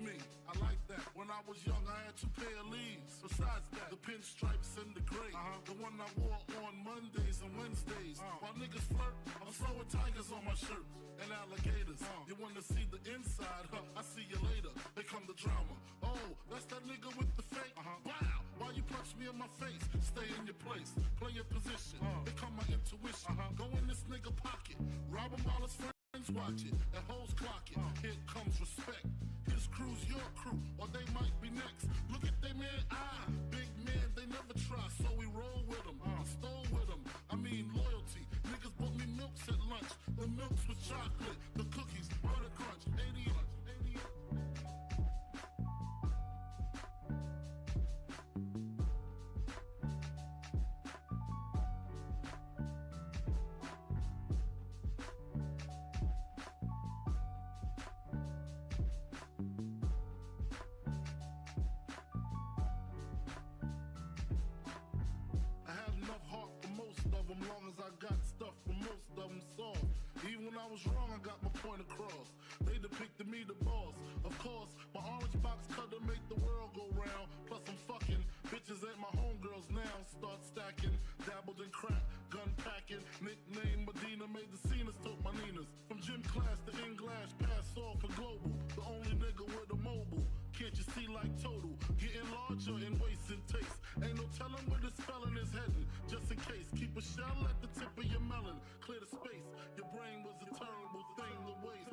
me. I like that. When I was young, I had 2 pair of leaves. Besides that, the pinstripes and the gray. The one I wore on Mondays and Wednesdays. While niggas flirt, I'm throwing tigers on my shirt and alligators. You wanna see the inside? I see you later. They come the drama. Oh, that's that nigga with the fake. Wow, why you punch me in my face? Stay in your place, play your position. Here come my intuition. Go in this nigga pocket, rob him while his friends watch it, and hoes clock it. Here comes respect. His crew's your crew, or they might be next. Look at they man, big man, they never try, so we roll with them. I stole with them. I mean loyalty. Niggas bought me milks at lunch. The milks with chocolate, the cookies, butter crunch, 88. Long as I got stuff for most of them soft. Even when I was wrong, I got my point across. They depicted me the boss. Of course, my orange box cutter make the world go round. Plus I'm fucking bitches ain't my homegirls now. Start stacking, dabbled in crack, gun packing. Nickname Medina, made the scenes, took my Ninas. From gym class to in-glass, pass off for global. The only nigga with a mobile. Can't you see like total? Getting larger in waist and taste. Ain't no telling where this felon is heading. Just in case, keep a shell at the tip of your melon. Clear the space. Your brain was a terrible thing to waste.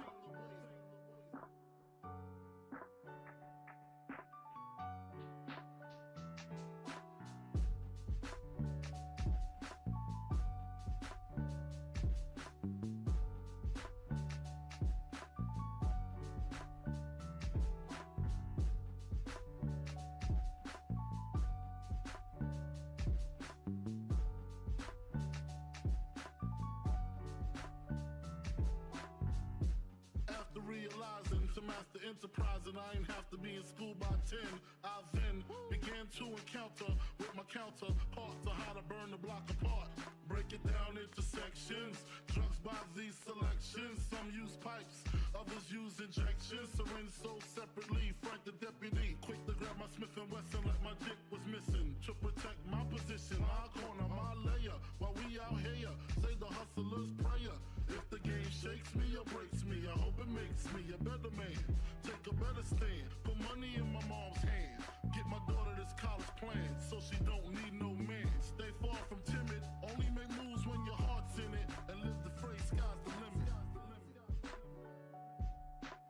Realizing to master enterprise and I ain't have to be in school by 10. I then began to encounter with my counterparts on how to burn the block apart. Break it down into sections. Drugs by these selections. Some use pipes, others use injections. Syringe sold separately. Frank the deputy, quick to grab my Smith & Wesson like my dick was missing. To protect my position, my corner, my layer. While we out here, say the hustler's prayer. If the game shakes me or breaks me, I hope it makes me a better man. Take a better stand, put money in my mom's hand. Get my daughter this college plan, so she don't need no man. Stay far from timid, only make moves when your heart's in it. And live the phrase, sky's the limit.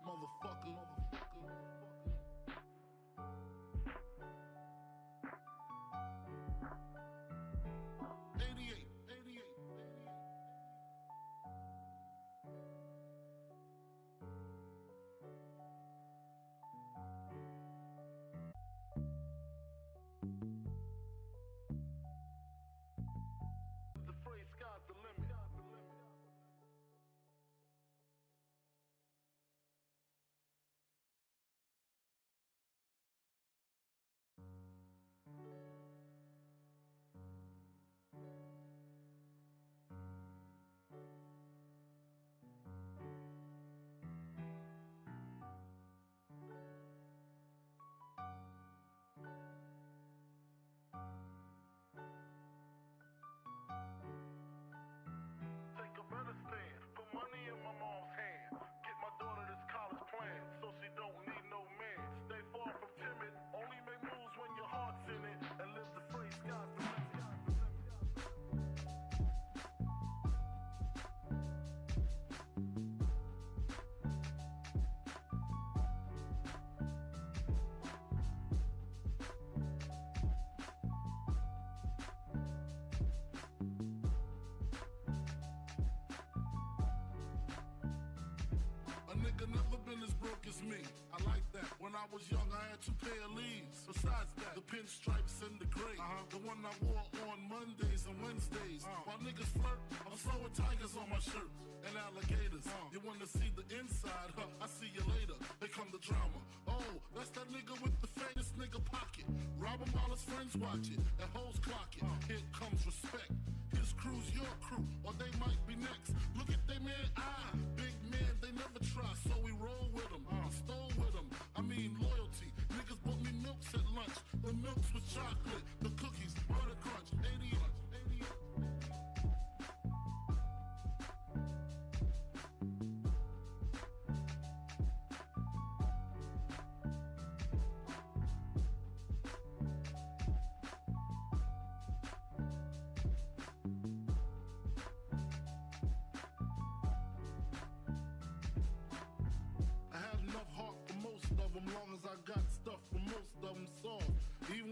Motherfucker. 88. The phrase, sky's the limit. Take a better stand, put money in my mom's hand. Get my daughter this college plan, so she don't need no man. Stay far from timid, only make moves when your heart's in it. And live the phrase, sky's the limit. A nigga never been as broke as me. I like that. When I was young, I had 2 pair of leaves. Besides that, the pinstripes and the gray. The one I wore on Mondays and Wednesdays. While niggas flirt, I'm throwing tigers on my shirt and alligators. You wanna see the inside? I see you later. They come the drama. Oh, that's that nigga with the fake. This nigga pocket. Rob him while his friends watch it and hoes clock it. Here comes respect. His crew's your crew, or they might be next. Look at they man, big man, they never try, so we roll with them. I stole with them. I mean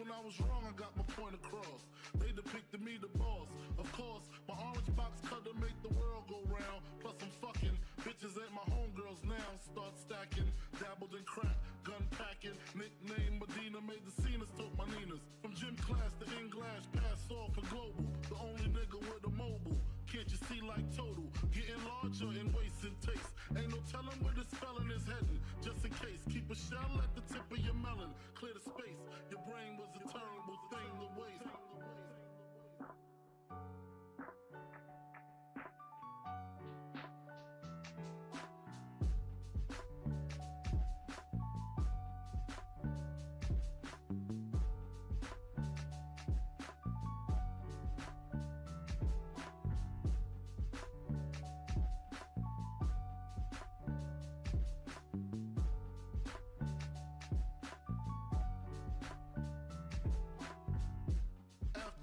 Even I was wrong, I got my point across. They depicted me the boss. Of course, my orange box cutter make the world go round. Plus I'm fucking bitches ain't my homegirls now. Start stacking, dabbled in crack, gun packing. Nickname Medina, made the scenes, took my Ninas. From gym class to in-glass, pass off for global. The only nigga with a mobile. Can't you see like total? Getting larger in waist and taste. Ain't no telling where this felon is heading. Just in case, keep a shell at the tip of your melon. Clear the space. Your brain was a terrible thing to waste.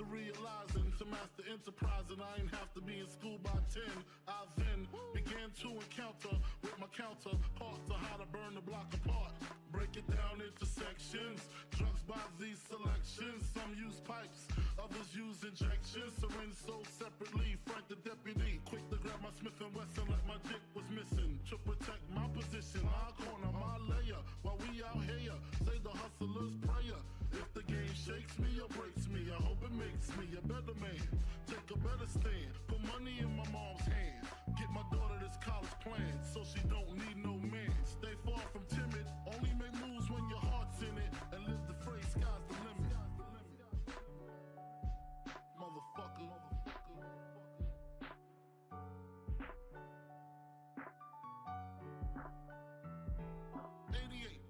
Realizing to master enterprise and I ain't have to be in school by 10. I then began to encounter with my counterparts on how to burn the block apart. Break it down into sections. Drugs by these selections. Some use pipes, others use injections. Syringe sold separately. Frank the deputy, quick to grab my Smith & Wesson like my dick was missing. To protect my position, my corner, my layer. While we out here, say the hustler's prayer. If the game shakes me or breaks me, I hope it makes me a better man. Take a better stand, put money in my mom's hand. Get my daughter this college plan, so she don't need no man. Stay far from timid, only make moves when your heart's in it. And live the phrase, sky's the limit. Motherfucker. 88.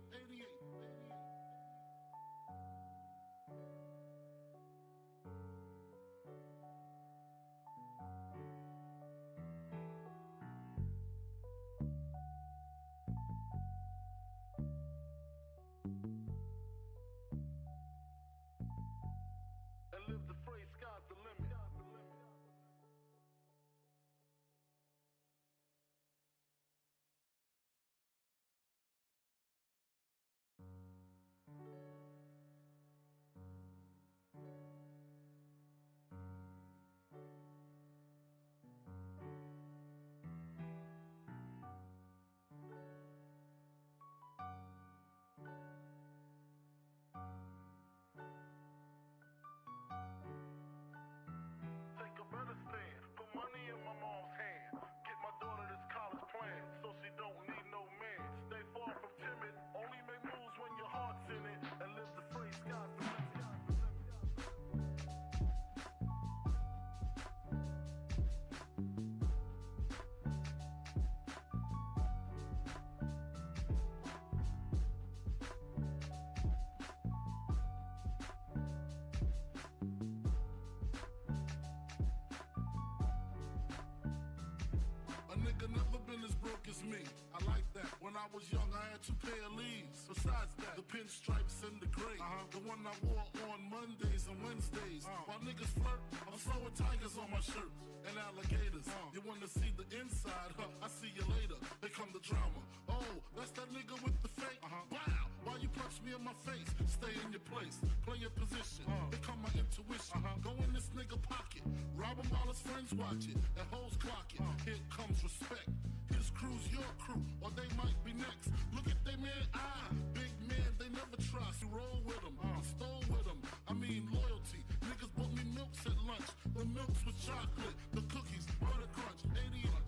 And live the phrase, sky's the limit. Take a better stand, put money in my mom's hand. Get my daughter this college plan, so she don't need no man. Stay far from timid, only make moves when your heart's in it. And live the phrase, sky's the limit. A nigga never been as broke as me. I like that. When I was young, I had 2 pair of leaves. Besides that, the pinstripes and the gray. The one I wore on Mondays and Wednesdays. While niggas flirt, I'm throwing tigers on my shirt and alligators. You wanna see the inside? Huh, I see you later. Here come the drama. Oh, that's that nigga with the fake. Wow, why you punch me in my face? Stay in your place, play your position. Here come my intuition. Go in this nigga pocket, rob him while his friends watch it. And hoes clock it. Here comes respect. His crew's your crew, or they might be next. Look at they man, big man, they never trust. You roll with them, stole with them. I mean loyalty. Niggas bought me milks at lunch. The milks with chocolate, the cookies, butter crunch, 80 lunch.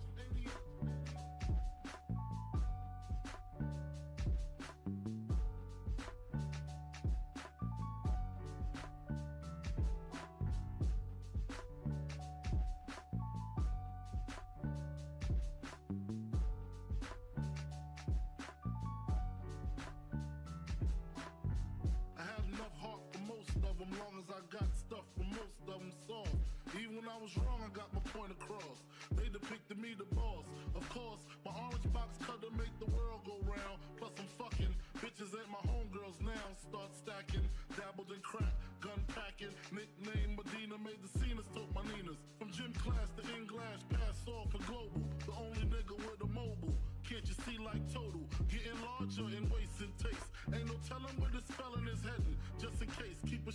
I had enough heart for most of them, long as I got stuff for most of them soft. Even when I was wrong, I got my point across. They depicted me the boss. Of course, my orange box cutter make the world go round. Plus I'm fucking bitches ain't my homegirls now. Start stacking, dabbled in crack, gun packing. Nickname Medina, made the scenes, took my Ninas. From gym class to in-glass, pass off for global. The only nigga with a mobile. Can't you see like total? Getting larger in waist and taste. Ain't no telling where this felon is heading. Just in case, keep a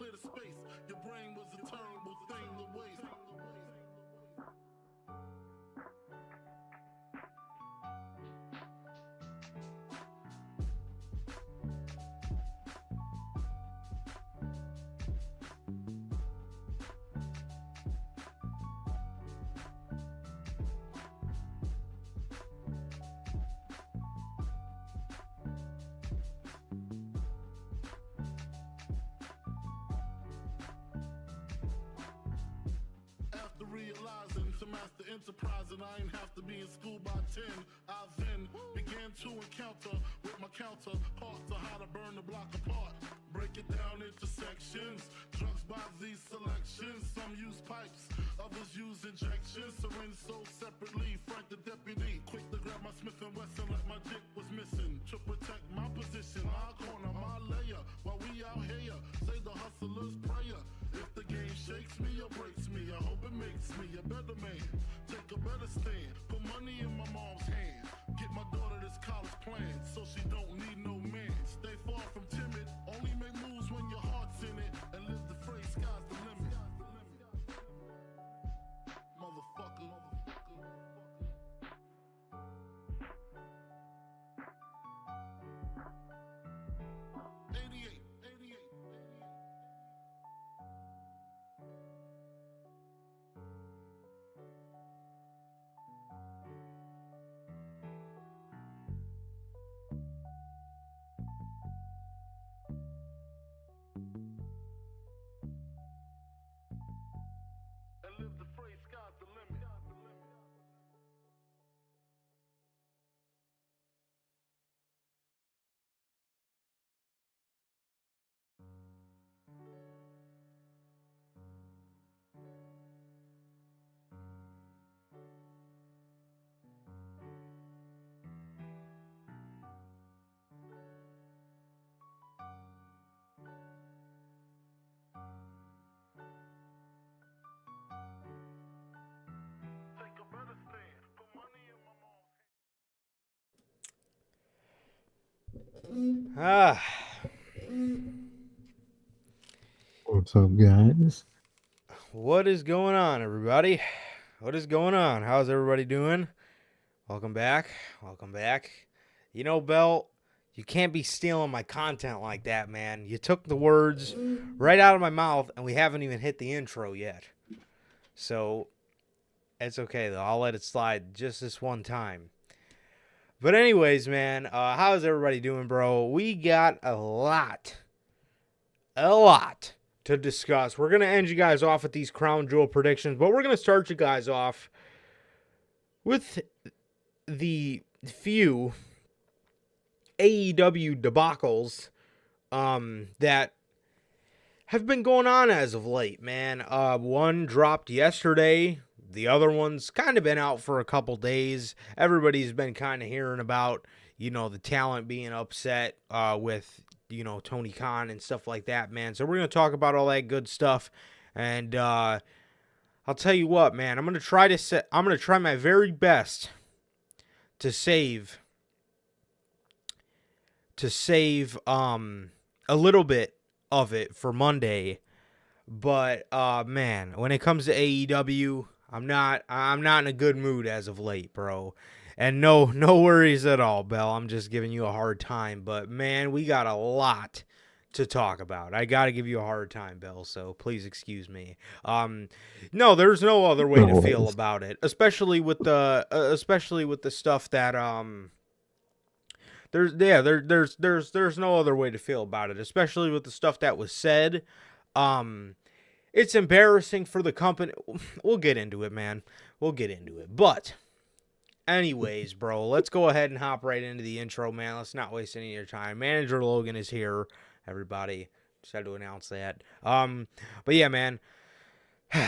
clear the space. Your brain was a terrible thing to waste. Realizing to master enterprise, and I ain't have to be in school by 10. I then began to encounter with my counterparts to how to burn the block apart. Break it down into sections. Drugs by these selections. Some use pipes, others use injections. Syringe sold separately. Frank the deputy, quick to grab my Smith and Wesson like my dick was missing. To protect my position, my corner, my layer. While we out here, say the hustler's prayer. If the game shakes me or breaks me, I hope it makes me a better man. Take a better stand, put money in my mom's hand. Get my daughter this college plan, so she don't need no man. Stay far from timid, only make moves when your heart's in it. And live the phrase, sky's the limit. Motherfucker. 88. And live the phrase, sky's the limit. Take a better stand, put money in my mom's What's up, guys? What is going on, everybody? What is going on? How's everybody doing? Welcome back. You know, Bell, you can't be stealing my content like that, man. You took the words right out of my mouth, and we haven't even hit the intro yet. So, it's okay, though. I'll let it slide just this one time. But anyways, man, how's everybody doing, bro? We got a lot to discuss. We're going to end you guys off with these crown jewel predictions, but we're going to start you guys off with the few AEW debacles that have been going on as of late, man. One dropped yesterday. The other one's kind of been out for a couple days. Everybody's been kind of hearing about, the talent being upset with, Tony Khan and stuff like that, man. So we're going to talk about all that good stuff. And I'll tell you what, man. I'm going to try my very best to save a little bit of it for Monday. But man, when it comes to AEW, I'm not in a good mood as of late, bro. And no worries at all, Bell. I'm just giving you a hard time. But, man, we got a lot to talk about. I got to give you a hard time, Bell, so please excuse me. No, there's no other way to feel about it, especially with the stuff that there's no other way to feel about it, especially with the stuff that was said. It's embarrassing for the company. We'll get into it, man. We'll get into it. But anyways, bro, let's go ahead and hop right into the intro, man. Let's not waste any of your time. Manager Logan is here, everybody. Just had to announce that. But yeah, man.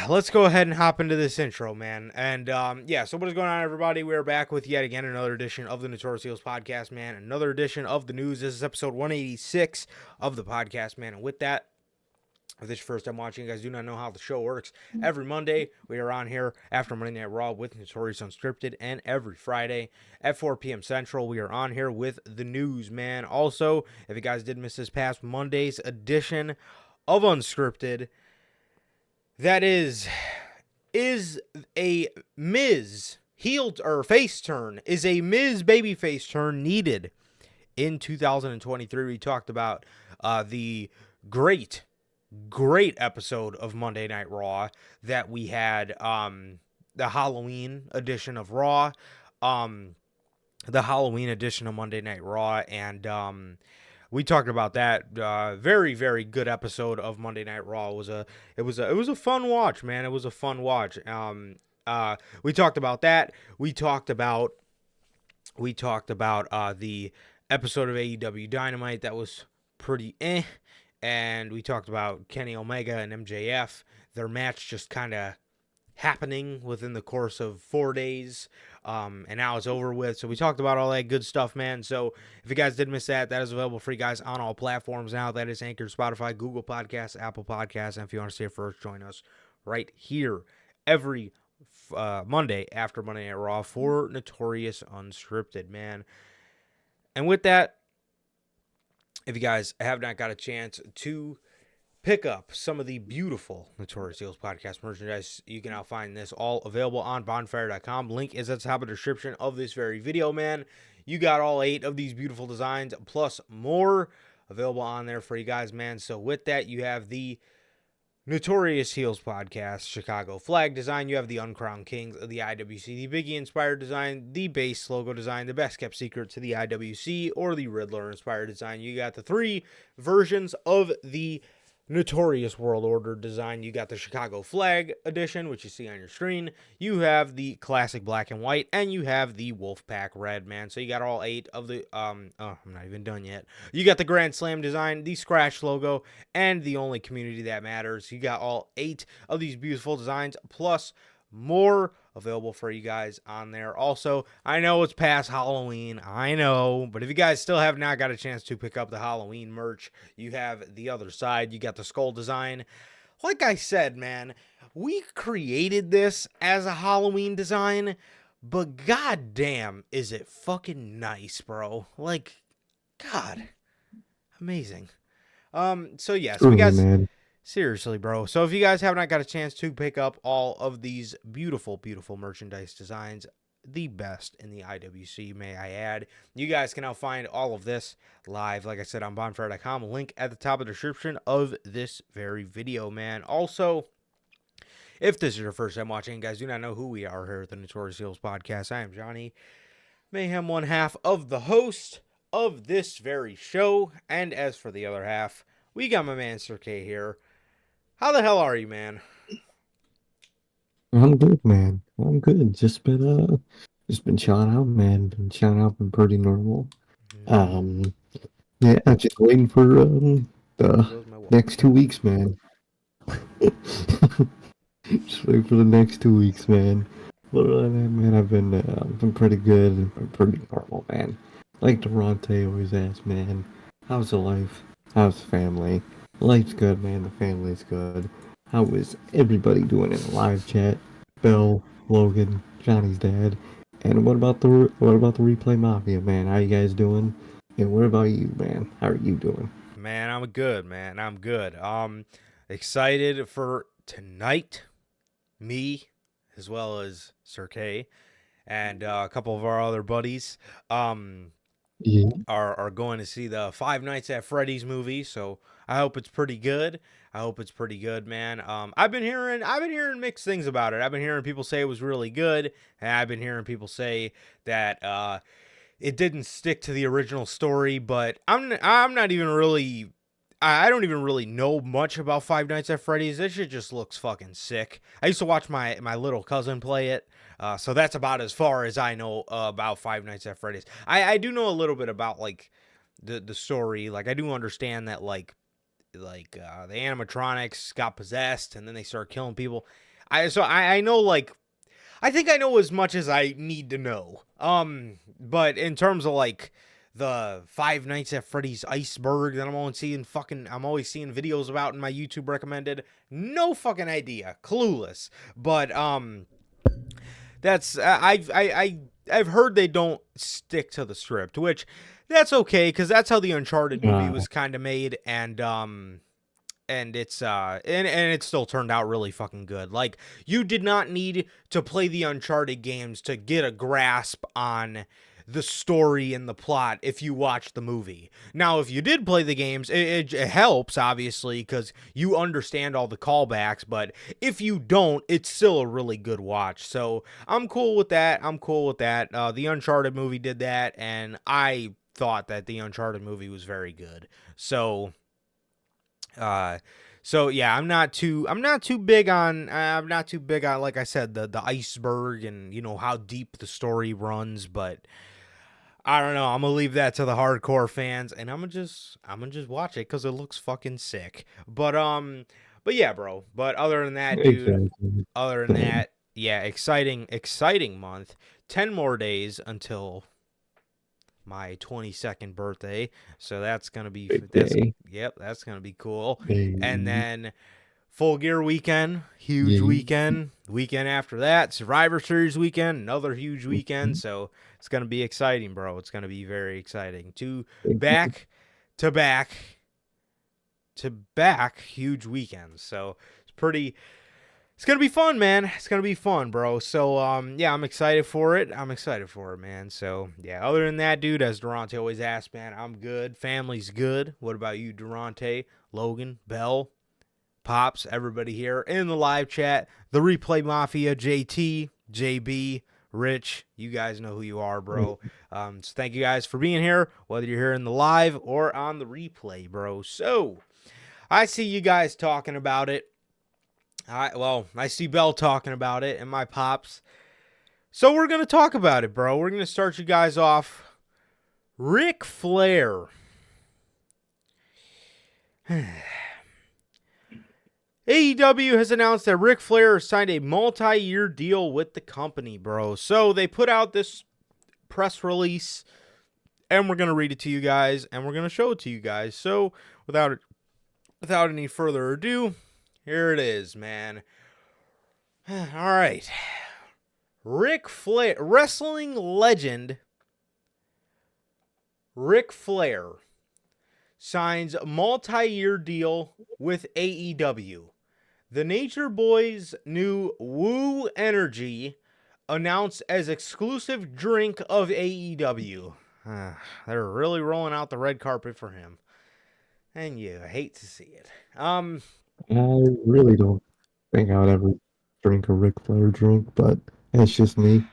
Let's go ahead and hop into this intro, man. And so what is going on, everybody? We are back with yet again another edition of the Notorious podcast, man. Another edition of the news. This is episode 186 of the podcast, man. And with that, if this is your first time watching, you guys do not know how the show works. Every Monday, we are on here after Monday Night Raw with Notorious Unscripted. And every Friday at 4 p.m. Central, we are on here with the news, man. Also, if you guys did miss this past Monday's edition of Unscripted that is a Miz heel or face turn, is a Miz babyface turn needed in 2023. We talked about the great episode of Monday Night Raw that we had, the Halloween edition of Raw, the Halloween edition of Monday Night Raw, and we talked about that. Very, very good episode of Monday Night Raw. It was a fun watch, man. It was a fun watch. We talked about that. We talked about the episode of AEW Dynamite that was pretty and we talked about Kenny Omega and MJF, their match just kind of happening within the course of 4 days, and now it's over with. So we talked about all that good stuff, man. So if you guys did miss that, that is available for you guys on all platforms now. That is Anchor, Spotify, Google Podcasts, Apple Podcasts, and if you want to see it first, join us right here every Monday after Monday Night Raw for Notorious Unscripted, man. And with that, if you guys have not got a chance to pick up some of the beautiful Notorious Heels podcast merchandise, you can now find this all available on bonfire.com. Link is at the top of the description of this very video, man. You got all 8 of these beautiful designs plus more available on there for you guys, man. So with that, you have the Notorious Heels podcast Chicago flag design. You have the Uncrowned Kings of the IWC, the Biggie inspired design, the base logo design, the best kept secret to the IWC, or the Riddler inspired design. You got the 3 versions of the Notorious World Order design. You got the Chicago flag edition, which you see on your screen. You have the classic black and white, and you have the Wolfpack red, man. So you got all 8 of the I'm not even done yet. You got the Grand Slam design, the scratch logo, and the only community that matters. You got all 8 of these beautiful designs plus more available for you guys on there. Also, I know it's past Halloween, I know, but if you guys still have not got a chance to pick up the Halloween merch, you have the other side. You got the skull design. Like I said, man, we created this as a Halloween design, but goddamn, is it fucking nice, bro? Like, God, amazing. So yeah, so we guys. Man. Seriously, bro. So if you guys have not got a chance to pick up all of these beautiful, beautiful merchandise designs, the best in the IWC, may I add, you guys can now find all of this live, like I said, on bonfire.com. Link at the top of the description of this very video, man. Also, if this is your first time watching, guys, do not know who we are here at the Notorious Heels podcast. I am Johnny Mayhem, one half of the host of this very show. And as for the other half, we got my man Sir K here. How the hell are you, man? I'm good, man. I'm good. Just been shot out, man. Been shot out, been pretty normal. Yeah, I'm just waiting for the next 2 weeks, man. Just waiting for the next 2 weeks, man. But man, I've been pretty good and been pretty normal, man. Like Durante always asks, man, how's the life? How's the family? Life's good, man. The family's good. How is everybody doing in the live chat? Bill, Logan, Johnny's dad, and what about the Replay Mafia, man? How you guys doing? And what about you, man? How are you doing? Man, I'm good, man. I'm good. Excited for tonight. Me, as well as Sir K, and a couple of our other buddies. Yeah. Are going to see the Five Nights at Freddy's movie, so I hope it's pretty good. Man. I've been hearing mixed things about it. I've been hearing people say it was really good, and I've been hearing people say that it didn't stick to the original story. But I'm not even really. I don't even really know much about Five Nights at Freddy's. This shit just looks fucking sick. I used to watch my little cousin play it. So that's about as far as I know about Five Nights at Freddy's. I do know a little bit about like the story. Like I do understand that like the animatronics got possessed and then they started killing people. I know like I think I know as much as I need to know. But in terms of like the Five Nights at Freddy's iceberg that I'm always seeing videos about in my YouTube recommended, no fucking idea, clueless. But that's I've heard they don't stick to the script, which that's okay because that's how the Uncharted movie was kind of made, and and it's and it still turned out really fucking good. Like, you did not need to play the Uncharted games to get a grasp on the story and the plot if you watch the movie. Now, if you did play the games, it helps, obviously, because you understand all the callbacks, but if you don't, it's still a really good watch. So I'm cool with that. The Uncharted movie did that, and I thought that the Uncharted movie was very good. So yeah, I'm not too big on, like I said, the iceberg and, you know, how deep the story runs, but I don't know. I'm gonna leave that to the hardcore fans, and I'm gonna just watch it because it looks fucking sick. But yeah, bro. But other than that, dude. Exactly. Other than that, yeah, exciting month. 10 more days until my 22nd birthday, so that's gonna be that's gonna be cool. And then Full Gear weekend, huge weekend. Weekend after that, Survivor Series weekend, another huge weekend. So it's gonna be exciting, bro. It's gonna be very exciting. Back to back huge weekends. So it's gonna be fun, man. It's gonna be fun, bro. So yeah, I'm excited for it. Man. So yeah, other than that, dude, as Durante always asks, man, I'm good. Family's good. What about you, Durante, Logan, Bell, Pops, everybody here in the live chat, the Replay Mafia, JT, JB, Rich, you guys know who you are, bro. So thank you guys for being here, whether you're here in the live or on the replay, bro. So I see you guys talking about it. I see Bell talking about it and my Pops. So we're going to talk about it, bro. We're going to start you guys off. Ric Flair. AEW has announced that Ric Flair signed a multi-year deal with the company, bro. So they put out this press release, and we're going to read it to you guys, and we're going to show it to you guys. So without any further ado, here it is, man. All right. Ric Flair, wrestling legend Ric Flair signs a multi-year deal with AEW. The Nature Boys' new Woo Energy announced as exclusive drink of AEW. They're really rolling out the red carpet for him. And you hate to see it. I really don't think I would ever drink a Ric Flair drink, but that's just me.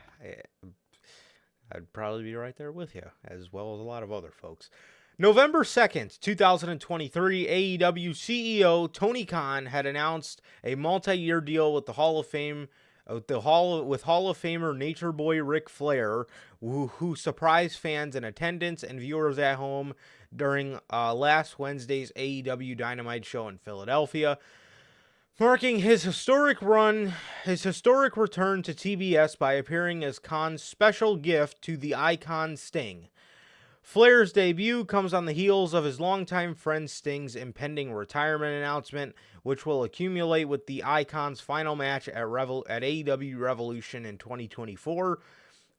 I'd probably be right there with you, as well as a lot of other folks. November 2nd, 2023, AEW CEO Tony Khan had announced a multi-year deal with the Hall of Fame, with Hall of Famer Nature Boy Ric Flair, who surprised fans in attendance and viewers at home during last Wednesday's AEW Dynamite show in Philadelphia, marking his historic return to TBS by appearing as Khan's special gift to the Icon Sting. Flair's debut comes on the heels of his longtime friend Sting's impending retirement announcement, which will accumulate with the Icon's final match at AEW Revolution in 2024.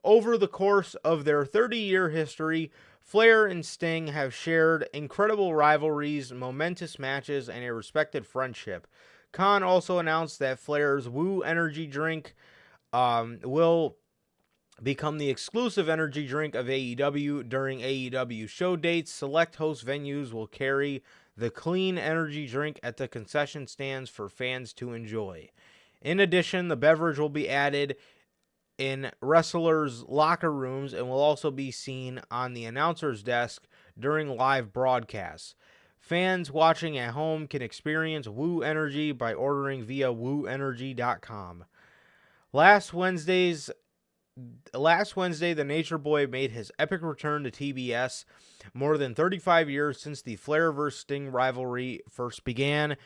Over the course of their 30-year history, Flair and Sting have shared incredible rivalries, momentous matches, and a respected friendship. Khan also announced that Flair's Woo Energy drink will become the exclusive energy drink of AEW during AEW show dates. Select host venues will carry the clean energy drink at the concession stands for fans to enjoy. In addition, the beverage will be added in wrestlers' locker rooms and will also be seen on the announcer's desk during live broadcasts. Fans watching at home can experience Woo Energy by ordering via wooenergy.com. Last Wednesday, the Nature Boy made his epic return to TBS more than 35 years since the Flair vs. Sting rivalry first began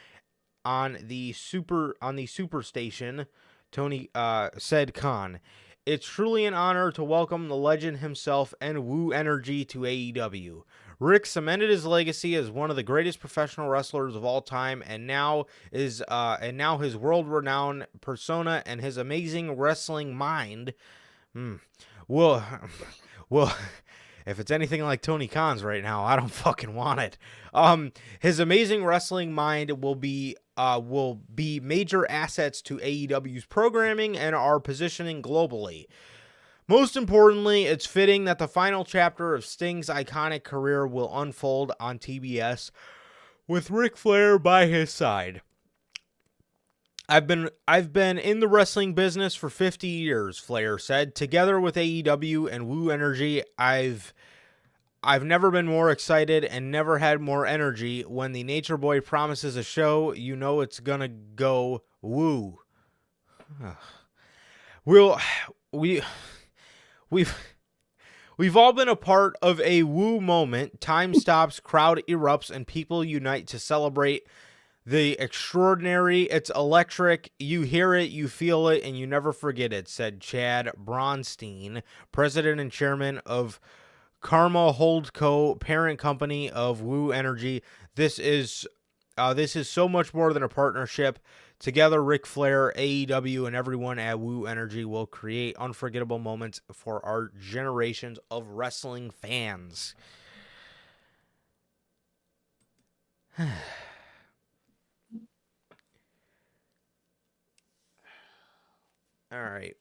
on the Superstation. Tony said Khan, "It's truly an honor to welcome the legend himself and Woo Energy to AEW. Rick cemented his legacy as one of the greatest professional wrestlers of all time, and now his world-renowned persona and his amazing wrestling mind will If it's anything like Tony Khan's right now, I don't fucking want it. His amazing wrestling mind will be major assets to AEW's programming and our positioning globally. Most importantly, it's fitting that the final chapter of Sting's iconic career will unfold on TBS with Ric Flair by his side. I've been in the wrestling business for 50 years, Flair said. Together with AEW and Woo Energy, I've never been more excited and never had more energy. When the Nature Boy promises a show, you know it's gonna go woo. We've all been a part of a woo moment. Time stops, crowd erupts, and people unite to celebrate the extraordinary. It's electric. You hear it, you feel it, and you never forget it, said Chad Bronstein, president and chairman of Karma Holdco, parent company of Woo Energy. This is so much more than a partnership. Together, Ric Flair, AEW, and everyone at Woo Energy will create unforgettable moments for our generations of wrestling fans. All right.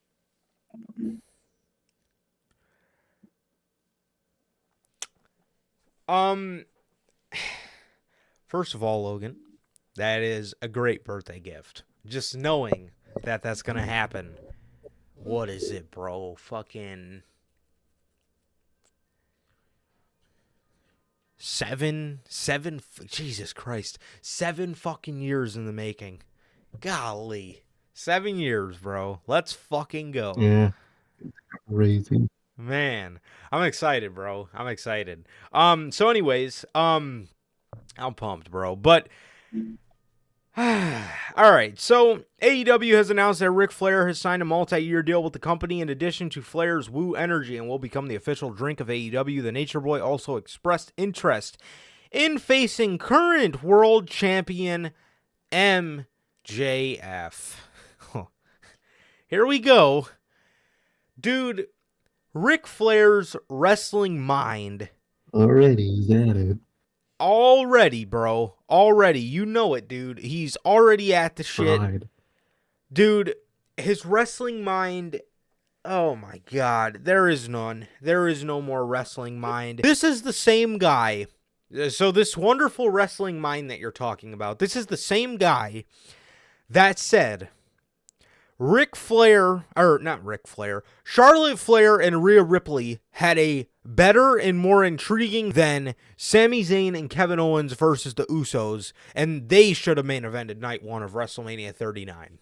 First of all, Logan, that is a great birthday gift. Just knowing that that's going to happen. What is it, bro? Fucking seven, Jesus Christ. 7 fucking years in the making. Golly. 7 years, bro. Let's fucking go. Yeah. Crazy. Man, I'm excited, bro. I'm excited. So anyways, I'm pumped, bro. But all right. So AEW has announced that Ric Flair has signed a multi-year deal with the company in addition to Flair's Woo Energy and will become the official drink of AEW. The Nature Boy also expressed interest in facing current world champion MJF. Here we go. Dude, Ric Flair's wrestling mind. Already, he's at it. Already, bro. Already. You know it, dude. He's already at the shit. Pride. Dude, his wrestling mind. Oh my God. There is none. There is no more wrestling mind. This is the same guy. So this wonderful wrestling mind that you're talking about, this is the same guy that said Charlotte Flair and Rhea Ripley had a better and more intriguing than Sami Zayn and Kevin Owens versus the Usos, and they should have main evented night 1 of WrestleMania 39.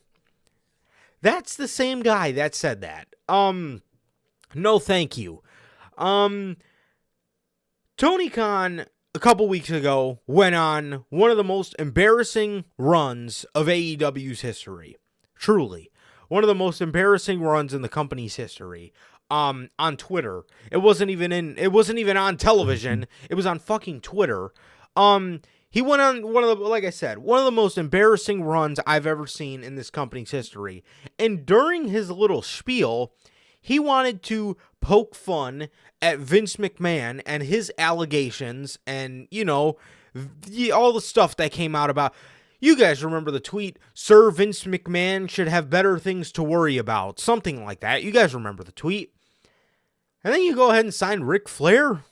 That's the same guy that said that. No thank you. Tony Khan a couple weeks ago went on one of the most embarrassing runs of AEW's history. Truly. One of the most embarrassing runs in the company's history. On Twitter. It wasn't even on television. It was on fucking Twitter. He went on one of the most embarrassing runs I've ever seen in this company's history. And during his little spiel, he wanted to poke fun at Vince McMahon and his allegations and, all the stuff that came out about. You guys remember the tweet, Sir Vince McMahon should have better things to worry about. Something like that. You guys remember the tweet. And then you go ahead and sign Ric Flair?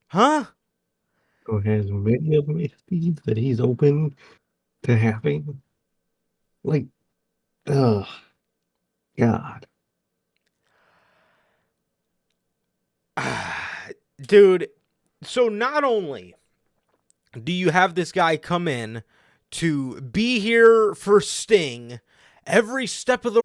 Huh? Or has many of misdeeds that he's open to having. Like, ugh. God. Dude, so not only do you have this guy come in to be here for Sting every step of the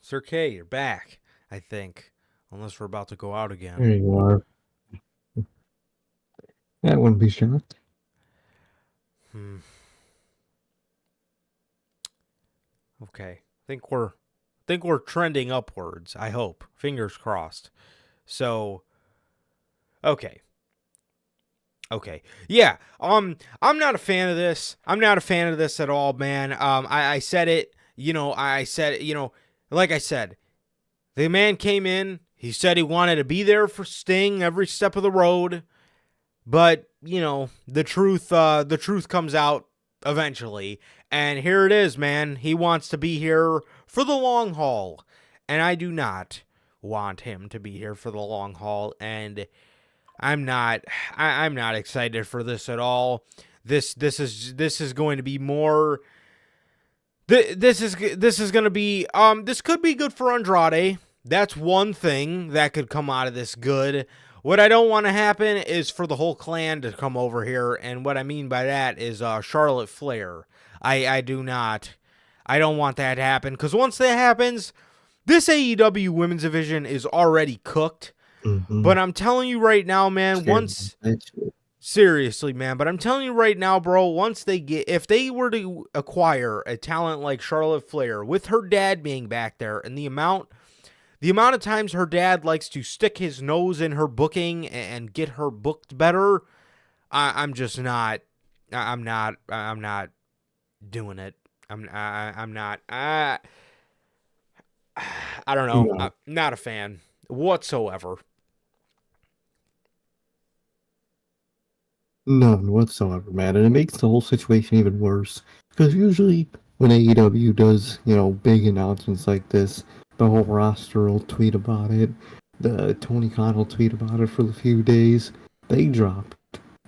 Sir K, you're back, I think. Unless we're about to go out again. There you are. That wouldn't be shocked. Okay. Think we're trending upwards, I hope. Fingers crossed. So, okay. Okay. Yeah. I'm not a fan of this. I'm not a fan of this at all, man. I said it, I said, like I said, the man came in, he said he wanted to be there for Sting every step of the road, but, the truth comes out eventually. And here it is, man. He wants to be here for the long haul, and I do not want him to be here for the long haul, and I'm not excited for this at all. This is going to be more. This is going to be this could be good for Andrade. That's one thing that could come out of this good. What I don't want to happen is for the whole clan to come over here, and what I mean by that is Charlotte Flair. I don't want that to happen, because once that happens, this AEW women's division is already cooked. Mm-hmm. But I'm telling you right now, man, seriously, man, but I'm telling you right now, bro, if they were to acquire a talent like Charlotte Flair, with her dad being back there, and the amount of times her dad likes to stick his nose in her booking and get her booked better, I'm not doing it. I'm not. I don't know. No. I'm not a fan whatsoever. None whatsoever, man. And it makes the whole situation even worse. Because usually when AEW does, big announcements like this, the whole roster will tweet about it. The Tony Khan will tweet about it for a few days. They drop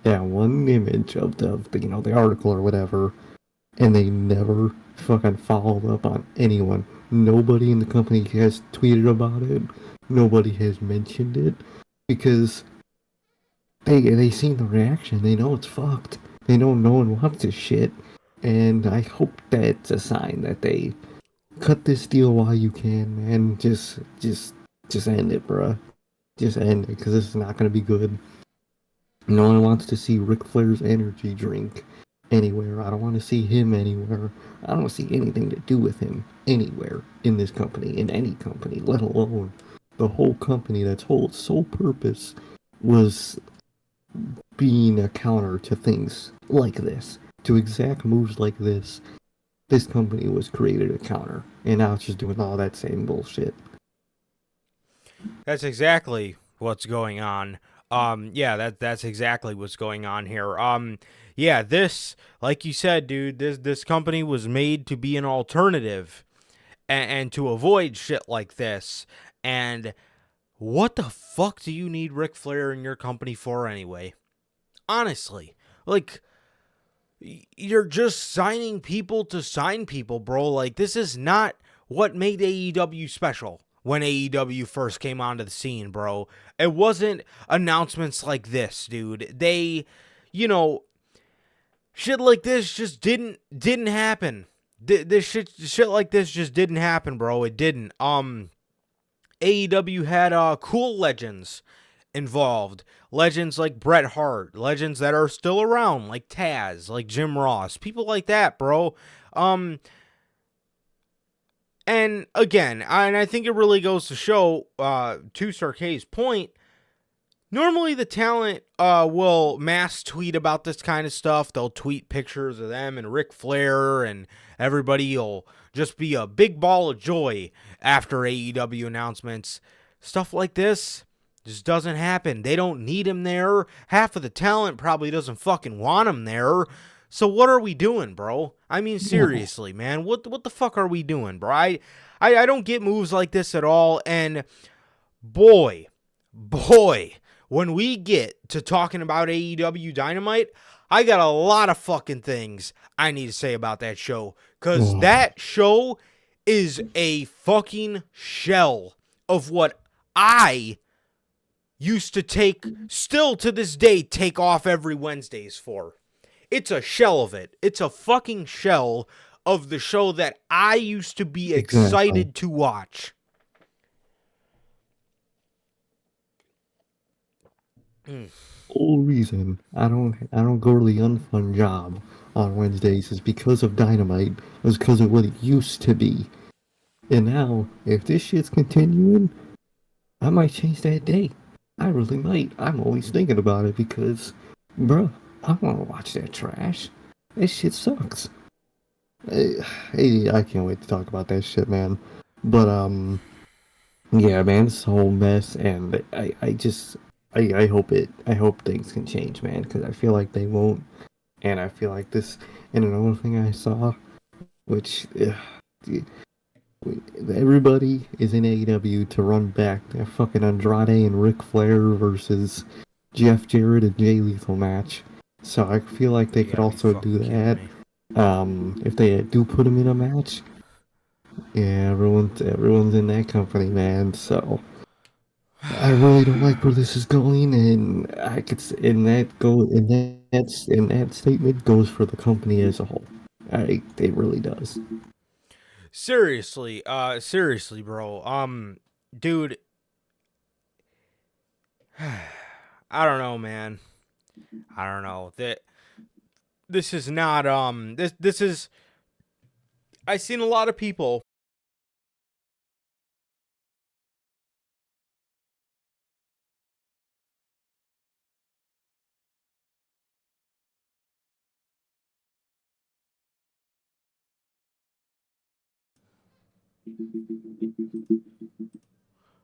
that one image of the article or whatever, and they never fucking followed up on anyone. Nobody in the company has tweeted about it. Nobody has mentioned it, because they seen the reaction. They know it's fucked. They know no one wants this shit. And I hope that's a sign that they cut this deal while you can, man. Just end it, bruh. Just end it, because this is not going to be good. No one wants to see Ric Flair's energy drink anywhere. I don't want to see him anywhere. I don't want to see anything to do with him anywhere in this company, in any company, let alone the whole company. That's whole sole purpose was being a counter to things like this, to exact moves like this. This company was created a counter, and now it's just doing all that same bullshit. That's exactly what's going on. That's exactly what's going on here. This, like you said, dude, this company was made to be an alternative and to avoid shit like this. And what the fuck do you need Ric Flair in your company for anyway? Honestly, like, you're just signing people to sign people, bro. Like, this is not what made AEW special when AEW first came onto the scene, bro. It wasn't announcements like this, dude. They, shit like this just didn't happen. This shit like this just didn't happen, bro. It didn't. AEW had cool legends involved. Legends like Bret Hart. Legends that are still around, like Taz, like Jim Ross. People like that, bro. And again, I think it really goes to show, to Sir K's point, normally the talent will mass tweet about this kind of stuff. They'll tweet pictures of them and Ric Flair, and everybody will just be a big ball of joy after AEW announcements. Stuff like this just doesn't happen. They don't need him there. Half of the talent probably doesn't fucking want him there. So what are we doing, bro? I mean, seriously, man. What the fuck are we doing, bro? I don't get moves like this at all. And boy, when we get to talking about AEW Dynamite, I got a lot of fucking things I need to say about that show. Because that show is a fucking shell of what I used to still to this day, take off every Wednesdays for. It's a shell of it. It's a fucking shell of the show that I used to be excited to watch. Whole reason I don't go to the unfun job on Wednesdays is because of Dynamite. It was because of what it used to be. And now, if this shit's continuing, I might change that day. I really might. I'm always thinking about it, because bro, I want to watch that trash. That shit sucks. I can't wait to talk about that shit, man. But yeah, man, this whole mess, and I hope I hope things can change, man, because I feel like they won't, and I feel like this. And another thing I saw, which everybody is in AEW to run back that fucking Andrade and Ric Flair versus Jeff Jarrett and Jay Lethal match. So I feel like they could also do that. If they do put him in a match, yeah, everyone's in that company, man. So I really don't like where this is going, and I could in that statement goes for the company as a whole. It really does. Seriously, bro. Dude, I don't know, man. I don't know. This is not this is I've seen a lot of people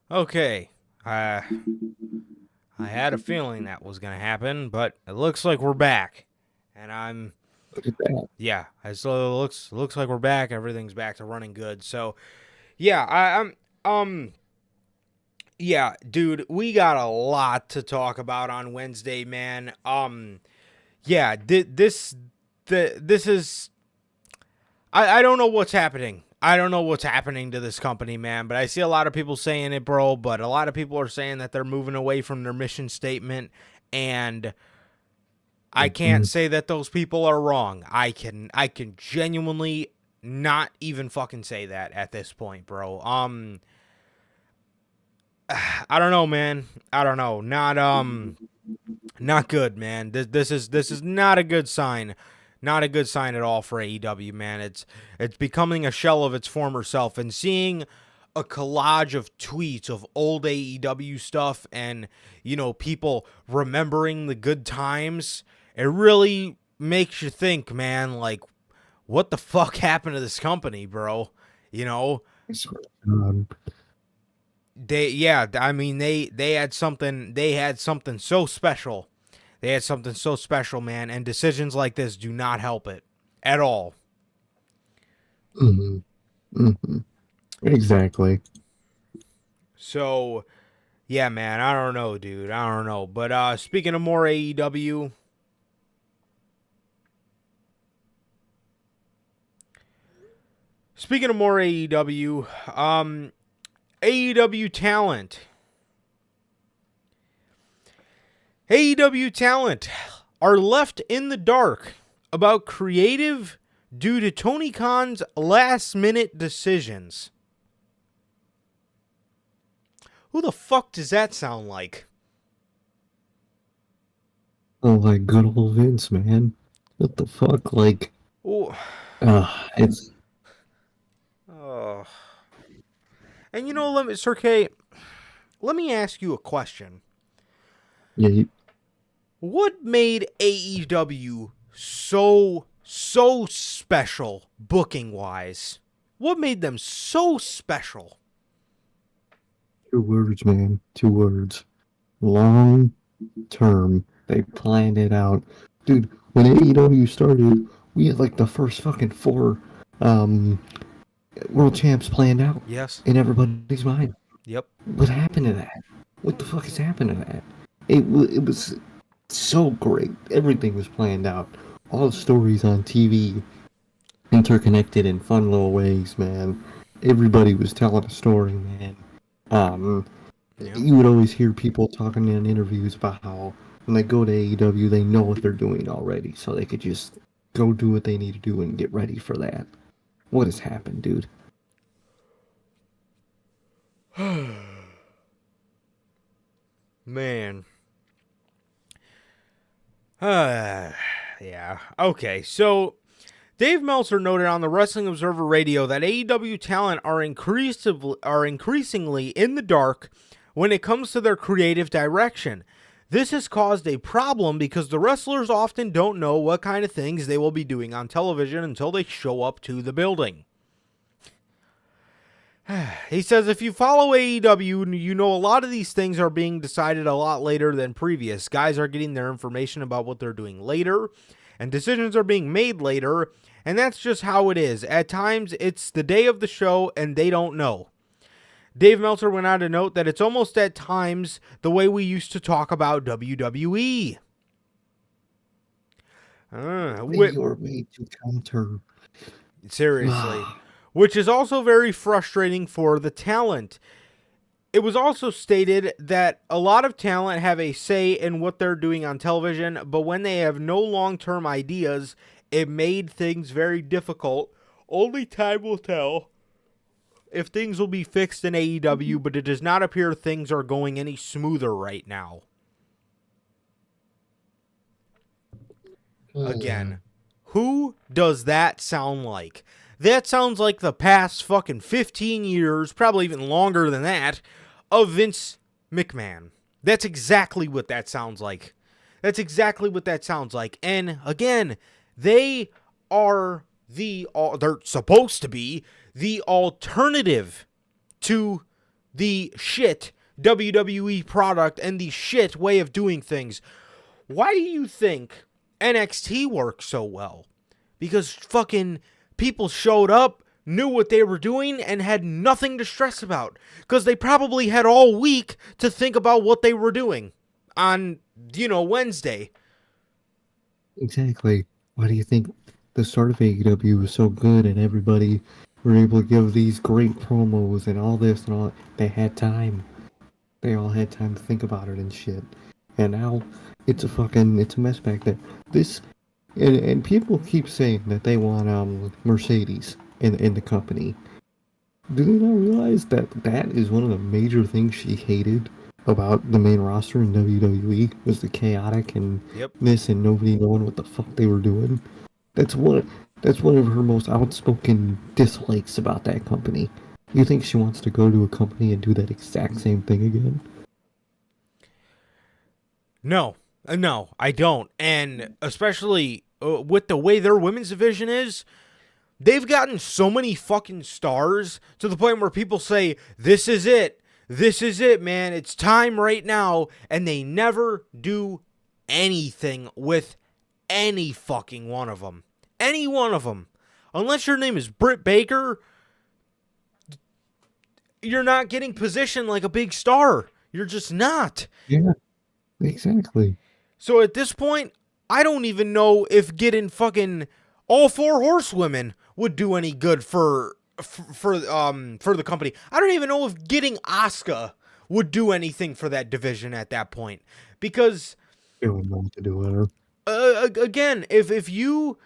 Okay. I had a feeling that was going to happen, but it looks like we're back. And I'm Look at that. yeah, so it looks like we're back. Everything's back to running good. So, yeah, I'm yeah, dude, we got a lot to talk about on Wednesday, man. Yeah, this is I don't know what's happening. I don't know what's happening to this company, man, but I see a lot of people saying it, bro, but a lot of people are saying that they're moving away from their mission statement, and I can't say that those people are wrong. I can genuinely not even fucking say that at this point, bro. I don't know, man. I don't know. Not good, man. This is not a good sign. Not a good sign at all for AEW, man. It's becoming a shell of its former self, and seeing a collage of tweets of old AEW stuff and, you know, people remembering the good times, it really makes you think, man, like, what the fuck happened to this company, bro? You know? They had something so special. They had something so special, man, and decisions like this do not help it at all. Mm-hmm. Mm-hmm. Exactly. So, yeah, man, I don't know, dude. I don't know. But speaking of more AEW, AEW talent. AEW talent are left in the dark about creative due to Tony Khan's last-minute decisions. Who the fuck does that sound like? Oh, like good old Vince, man. What the fuck? Like, Oh, it's oh. And you know, Sir K, let me ask you a question. yeah. What made AEW so special booking wise? What made them so special? 2 words, man. 2 words. Long term. They planned it out. Dude, when AEW started, we had like the first fucking 4 world champs planned out Yes. in everybody's mind. Yep. What happened to that? What the fuck has happened to that? It was so great. Everything was planned out. All the stories on TV interconnected in fun little ways, man. Everybody was telling a story, man. You would always hear people talking in interviews about how when they go to AEW, they know what they're doing already, so they could just go do what they need to do and get ready for that. What has happened, dude? Man. Yeah. Okay, so Dave Meltzer noted on the Wrestling Observer Radio that AEW talent are increasingly in the dark when it comes to their creative direction. This has caused a problem because the wrestlers often don't know what kind of things they will be doing on television until they show up to the building. He says if you follow AEW, you know a lot of these things are being decided a lot later than previous. Guys are getting their information about what they're doing later, and decisions are being made later, and that's just how it is. At times, it's the day of the show, and they don't know. Dave Meltzer went on to note that it's almost at times the way we used to talk about WWE. You're made to counter. Seriously. Which is also very frustrating for the talent. It was also stated that a lot of talent have a say in what they're doing on television, but when they have no long-term ideas, it made things very difficult. Only time will tell if things will be fixed in AEW, but it does not appear things are going any smoother right now. Again, who does that sound like? That sounds like the past fucking 15 years, probably even longer than that, of Vince McMahon. That's exactly what that sounds like. That's exactly what that sounds like. And again, they're supposed to be the alternative to the shit WWE product and the shit way of doing things. Why do you think NXT works so well? Because fucking people showed up, knew what they were doing, and had nothing to stress about. Because they probably had all week to think about what they were doing on, Wednesday. Exactly. Why do you think the start of AEW was so good and everybody were able to give these great promos and all this and all? They had time. They all had time to think about it and shit. And now it's a mess back there. And people keep saying that they want Mercedes in the company. Do they not realize that is one of the major things she hated about the main roster in WWE was the chaotic and this and nobody knowing what the fuck they were doing? That's one of her most outspoken dislikes about that company. You think she wants to go to a company and do that exact same thing again? No, I don't. And especially with the way their women's division is, they've gotten so many fucking stars to the point where people say, this is it. This is it, man. It's time right now. And they never do anything with any fucking one of them. Any one of them. Unless your name is Britt Baker, you're not getting positioned like a big star. You're just not. Yeah, exactly. So at this point, I don't even know if getting fucking all four horsewomen would do any good for the company. I don't even know if getting Asuka would do anything for that division at that point, because They don't know what to do with her. Again, if your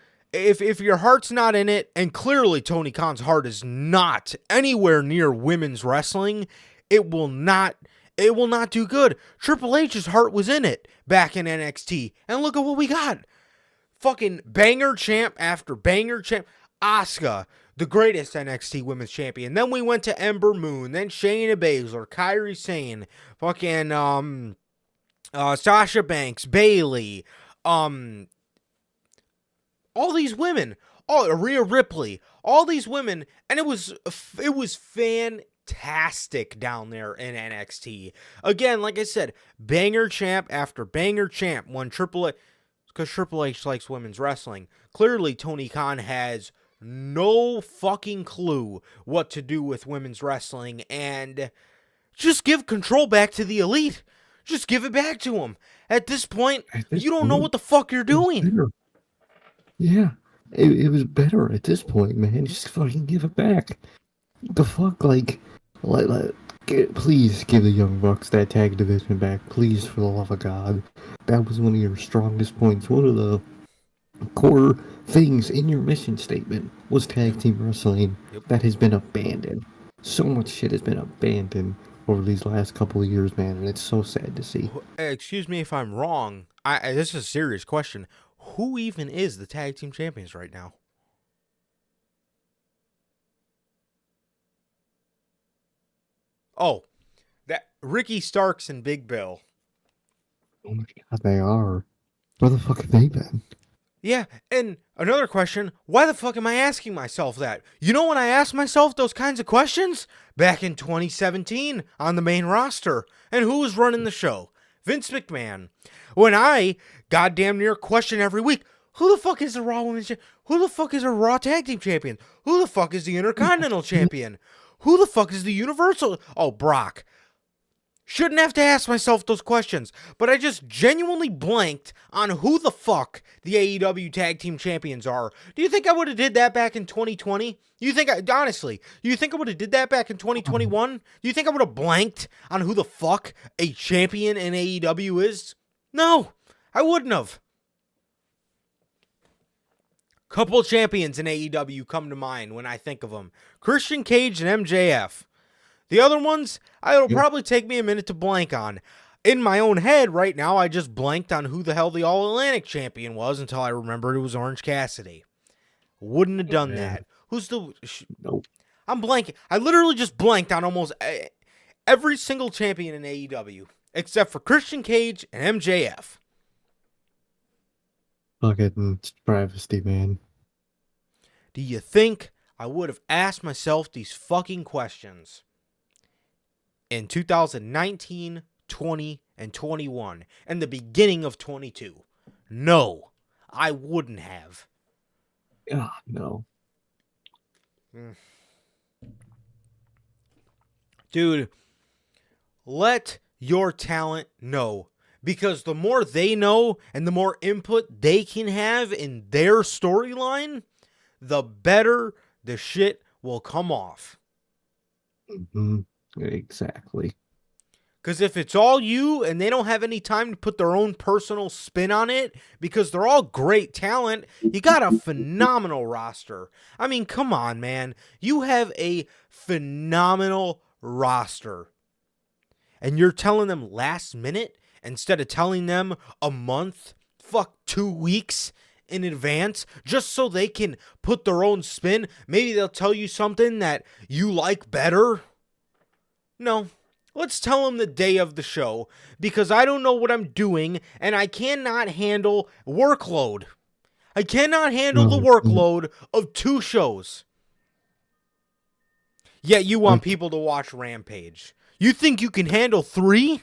heart's not in it, and clearly Tony Khan's heart is not anywhere near women's wrestling, it will not do good. Triple H's heart was in it back in NXT, and look at what we got. Fucking banger champ after banger champ. Asuka, the greatest NXT women's champion. Then we went to Ember Moon, then Shayna Baszler, Kairi Sane, fucking Sasha Banks, Bayley, all these women, Rhea Ripley, all these women, and it was fantastic down there in NXT. Again, like I said, banger champ after banger champ. When Triple H, because Triple H likes women's wrestling. Clearly, Tony Khan has no fucking clue what to do with women's wrestling, and just give control back to the Elite. Just give it back to them. At this point, you don't know what the fuck you're doing. Yeah, it was better at this point, man. Just fucking give it back. The fuck, please give the Young Bucks that tag division back. Please, for the love of God. That was one of your strongest points. One of the core things in your mission statement was tag team wrestling. That has been abandoned. So much shit has been abandoned over these last couple of years, man, and it's so sad to see. Excuse me if I'm wrong. This is a serious question. Who even is the tag team champions right now? Oh, that Ricky Starks and Big Bill. Oh my god, they are. Where the fuck have they been? Yeah, and another question, why the fuck am I asking myself that? You know when I asked myself those kinds of questions? Back in 2017 on the main roster. And who was running the show? Vince McMahon. When I goddamn near question every week, who the fuck is the Raw Women's Champion? Who the fuck is the Raw Tag Team Champion? Who the fuck is the Intercontinental Champion? Who the fuck is the Universal? Oh, Brock. Shouldn't have to ask myself those questions, but I just genuinely blanked on who the fuck the AEW Tag Team Champions are. Do you think I would have did that back in 2020? Honestly, do you think I would have did that back in 2021? Do you think I would have blanked on who the fuck a champion in AEW is? No, I wouldn't have. Couple champions in AEW come to mind when I think of them. Christian Cage and MJF. The other ones, it'll probably take me a minute to blank on. In my own head right now, I just blanked on who the hell the All-Atlantic champion was until I remembered it was Orange Cassidy. Wouldn't have done that. Who's the... Nope. I'm blanking. I literally just blanked on almost every single champion in AEW, except for Christian Cage and MJF. Fucking travesty, man. Do you think I would have asked myself these fucking questions in 2019, 20, and 21, and the beginning of 22? No, I wouldn't have. Ah, no. Dude, let your talent know. Because the more they know and the more input they can have in their storyline, the better the shit will come off. Mm-hmm. Exactly. Because if it's all you and they don't have any time to put their own personal spin on it, because they're all great talent, you got a phenomenal roster. I mean, come on, man. You have a phenomenal roster. And you're telling them last minute instead of telling them a month, 2 weeks in advance, just so they can put their own spin. Maybe they'll tell you something that you like better. No, let's tell them the day of the show, because I don't know what I'm doing, and I cannot handle workload. I cannot handle the workload of 2 shows. Yet you want people to watch Rampage. You think you can handle 3?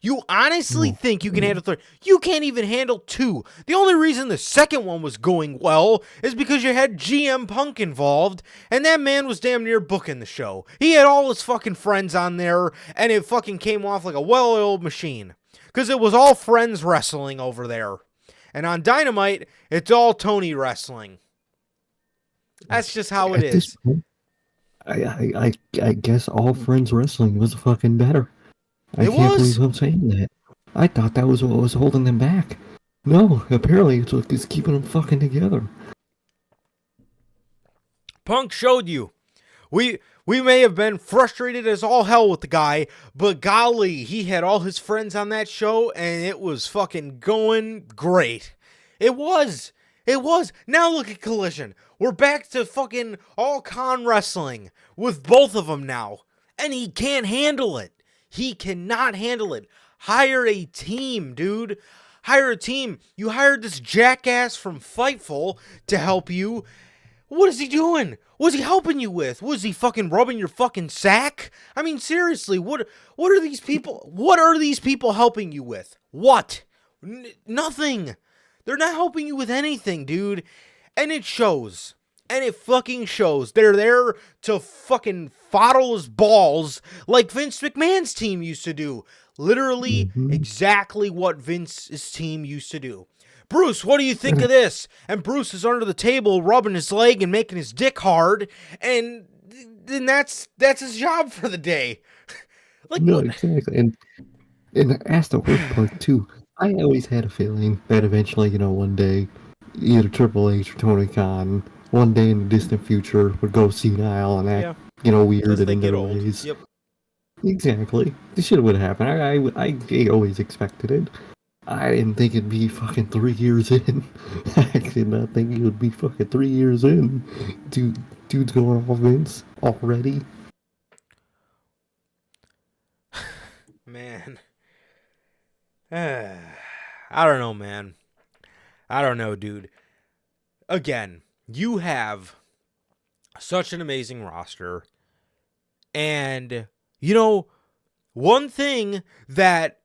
You honestly think you can handle 3? You can't even handle 2. The only reason the second one was going well is because you had GM Punk involved, and that man was damn near booking the show. He had all his fucking friends on there, and it fucking came off like a well-oiled machine. Because it was all friends wrestling over there. And on Dynamite, it's all Tony wrestling. That's just how it is. I guess all friends wrestling was fucking better. I can't believe I'm saying that. I thought that was what was holding them back. No, apparently it's keeping them fucking together. Punk showed you. We may have been frustrated as all hell with the guy, but golly, he had all his friends on that show, and it was fucking going great. It was. Now look at Collision. We're back to fucking all con wrestling with both of them now, and he can't handle it. He cannot handle it. Hire a team, dude. Hire a team. You hired this jackass from Fightful to help you. What is he doing? What's he helping you with? Was he fucking rubbing your fucking sack? I mean, seriously, what are these people? What are these people helping you with? What? Nothing. They're not helping you with anything, dude. And it shows. And it fucking shows. They're there to fucking fondle his balls like Vince McMahon's team used to do. Literally exactly what Vince's team used to do. Bruce, what do you think of this? And Bruce is under the table rubbing his leg and making his dick hard. And then that's his job for the day. Like, no, exactly. And that's the worst part, too. I always had a feeling that eventually, one day, either Triple H or Tony Khan, one day in the distant future, would go senile and act, weird in their ways. Yep. Exactly. This shit would happen. I always expected it. I didn't think it'd be fucking 3 years in. I did not think it would be fucking 3 years in. Dude's going off Vince already. Man. I don't know, man. I don't know, dude. Again, you have such an amazing roster. And, one thing that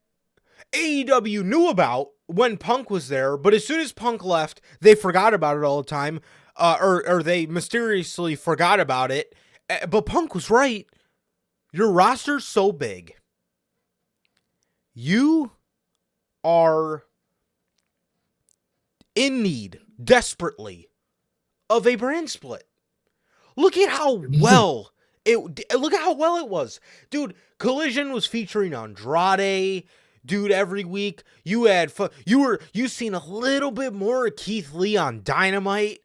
AEW knew about when Punk was there, but as soon as Punk left, they forgot about it all the time, or they mysteriously forgot about it. But Punk was right. Your roster's so big. You are in need, desperately, of a brand split. Look at how well it was. Dude, Collision was featuring Andrade, dude, every week. You seen a little bit more of Keith Lee on Dynamite.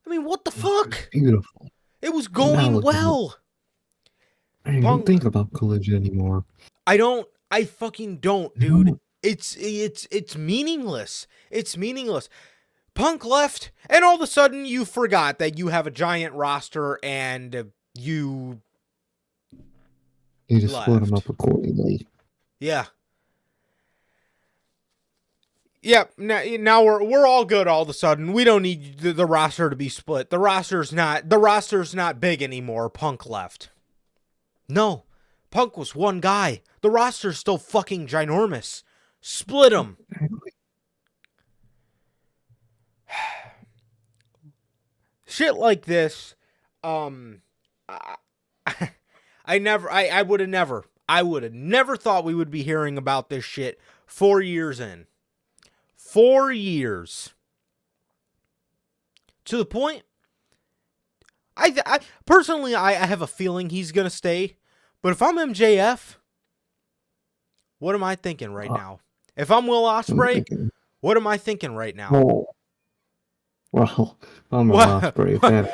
I mean, what the fuck? Beautiful. It was going well. I don't even think about Collision anymore. I fucking don't, dude. No. It's meaningless. It's meaningless. Punk left, and all of a sudden you forgot that you have a giant roster and you just split them up accordingly. Yeah. Yep. Now we're all good all of a sudden. We don't need the roster to be split. The roster's not big anymore. Punk left. No. Punk was one guy. The roster's still fucking ginormous. Split them. Shit like this, I would have never thought we would be hearing about this shit 4 years in. 4 years. To the point, I personally have a feeling he's going to stay, but if I'm MJF, what am I thinking right now? If I'm Will Ospreay, what am I thinking right now? Oh. Well, I'm an Ospreay fan.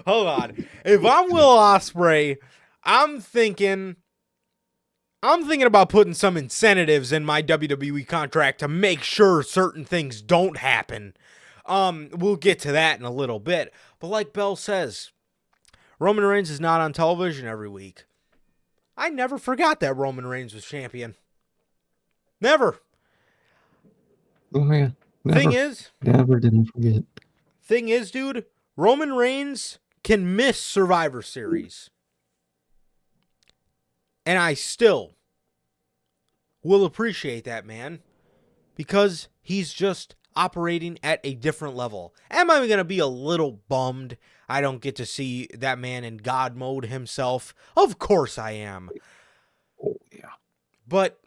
Hold on. If I'm Will Ospreay, I'm thinking about putting some incentives in my WWE contract to make sure certain things don't happen. We'll get to that in a little bit. But like Bell says, Roman Reigns is not on television every week. I never forgot that Roman Reigns was champion. Never. Oh, yeah. Never did I forget. Thing is, dude, Roman Reigns can miss Survivor Series. And I still will appreciate that, man. Because he's just operating at a different level. Am I going to be a little bummed I don't get to see that man in God mode himself? Of course I am. Oh, yeah. But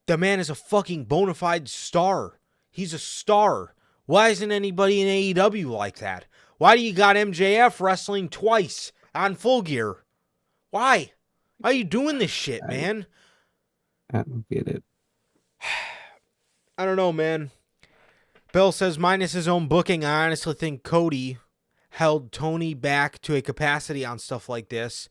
the man is a fucking bona fide star. He's a star. Why isn't anybody in AEW like that? Why do you got MJF wrestling twice on Full Gear? Why? Why are you doing this shit, man? I don't get it. I don't know, man. Bill says, minus his own booking, I honestly think Cody held Tony back to a capacity on stuff like this.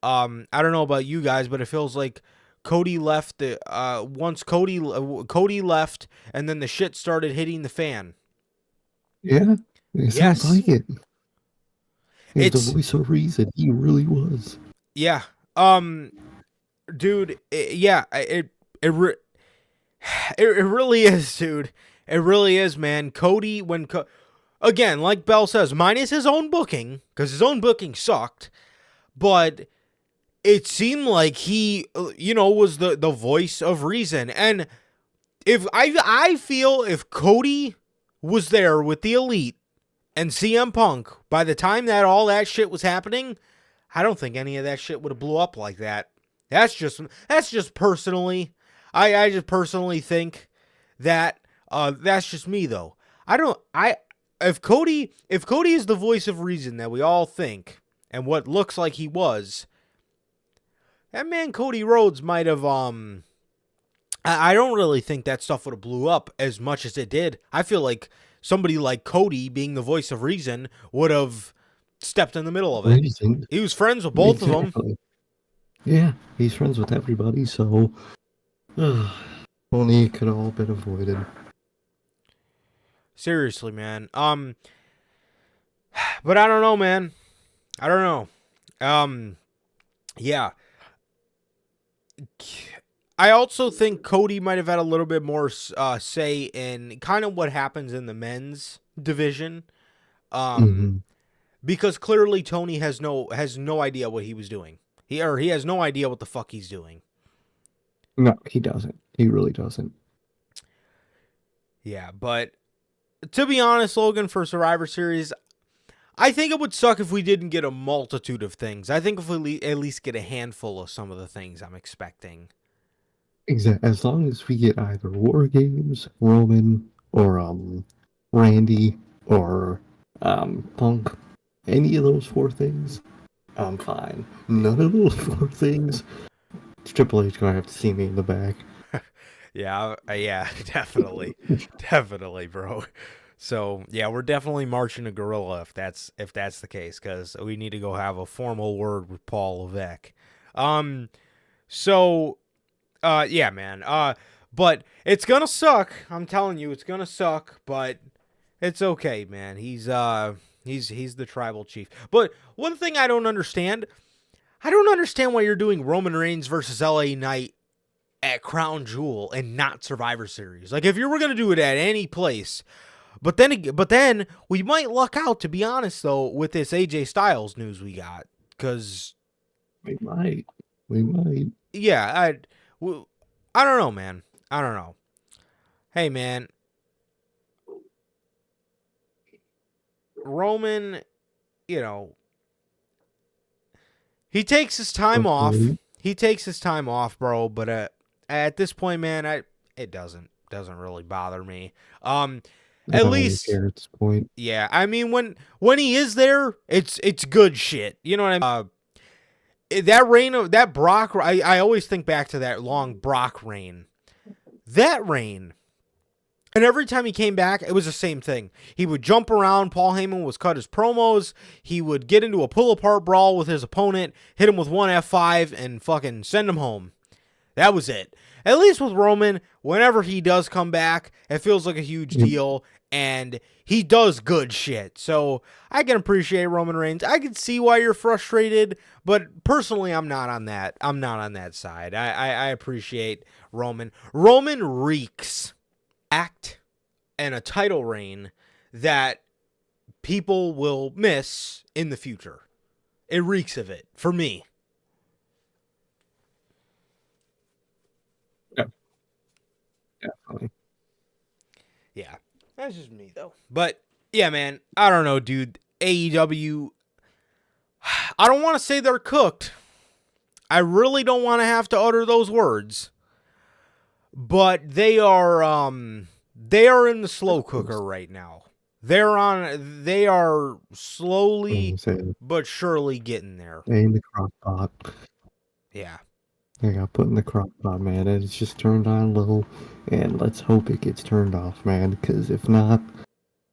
I don't know about you guys, but it feels like Cody left once Cody left, and then the shit started hitting the fan. Yeah, it sounds like it. It's the voice of reason. He really was. Yeah. Dude. It really is, dude. It really is, man. Cody, again, like Bell says, minus his own booking, because his own booking sucked, but it seemed like he, was the voice of reason. And if I feel if Cody was there with the Elite and CM Punk, by the time that all that shit was happening, I don't think any of that shit would have blew up like that. That's just personally. I just personally think that that's just me though. If Cody is the voice of reason that we all think, and what looks like he was, that man Cody Rhodes might have I don't really think that stuff would have blew up as much as it did. I feel like somebody like Cody being the voice of reason would have stepped in the middle of it. He was friends with both of them. Yeah, he's friends with everybody, so only it could have all been avoided. Seriously, man. But I don't know, man. I don't know. Yeah. I also think Cody might have had a little bit more say in kind of what happens in the men's division, Mm-hmm. because clearly Tony has no idea what he was doing. He has no idea what the fuck he's doing. No, he doesn't. He really doesn't. Yeah, but to be honest, Logan, for Survivor Series, I think it would suck if we didn't get a multitude of things. I think if we at least get a handful of some of the things I'm expecting. Exactly. As long as we get either War Games, Roman, or Randy, or Punk, any of those 4 things, I'm fine. None of those 4 things, Triple H gonna have to see me in the back. Yeah, definitely, definitely, bro. So yeah, we're definitely marching a gorilla if that's the case, because we need to go have a formal word with Paul Levesque. So yeah, man. But it's gonna suck. I'm telling you, it's gonna suck. But it's okay, man. He's the tribal chief. But one thing I don't understand why you're doing Roman Reigns versus LA Knight at Crown Jewel and not Survivor Series. Like, if you were gonna do it at any place, but then we might luck out. To be honest, though, with this AJ Styles news we got, because We might. yeah, I don't know, man. I don't know. Hey, man. Roman, he takes his time off. He takes his time off, bro. But at this point, man, it doesn't really bother me. At least, care at this point. yeah. I mean, when he is there, it's good shit. You know what I mean? That reign of that Brock, I always think back to that long Brock reign. That reign. And every time he came back, it was the same thing. He would jump around. Paul Heyman was cut his promos. He would get into a pull-apart brawl with his opponent, hit him with one F5, and fucking send him home. That was it. At least with Roman, whenever he does come back, it feels like a huge deal, and he does good shit. So I can appreciate Roman Reigns. I can see why you're frustrated, but personally, I'm not on that. I'm not on that side. I appreciate Roman. Roman reeks act and a title reign that people will miss in the future. It reeks of it for me. Yeah. Definitely. Yeah, that's just me though. But yeah, man, I don't know, dude. AEW, I don't want to say they're cooked. I really don't want to have to utter those words. But they are in the slow cooker right now. They are slowly but surely getting there. In the crock pot. Yeah. They got put in the crock pot, man. It's just turned on a little, and let's hope it gets turned off, man, because if not,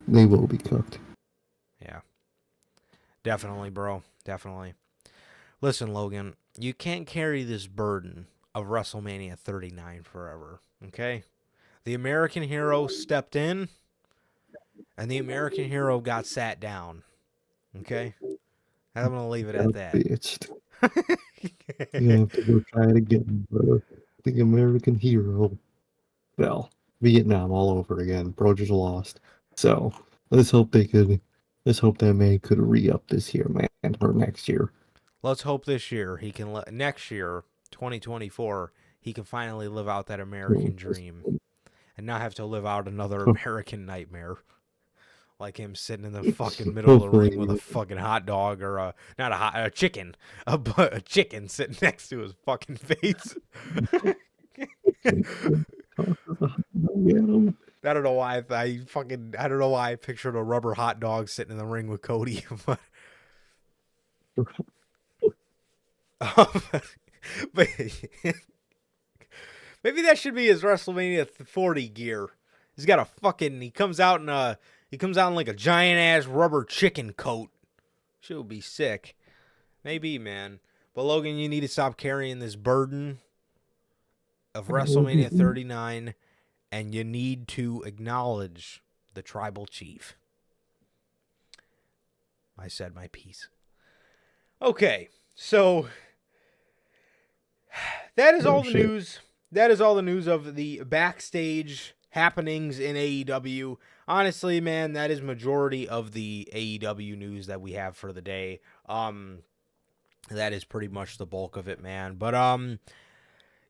they will be cooked. Yeah. Definitely, bro. Definitely. Listen, Logan, you can't carry this burden of WrestleMania 39 forever, okay? The American hero stepped in, and the American hero got sat down, okay? I'm going to leave it at that. Bitched. You have to go try it again, bro. The American hero. Well, Vietnam all over again. Bro just lost. So, let's hope that man could re-up this year, man, or next year. Let's hope this year next year, 2024, he can finally live out that American dream and not have to live out another American nightmare. Like him sitting in the fucking middle of the ring with a fucking hot dog or a chicken, a chicken sitting next to his fucking face. I don't know why I don't know why I pictured a rubber hot dog sitting in the ring with Cody, but but maybe that should be his WrestleMania 40 gear. He comes out in like a giant ass rubber chicken coat. Should be sick. Maybe, man. But Logan, you need to stop carrying this burden of WrestleMania 39, and you need to acknowledge the tribal chief. I said my piece. Okay, so that is all the shit. news. That is all the news of the backstage happenings in AEW. Honestly, man, that is majority of the AEW news that we have for the day. That is pretty much the bulk of it, man. But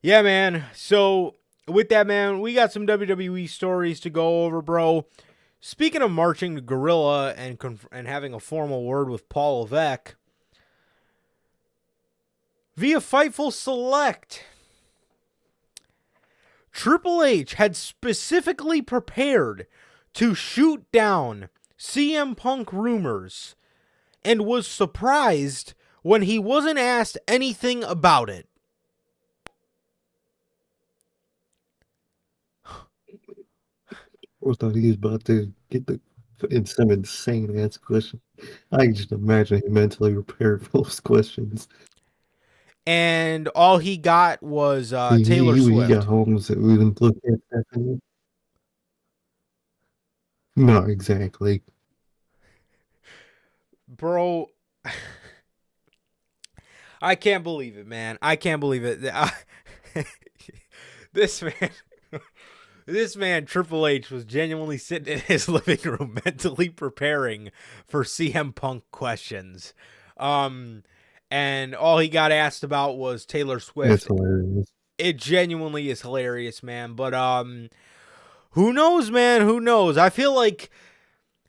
yeah, man. So with that, man, we got some WWE stories to go over, bro. Speaking of marching to Gorilla and having a formal word with Paul Levesque, via Fightful Select, Triple H had specifically prepared to shoot down CM Punk rumors and was surprised when he wasn't asked anything about it. I thought he was about to get in some insane ass question. I can just imagine he mentally prepared for those questions. And all he got was Taylor He Swift. got home, so we didn't look at that. No, exactly. Bro, I can't believe it, man. I can't believe it. This man, Triple H, was genuinely sitting in his living room mentally preparing for CM Punk questions. And all he got asked about was Taylor Swift. That's hilarious. It genuinely is hilarious, man. But who knows, man? Who knows? I feel like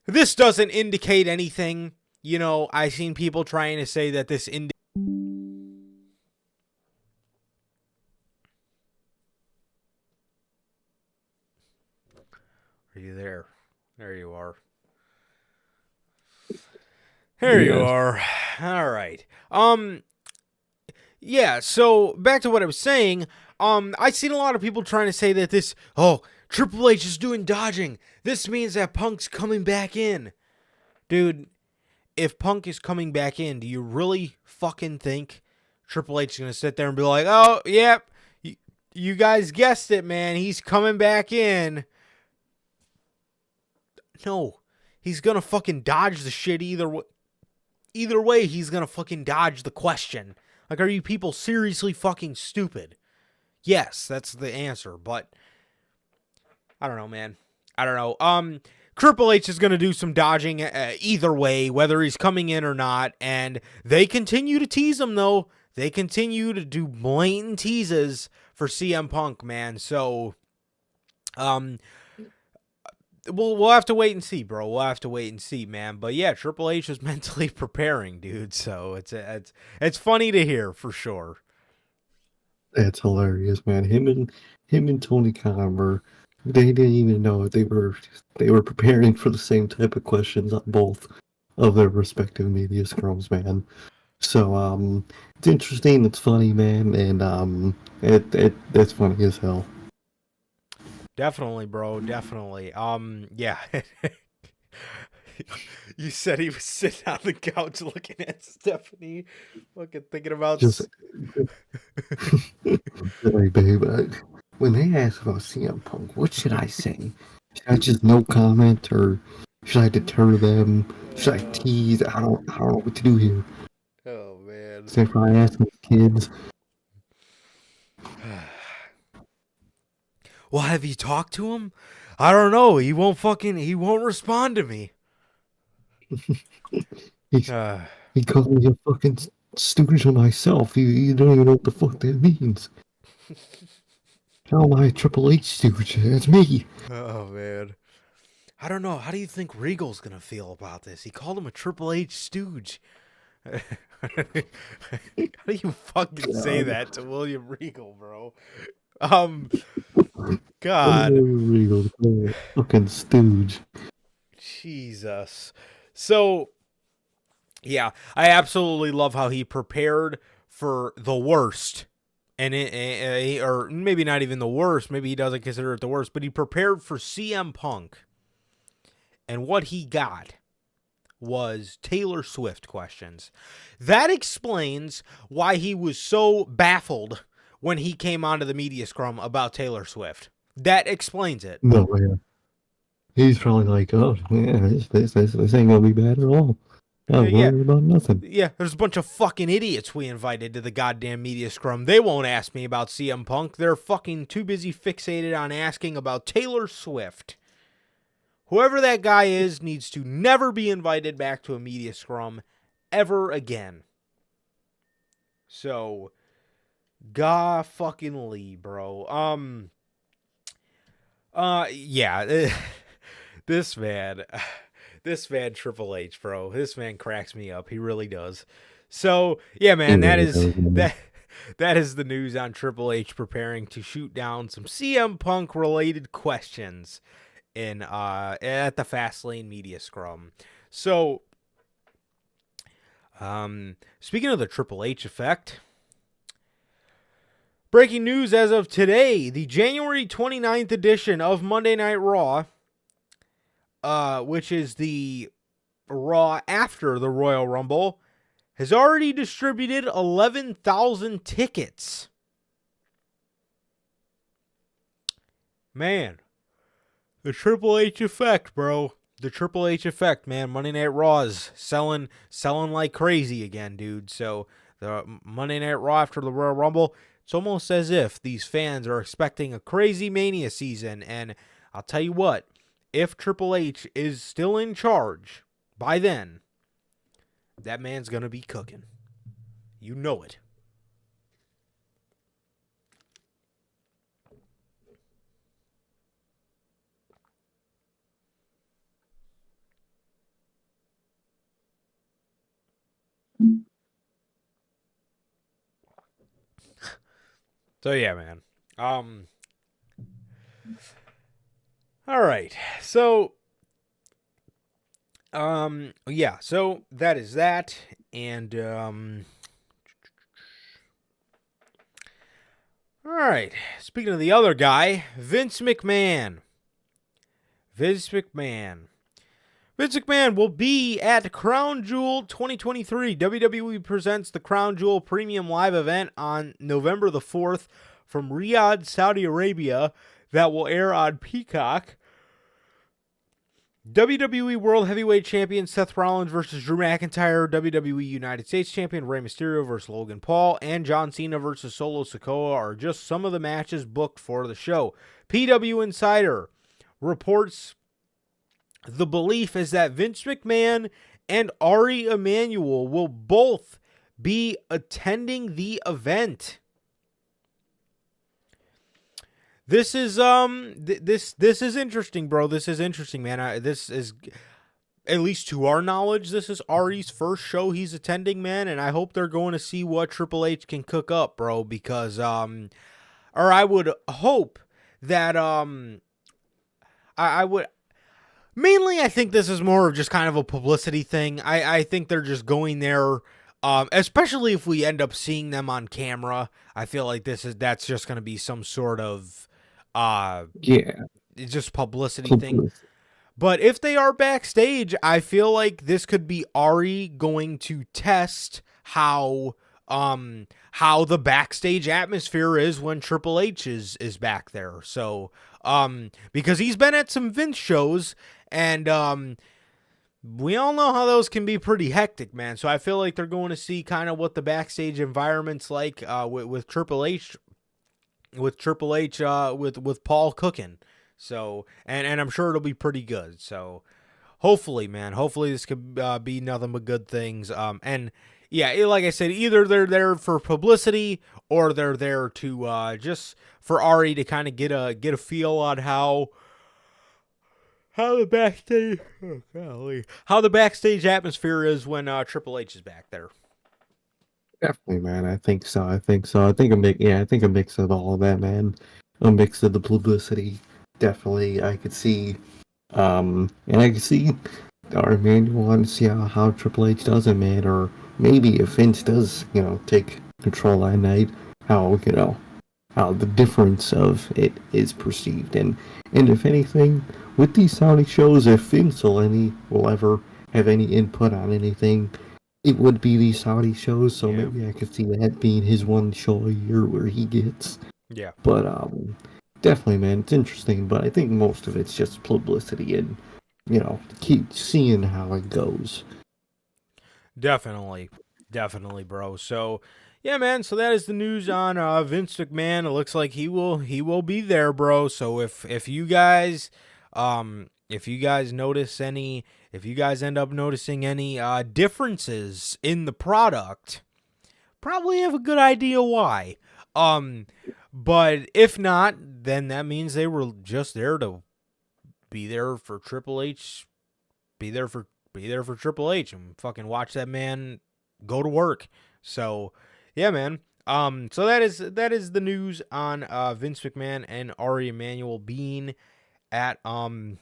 this doesn't indicate anything. You know, I've seen people trying to say that this Are you there? There you are. There you are. All right. Yeah, so back to what I was saying. I've seen a lot of people trying to say that Triple H is doing dodging. This means that Punk's coming back in. Dude, if Punk is coming back in, do you really fucking think Triple H is going to sit there and be like, oh, yep, you guys guessed it, man. He's coming back in. No, he's going to fucking dodge the shit either way. Either way, he's going to fucking dodge the question. Like, are you people seriously fucking stupid? Yes, that's the answer, but I don't know, man. I don't know. Triple H is going to do some dodging either way, whether he's coming in or not, and they continue to tease him, though. They continue to do blatant teases for CM Punk, man. So, we'll have to wait and see, bro. We'll have to wait and see, man. But yeah, Triple H was mentally preparing, dude. So it's funny to hear for sure. That's hilarious, man. Him and Tony Khan they didn't even know it. They were preparing for the same type of questions on both of their respective media scrums, man. So it's interesting, it's funny, man, and it's funny as hell. Definitely, bro. Definitely. Yeah. You said he was sitting on the couch looking at Stephanie, fucking thinking about Hey, babe, when they ask about CM Punk, what should I say? Should I just no comment, or should I deter them? Should I tease? I don't know what to do here. Oh man. So if I ask my kids, well, have you talked to him? I don't know. He won't respond to me. he called me a fucking stooge on myself. You don't even know what the fuck that means. How am I a Triple H stooge? It's me. Oh man. I don't know. How do you think Regal's gonna feel about this? He called him a Triple H stooge. How do you fucking say that to William Regal, bro? God. Regal, fucking stooge. Jesus. So, yeah, I absolutely love how he prepared for the worst. Or maybe not even the worst. Maybe he doesn't consider it the worst. But he prepared for CM Punk. And what he got was Taylor Swift questions. That explains why he was so baffled when he came onto the media scrum about Taylor Swift. That explains it. No, man. He's probably like, oh, man, this ain't gonna be bad at all. I was Yeah. worried about nothing. Yeah, there's a bunch of fucking idiots we invited to the goddamn media scrum. They won't ask me about CM Punk. They're fucking too busy fixated on asking about Taylor Swift. Whoever that guy is needs to never be invited back to a media scrum ever again. So, God fucking Lee, bro. Yeah, this man Triple H, bro. This man cracks me up. He really does. So, yeah, man, that is the news on Triple H preparing to shoot down some CM Punk related questions in at the Fastlane media scrum. So, speaking of the Triple H effect, breaking news as of today, the January 29th edition of Monday Night Raw, which is the Raw after the Royal Rumble, has already distributed 11,000 tickets. Man, the Triple H effect, bro. The Triple H effect, man. Monday Night Raw's selling like crazy again, dude. So the Monday Night Raw after the Royal Rumble, it's almost as if these fans are expecting a crazy Mania season. And I'll tell you what, if Triple H is still in charge by then, that man's going to be cooking. You know it. So yeah, man. All right. So yeah, so that is that. And all right. Speaking of the other guy, Vince McMahon. Vince McMahon will be at Crown Jewel 2023. WWE presents the Crown Jewel Premium Live event on November the 4th from Riyadh, Saudi Arabia, that will air on Peacock. WWE World Heavyweight Champion Seth Rollins versus Drew McIntyre, WWE United States Champion Rey Mysterio versus Logan Paul, and John Cena versus Solo Sikoa are just some of the matches booked for the show. PW Insider reports the belief is that Vince McMahon and Ari Emanuel will both be attending the event. This is this is interesting, bro. This is interesting, man. This is, at least to our knowledge, this is Ari's first show he's attending, man, and I hope they're going to see what Triple H can cook up, bro, because or I would hope that I would mainly, I think this is more of just kind of a publicity thing. I think they're just going there, especially if we end up seeing them on camera. I feel like that's just going to be some sort of just publicity thing. But if they are backstage, I feel like this could be Ari going to test how the backstage atmosphere is when Triple H is back there. So because he's been at some Vince shows, and we all know how those can be pretty hectic, man. So I feel like they're going to see kind of what the backstage environment's like with Triple H. With Paul cooking. So and I'm sure it'll be pretty good. So hopefully, man, this could be nothing but good things. And yeah, like I said, either they're there for publicity or they're there to just for Ari to kind of get a feel on how the backstage atmosphere is when Triple H is back there. Definitely, man. I think so. I think a mix of all of that, man. A mix of the publicity. Definitely, I could see, and I could see our manual want to see how Triple H does it, man. Or maybe if Vince does, take control that night, how the difference of it is perceived, and if anything, with these Saudi shows, if Vince will ever have any input on anything, it would be these Saudi shows, so maybe I could see that being his one show a year where he gets. Yeah. But definitely, man, it's interesting, but I think most of it's just publicity and, keep seeing how it goes. Definitely, bro. So, yeah, man. So that is the news on Vince McMahon. It looks like he will be there, bro. So if you guys notice any, if you guys end up noticing any differences in the product, probably have a good idea why. But if not, then that means they were just there to be there for Triple H, be there for Triple H and fucking watch that man go to work. So, yeah, man. So that is the news on Vince McMahon and Ari Emanuel being at Crown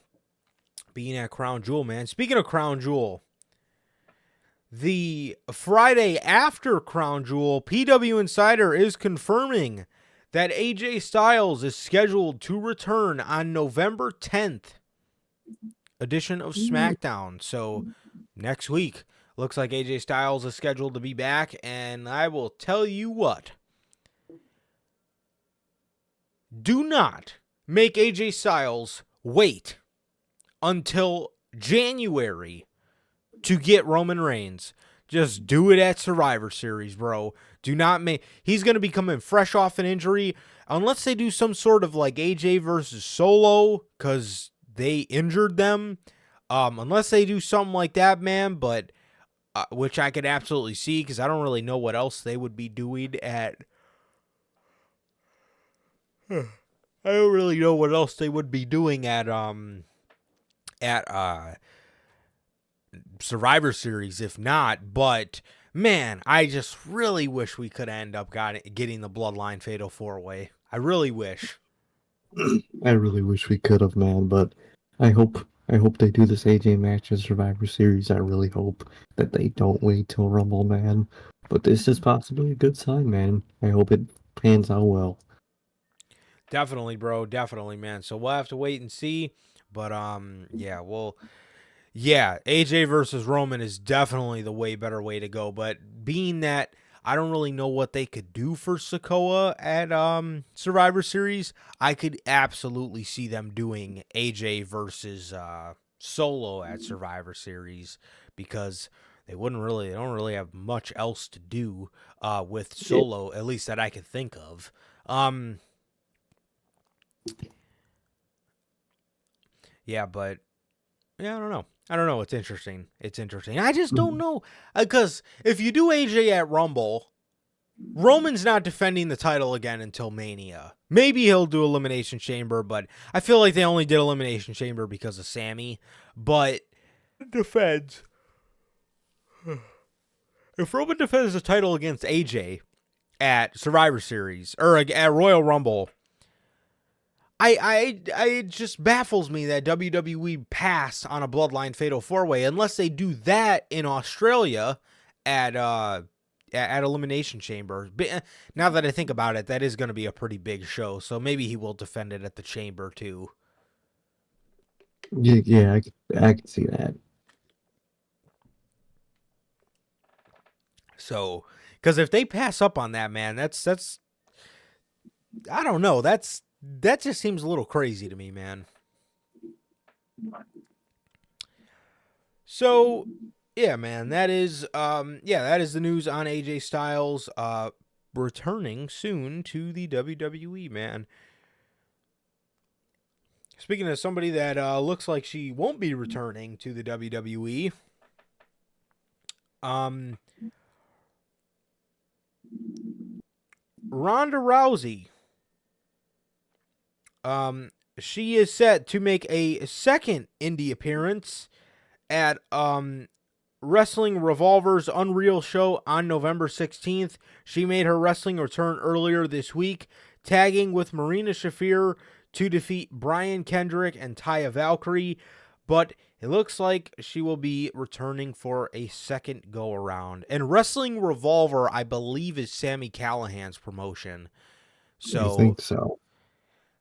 Jewel, man. Speaking of Crown Jewel, the Friday after Crown Jewel, PW Insider is confirming that AJ Styles is scheduled to return on November 10th edition of SmackDown. So next week, looks like AJ Styles is scheduled to be back, and I will tell you what. Do not make AJ Styles wait until January to get Roman Reigns. Just do it at Survivor Series, bro. Do not make... He's going to be coming fresh off an injury. Unless they do some sort of like AJ versus Solo, because they injured them. Unless they do something like that, man. But, which I could absolutely see, because I don't really know what else they would be doing at... I don't really know what else they would be doing at Survivor Series, if not. But man, I just really wish we could end up getting the Bloodline Fatal 4-Way. I really wish. I really wish we could have, man, but I hope they do this AJ match in Survivor Series. I really hope that they don't wait till Rumble, man. But this is possibly a good sign, man. I hope it pans out well. Definitely, bro. Definitely, man. So we'll have to wait and see. But yeah, AJ versus Roman is definitely the way better way to go. But being that I don't really know what they could do for Sikoa at Survivor Series, I could absolutely see them doing AJ versus Solo at Survivor Series, because they don't really have much else to do with Solo, at least that I could think of. Yeah, but yeah, I don't know. It's interesting. I just don't know, because if you do AJ at Rumble, Roman's not defending the title again until Mania. Maybe he'll do Elimination Chamber, but I feel like they only did Elimination Chamber because of Sammy. But defends. If Roman defends the title against AJ at Survivor Series or at Royal Rumble, it just baffles me that WWE passed on a Bloodline Fatal 4-Way unless they do that in Australia at Elimination Chamber. But now that I think about it, that is going to be a pretty big show, so maybe he will defend it at the Chamber too. Yeah, I can see that. So, because if they pass up on that, man, that's I don't know, that just seems a little crazy to me, man. So, yeah, man, that is the news on AJ Styles returning soon to the WWE, man. Speaking of somebody that looks like she won't be returning to the WWE, Ronda Rousey. She is set to make a second indie appearance at Wrestling Revolver's Unreal show on November 16th. She made her wrestling return earlier this week, tagging with Marina Shafir to defeat Brian Kendrick and Taya Valkyrie, but it looks like she will be returning for a second go-around. And Wrestling Revolver, I believe, is Sami Callihan's promotion. So, I think so.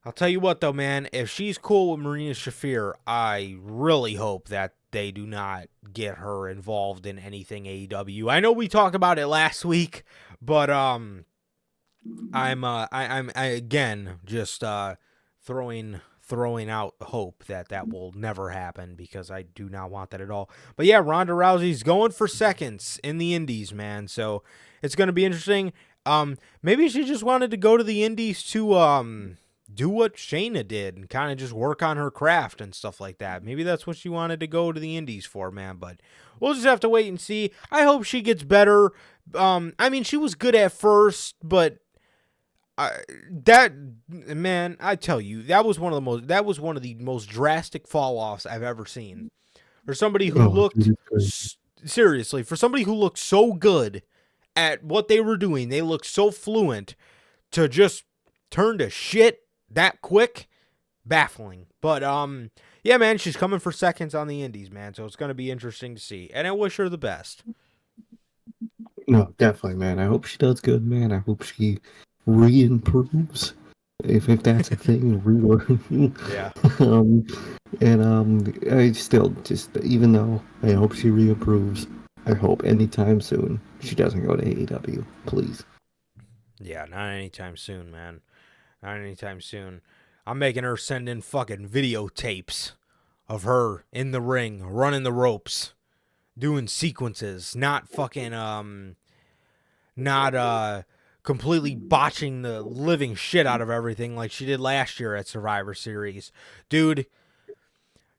I'll tell you what, though, man. If she's cool with Marina Shafir, I really hope that they do not get her involved in anything AEW. I know we talked about it last week, but I'm again just throwing throwing out hope that that will never happen, because I do not want that at all. But yeah, Ronda Rousey's going for seconds in the indies, man. So it's going to be interesting. Maybe she just wanted to go to the indies to do what Shayna did and kind of just work on her craft and stuff like that. Maybe that's what she wanted to go to the indies for, man. But we'll just have to wait and see. I hope she gets better. I mean, she was good at first, but man, I tell you, that was one of the most drastic fall offs I've ever seen. For somebody who looked seriously, for somebody who looked so good at what they were doing, they looked so fluent, to just turn to shit that quick, baffling. But yeah, man, she's coming for seconds on the indies, man. So it's going to be interesting to see, and I wish her the best. No, definitely, man. I hope she does good, man. I hope she re-improves, if that's a thing, relearn. Yeah. I still just, even though I hope she re-improves, I hope anytime soon she doesn't go to AEW, please. Yeah, not anytime soon, man. Not anytime soon. I'm making her send in fucking videotapes of her in the ring, running the ropes, doing sequences, not fucking, not completely botching the living shit out of everything like she did last year at Survivor Series. Dude,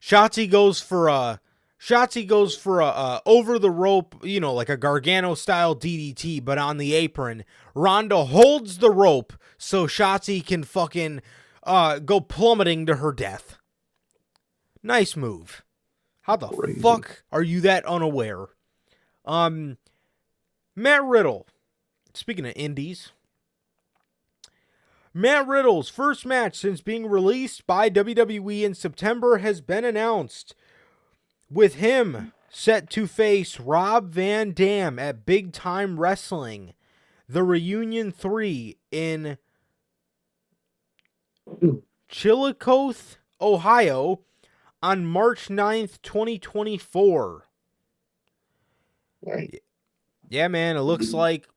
Shotzi goes for a over the rope, you know, like a Gargano style DDT, but on the apron. Ronda holds the rope so Shotzi can fucking go plummeting to her death. Nice move. How the fuck are you that unaware? Matt Riddle. Speaking of indies, Matt Riddle's first match since being released by WWE in September has been announced, with him set to face Rob Van Dam at Big Time Wrestling, the Reunion 3 in Chillicothe, Ohio, on March 9th, 2024. Right. Yeah, man, it looks like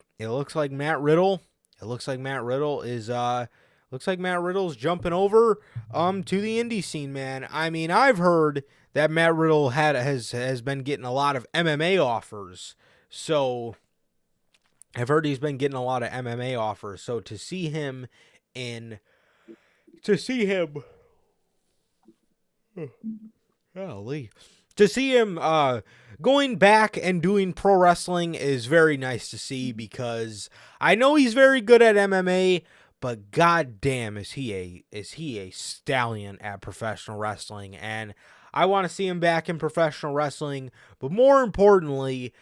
Matt Riddle. It looks like Matt Riddle is Matt Riddle's jumping over to the indie scene, man. I mean, I've heard that Matt Riddle has been getting a lot of MMA offers. So I've heard he's been getting a lot of MMA offers. So to see him going back and doing pro wrestling is very nice to see, because I know he's very good at MMA, but goddamn, is he a stallion at professional wrestling, and I want to see him back in professional wrestling. But more importantly,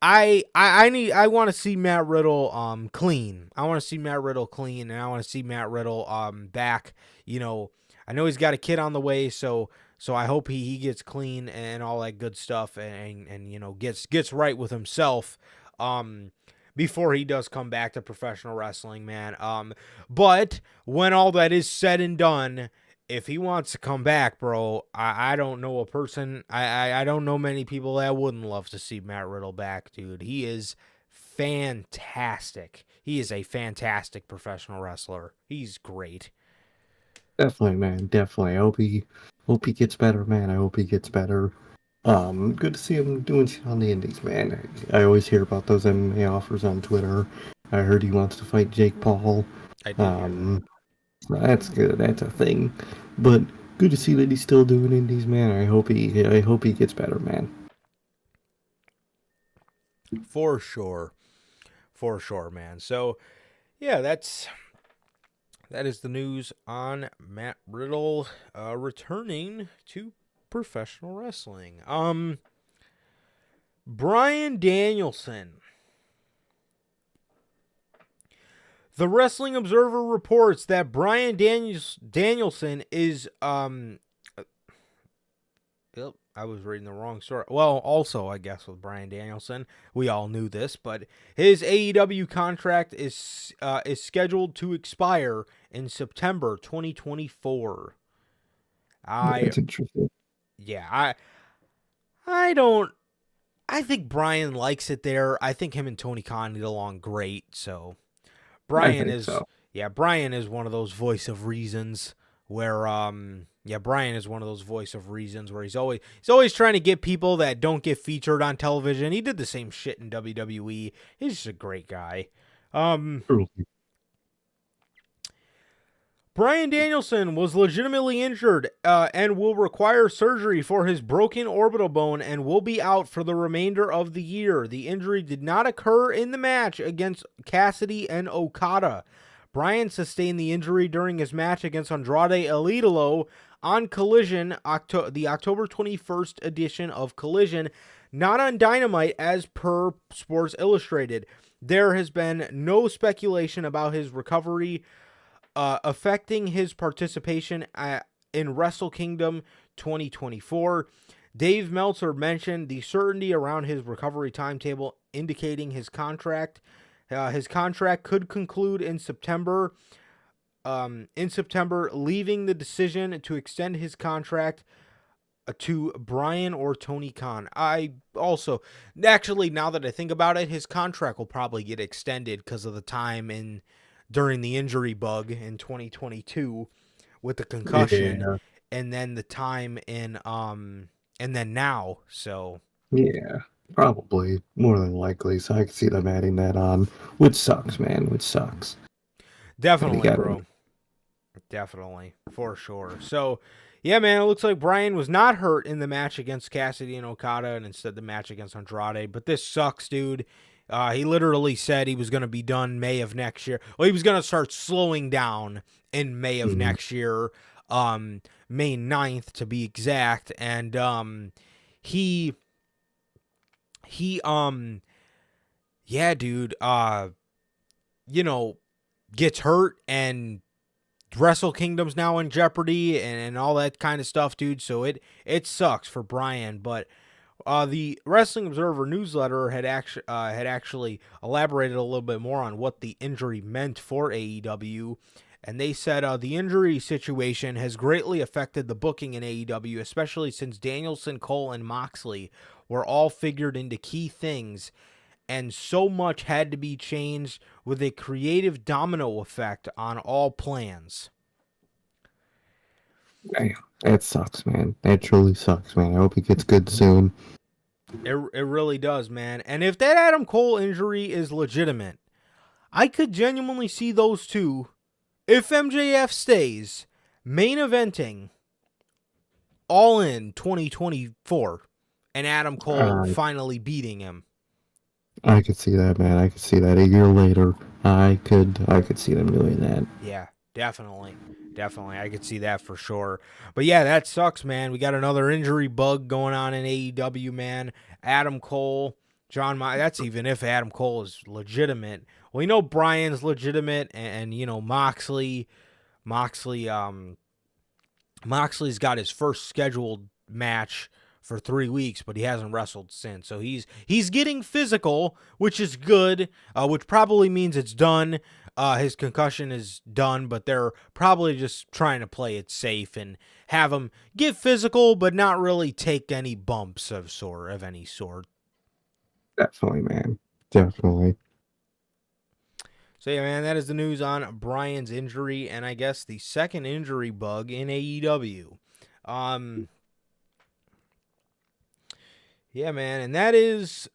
I want to see Matt Riddle clean. I want to see Matt Riddle clean, and I want to see Matt Riddle back. You know, I know he's got a kid on the way, so I hope he gets clean and all that good stuff, and you know, gets right with himself before he does come back to professional wrestling, man. But when all that is said and done, if he wants to come back, bro, I don't know a person. I don't know many people that wouldn't love to see Matt Riddle back, dude. He is fantastic. He is a fantastic professional wrestler. He's great. Definitely, man. Definitely. I hope he gets better, man. I hope he gets better. Good to see him doing shit on the indies, man. I always hear about those MMA offers on Twitter. I heard he wants to fight Jake Paul. I did. That's good. That's a thing. But good to see that he's still doing indies, man. I hope he gets better, man. For sure, man. So, yeah, that is the news on Matt Riddle returning to professional wrestling. Bryan Danielson. The Wrestling Observer reports that Bryan Danielson is I was reading the wrong story. Well, also, I guess, with Bryan Danielson, we all knew this, but his AEW contract is scheduled to expire in September 2024. That's interesting. Yeah, I think Bryan likes it there. I think him and Tony Khan get along great, so Bryan is one of those voice of reasons where Brian is one of those voice of reasons where he's always trying to get people that don't get featured on television. He did the same shit in WWE. He's just a great guy. Truly. Bryan Danielson was legitimately injured and will require surgery for his broken orbital bone and will be out for the remainder of the year. The injury did not occur in the match against Cassidy and Okada. Bryan sustained the injury during his match against Andrade El Idolo on Collision, the October 21st edition of Collision, not on Dynamite as per Sports Illustrated. There has been no speculation about his recovery affecting his participation in Wrestle Kingdom 2024. Dave Meltzer mentioned the certainty around his recovery timetable, indicating his contract could conclude in September. Leaving the decision to extend his contract to Bryan or Tony Khan. I also, actually, now that I think about it, his contract will probably get extended because of the time during the injury bug in 2022 with the concussion, and then the time and then now. So yeah, probably more than likely. So I can see them adding that on, which sucks, man. Which sucks. Definitely, bro. Definitely, for sure. So, yeah, man, it looks like Bryan was not hurt in the match against Cassidy and Okada, and instead the match against Andrade. But this sucks, dude. He literally said he was going to be done May of next year. Well, he was going to start slowing down in May of next year, May 9th to be exact. And yeah, dude, gets hurt, and Wrestle Kingdom's now in jeopardy and all that kind of stuff, dude. So it sucks for Bryan, but the Wrestling Observer newsletter had actually elaborated a little bit more on what the injury meant for AEW, and they said the injury situation has greatly affected the booking in AEW, especially since Danielson, Cole, and Moxley were all figured into key things, and so much had to be changed with a creative domino effect on all plans. Damn, that sucks, man. That truly sucks, man. I hope he gets good soon. It really does, man. And if that Adam Cole injury is legitimate, I could genuinely see those two, if MJF stays, main eventing All In 2024 and Adam Cole finally beating him. I could see that, man. I could see that a year later. I could see them doing that. Yeah, definitely. Definitely. I could see that for sure. But yeah, that sucks, man. We got another injury bug going on in AEW, man. Adam Cole, that's even if Adam Cole is legitimate. Well, you know Bryan's legitimate, and you know Moxley's got his first scheduled match for 3 weeks, but he hasn't wrestled since. So he's getting physical, which is good, which probably means it's done. His concussion is done, but they're probably just trying to play it safe and have him get physical, but not really take any bumps of any sort. Definitely, man. Definitely. So yeah, man, that is the news on Bryan's injury, and I guess the second injury bug in AEW. Yeah, man, and that is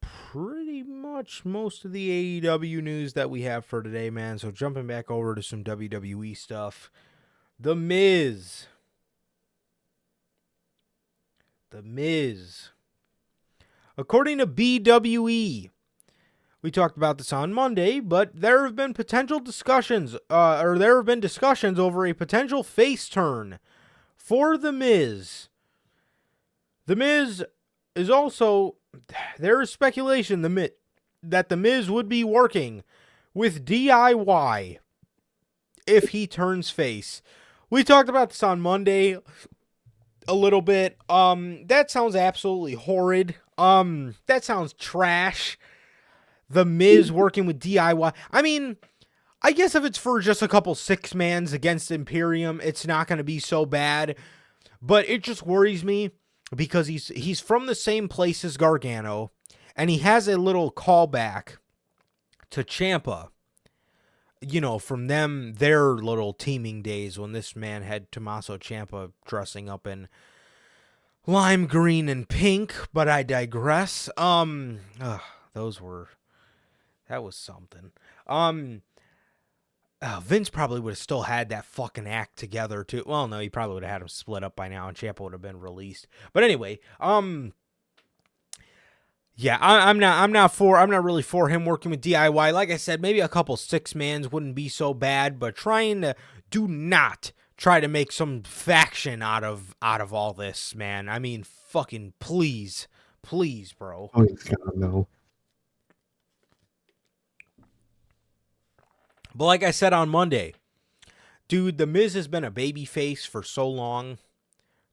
pretty much most of the AEW news that we have for today, man. So jumping back over to some WWE stuff. The Miz. According to BWE, we talked about this on Monday, but there have been discussions over a potential face turn for The Miz. The Miz is also, there is speculation that The Miz would be working with DIY if he turns face. We talked about this on Monday a little bit. That sounds absolutely horrid. That sounds trash. The Miz working with DIY. I mean, I guess if it's for just a couple 6-mans against Imperium, it's not going to be so bad. But it just worries me because he's from the same place as Gargano, and he has a little callback to Ciampa from them, their little teaming days when this man had Tommaso Ciampa dressing up in lime green and pink, but I digress. That was something. Vince probably would have still had that fucking act together too. Well, no, he probably would have had them split up by now, and Ciampa would have been released. But anyway, yeah, I'm not really for him working with DIY. Like I said, maybe a couple 6-mans wouldn't be so bad, but do not try to make some faction out of all this, man. I mean, fucking please, bro. Oh, God, no. But like I said on Monday, dude, The Miz has been a babyface for so long.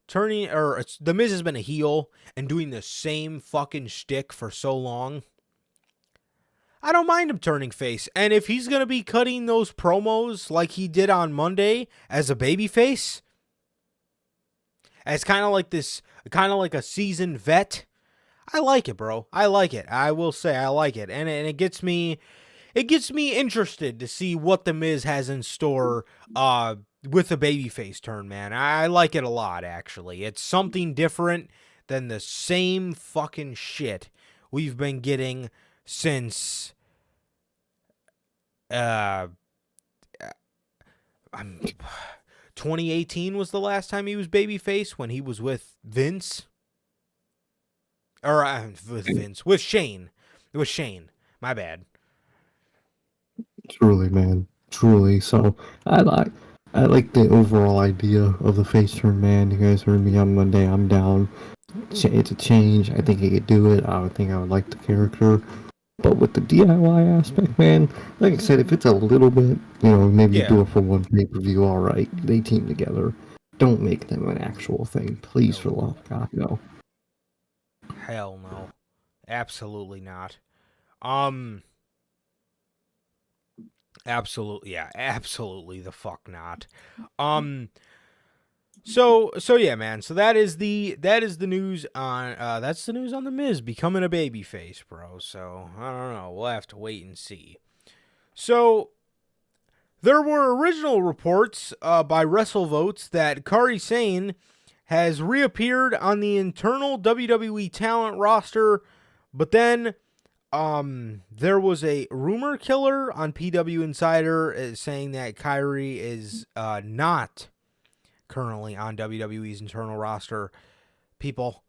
The Miz has been a heel and doing the same fucking shtick for so long. I don't mind him turning face. And if he's going to be cutting those promos like he did on Monday as a babyface, as kind of like a seasoned vet, I like it, bro. I like it. I will say I like it. And it gets me interested to see what The Miz has in store with the babyface turn, man. I like it a lot, actually. It's something different than the same fucking shit we've been getting since 2018 was the last time he was babyface, when he was with Vince. Or with Shane. It was Shane. My bad. Truly, man. Truly. So, I like the overall idea of the face turn, man. You guys heard me on Monday. I'm down. It's a change. I think he could do it. I would like the character. But with the DIY aspect, man, like I said, if it's a little bit, maybe do it for one pay-per-view, all right. They team together. Don't make them an actual thing. Please, for the love of God, no. Hell no. Absolutely not. Absolutely the fuck not. So yeah, man. So that is the news on that's the news on The Miz becoming a babyface, bro. So I don't know. We'll have to wait and see. So there were original reports by WrestleVotes that Kairi Sane has reappeared on the internal WWE talent roster, but then there was a rumor killer on PW Insider saying that Kairi is not currently on WWE's internal roster. People,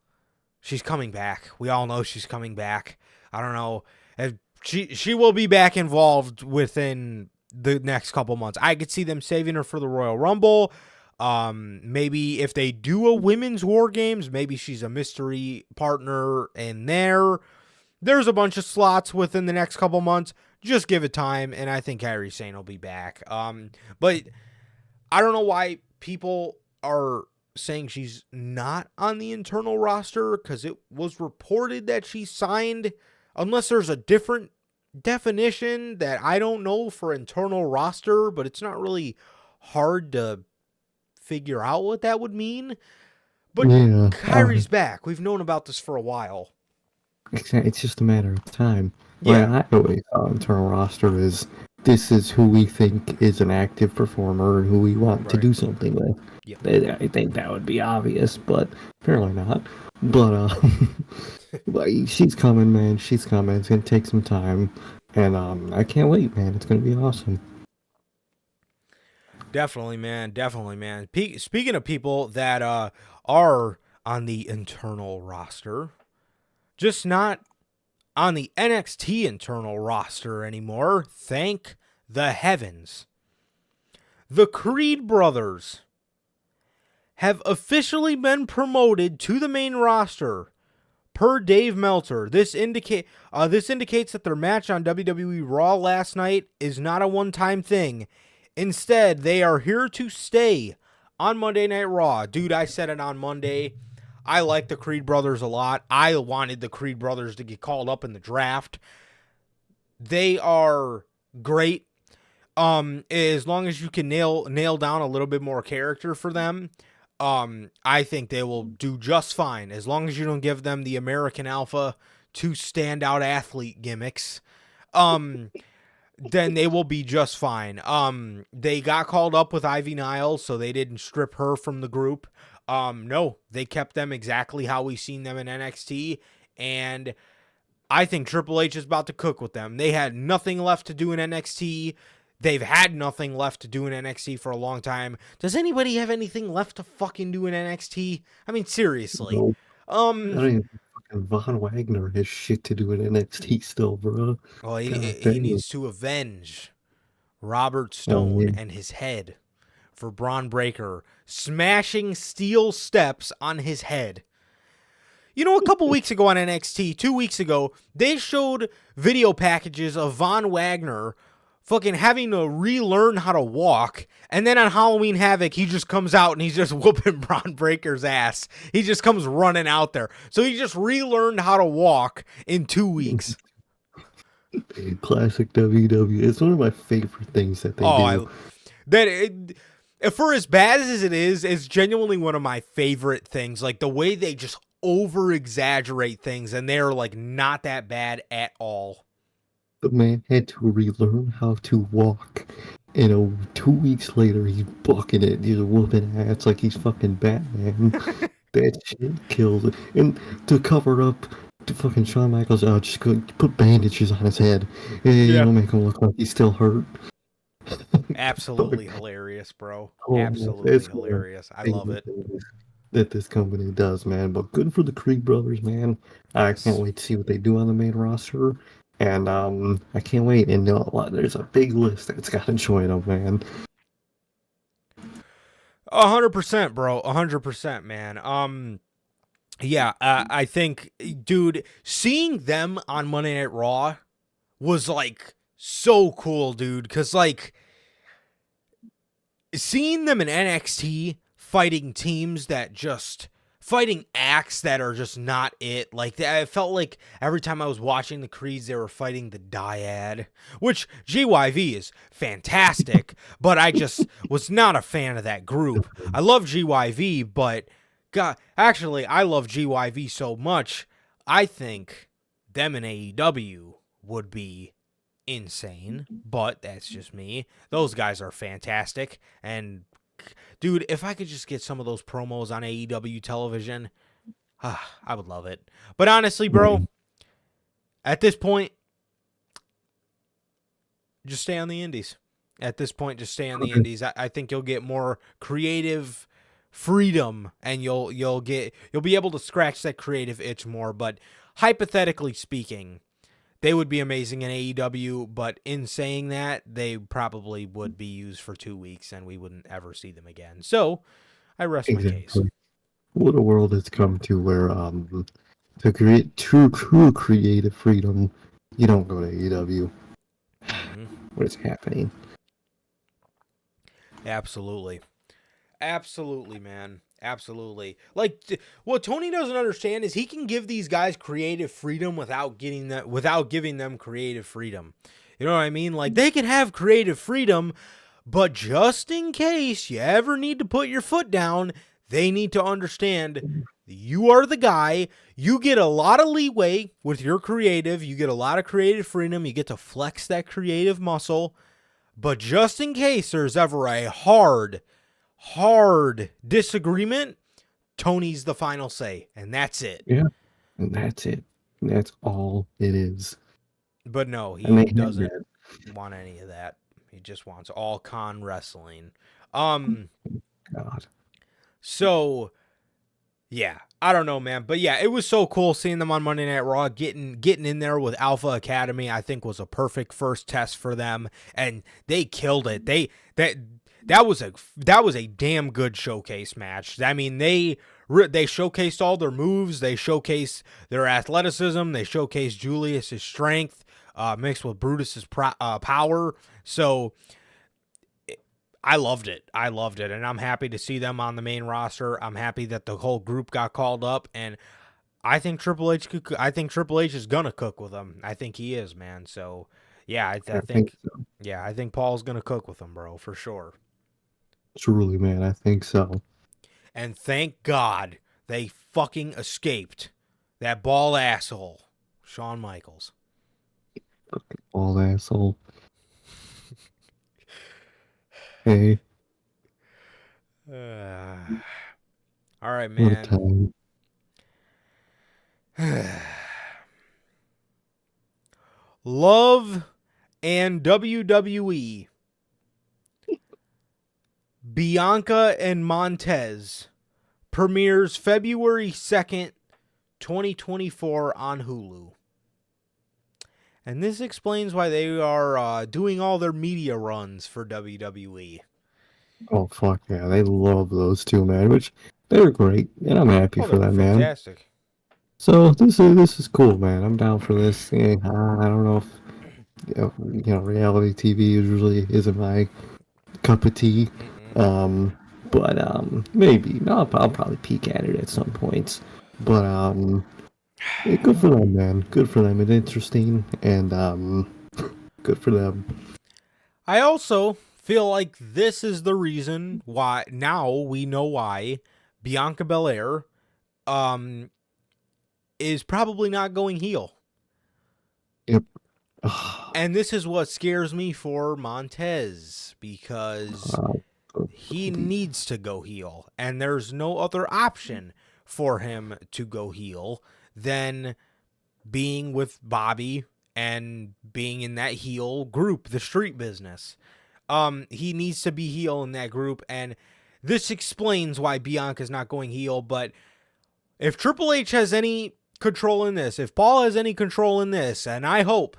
she's coming back. We all know she's coming back. I don't know if she will be back involved within the next couple months. I could see them saving her for the Royal Rumble. Maybe if they do a women's War Games, maybe she's a mystery partner in there. There's a bunch of slots within the next couple months. Just give it time, and I think Kairi Sane will be back. But I don't know why people are saying she's not on the internal roster, because it was reported that she signed, unless there's a different definition that I don't know for internal roster, but it's not really hard to figure out what that would mean. But yeah, Kairi's back. We've known about this for a while. It's just a matter of time. Yeah. What I always thought internal roster is, this is who we think is an active performer and who we want to do something with. Yep. I think that would be obvious, but apparently not. But but she's coming, man. She's coming. It's gonna take some time, and I can't wait, man. It's gonna be awesome. Definitely, man. Speaking of people that are on the internal roster, just not on the NXT internal roster anymore, thank the heavens. The Creed brothers have officially been promoted to the main roster, per Dave Meltzer. This indicates that their match on WWE Raw last night is not a one-time thing. Instead, they are here to stay on Monday Night Raw. Dude, I said it on Monday. I like the Creed brothers a lot. I wanted the Creed brothers to get called up in the draft. They are great. As long as you can nail down a little bit more character for them, I think they will do just fine. As long as you don't give them the American Alpha 2 standout athlete gimmicks. then they will be just fine. They got called up with Ivy Niles, so they didn't strip her from the group. No, they kept them exactly how we seen them in NXT, and I think Triple H is about to cook with them. They had nothing left to do in NXT. They've had nothing left to do in NXT for a long time. Does anybody have anything left to fucking do in NXT? I mean, seriously. No, I don't even fucking Von Wagner has shit to do in NXT still, bro. Well, he God damn. needs to avenge Robert Oh, Stone yeah. and his head for Braun Breaker smashing steel steps on his head. You know, a couple weeks ago on NXT, 2 weeks ago, they showed video packages of Von Wagner fucking having to relearn how to walk, and then on Halloween Havoc, he just comes out and he's just whooping Braun Breaker's ass. He just comes running out there. So he just relearned how to walk in 2 weeks. Classic WWE. It's one of my favorite things that they do. For as bad as it is, it's genuinely one of my favorite things. Like the way they just over-exaggerate things, and they're like not that bad at all. The man had to relearn how to walk. 2 weeks later, he's bucking it. He's whooping ass like he's fucking Batman. That shit kills it. And to cover up to fucking Shawn Michaels, just go put bandages on his head. You know, make him look like he's still hurt. Absolutely hilarious, bro. Oh, Absolutely hilarious. I love it. That this company does, man. But good for the Creed brothers, man. I can't wait to see what they do on the main roster. And I can't wait. And there's a big list that's got to join them, man. 100%, bro. 100%, man. Yeah, I think, dude, seeing them on Monday Night Raw was like so cool, dude. Because like seeing them in NXT fighting teams that just fighting acts that are just not it. Like, I felt like every time I was watching the Creeds, they were fighting the Dyad, which GYV is fantastic, but I just was not a fan of that group. I love GYV, but God, actually, I love GYV so much, I think them in AEW would be insane, but that's just me. Those guys are fantastic, and dude, if I could just get some of those promos on AEW television, I would love it. But honestly, bro, at this point, just stay on the indies. At this point, just stay on the indies. I think you'll get more creative freedom, and you'll be able to scratch that creative itch more. But hypothetically speaking, they would be amazing in AEW, but in saying that, they probably would be used for 2 weeks and we wouldn't ever see them again. So, I rest my case. What a world it's come to where to create true creative freedom, you don't go to AEW. What is happening? Absolutely. Absolutely, man. Absolutely. Like, what Tony doesn't understand is he can give these guys creative freedom without giving them creative freedom. You know what I mean? Like, they can have creative freedom, but just in case you ever need to put your foot down, they need to understand you are the guy. You get a lot of leeway with your creative. You get a lot of creative freedom. You get to flex that creative muscle. But just in case there's ever a hard disagreement, Tony's the final say, and that's it. Yeah, and that's it. That's all it is. But no, he doesn't want any of that. He just wants all con wrestling. God. So, yeah, I don't know, man. But yeah, it was so cool seeing them on Monday Night Raw, getting in there with Alpha Academy. I think was a perfect first test for them, and they killed it. That was a damn good showcase match. I mean, they showcased all their moves. They showcased their athleticism. They showcased Julius's strength mixed with Brutus's power. So I loved it. And I'm happy to see them on the main roster. I'm happy that the whole group got called up, and I think Triple H is gonna cook with them. I think he is, man. So yeah, I think so. Yeah, I think Paul's gonna cook with them, bro, for sure. Truly, man, I think so. And thank God they fucking escaped that bald asshole, Shawn Michaels. Fucking bald asshole. Hey, All right, what a man. time. Love and WWE. Bianca and Montez premieres February 2nd, 2024 on Hulu. And this explains why they are doing all their media runs for WWE. Oh, fuck yeah. They love those two, man, which they're great. And I'm happy Oh, for they're that, man. fantastic. So this is cool, man. I'm down for this. Yeah, I don't know if reality TV usually isn't my cup of tea. But maybe I'll probably peek at it at some points. But yeah, good for them, man. Good for them. It's interesting and good for them. I also feel like this is the reason why now we know why Bianca Belair is probably not going heel. Yep. And this is what scares me for Montez because he needs to go heel, and there's no other option for him to go heel than being with Bobby and being in that heel group, the Street Business. He needs to be heel in that group, and this explains why Bianca's not going heel. But if Triple H has any control in this, if Paul has any control in this, and I hope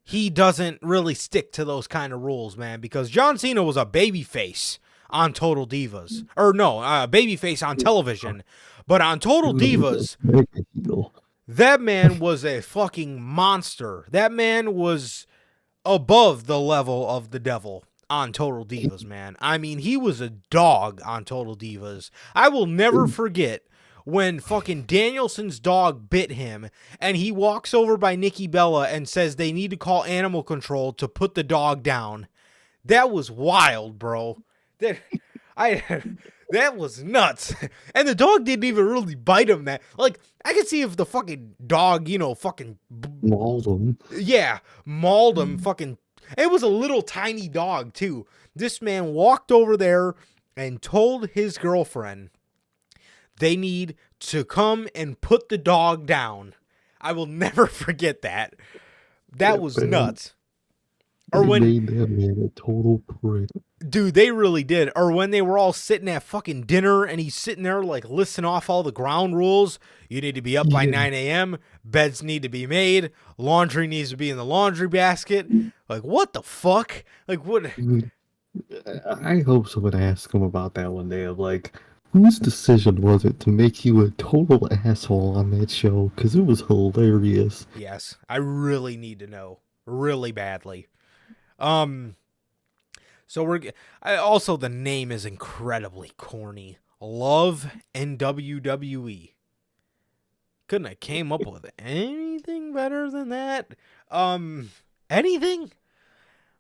he doesn't really stick to those kind of rules, man, because John Cena was a babyface on Total Divas. Or no, babyface on television. But on Total Divas, that man was a fucking monster. That man was above the level of the devil on Total Divas, man. I mean, he was a dog on Total Divas. I will never forget when fucking Danielson's dog bit him and he walks over by Nikki Bella and says they need to call animal control to put the dog down. That was wild, bro. That was nuts. And the dog didn't even really bite him that. Like, I could see if the fucking dog, fucking mauled him. Yeah, mauled him fucking. It was a little tiny dog too. This man walked over there and told his girlfriend they need to come and put the dog down. I will never forget that. That was nuts. Or They when made that man a total prick. Dude, they really did. Or when they were all sitting at fucking dinner and he's sitting there like listing off all the ground rules. You need to be up by 9 a.m. Beds need to be made. Laundry needs to be in the laundry basket. Like, what the fuck? Like, what? Dude, I hope someone asks him about that one day of like, whose decision was it to make you a total asshole on that show? Because it was hilarious. Yes, I really need to know. Really badly. So also the name is incredibly corny. Love and WWE. Couldn't have came up with anything better than that. Anything?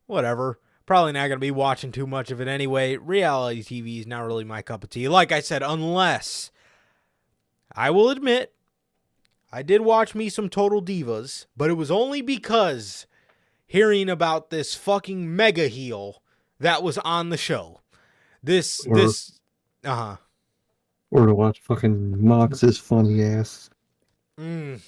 Whatever. Probably not going to be watching too much of it anyway. Reality TV is not really my cup of tea. Like I said, unless I will admit I did watch me some Total Divas, but it was only because hearing about this fucking mega heel that was on the show. Or to watch fucking Mox's funny ass. It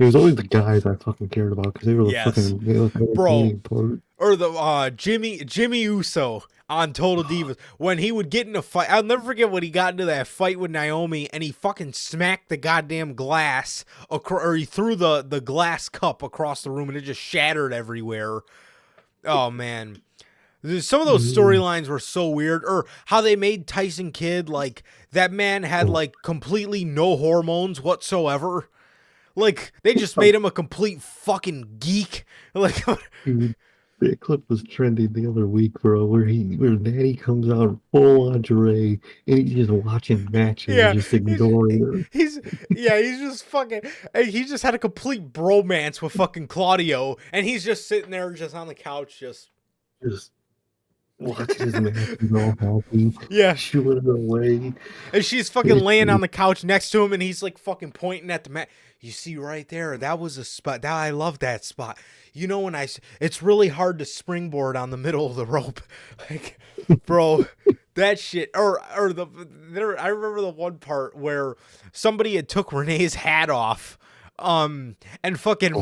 was always the guys I fucking cared about because they were the fucking bro. Part. Or the Jimmy Uso on Total Divas when he would get in a fight. I'll never forget when he got into that fight with Naomi and he fucking smacked the goddamn glass or he threw the glass cup across the room and it just shattered everywhere. Oh man. Some of those storylines were so weird. Or how they made Tyson Kidd, like, that man had, like, completely no hormones whatsoever. Like, they just made him a complete fucking geek. Like, dude, that clip was trending the other week, bro, where Natty comes out in full lingerie and he's just watching matches and just ignoring her. He's just fucking, he just had a complete bromance with fucking Claudio and he's just sitting there just on the couch, just Watching his match, he's all happy, Yeah. shooing it away. And she's fucking laying on the couch next to him, and he's like fucking pointing at the mat. You see right there, that was a spot. That I love that spot. You know, it's really hard to springboard on the middle of the rope, like, bro, that shit. I remember the one part where somebody had took Renee's hat off. And fucking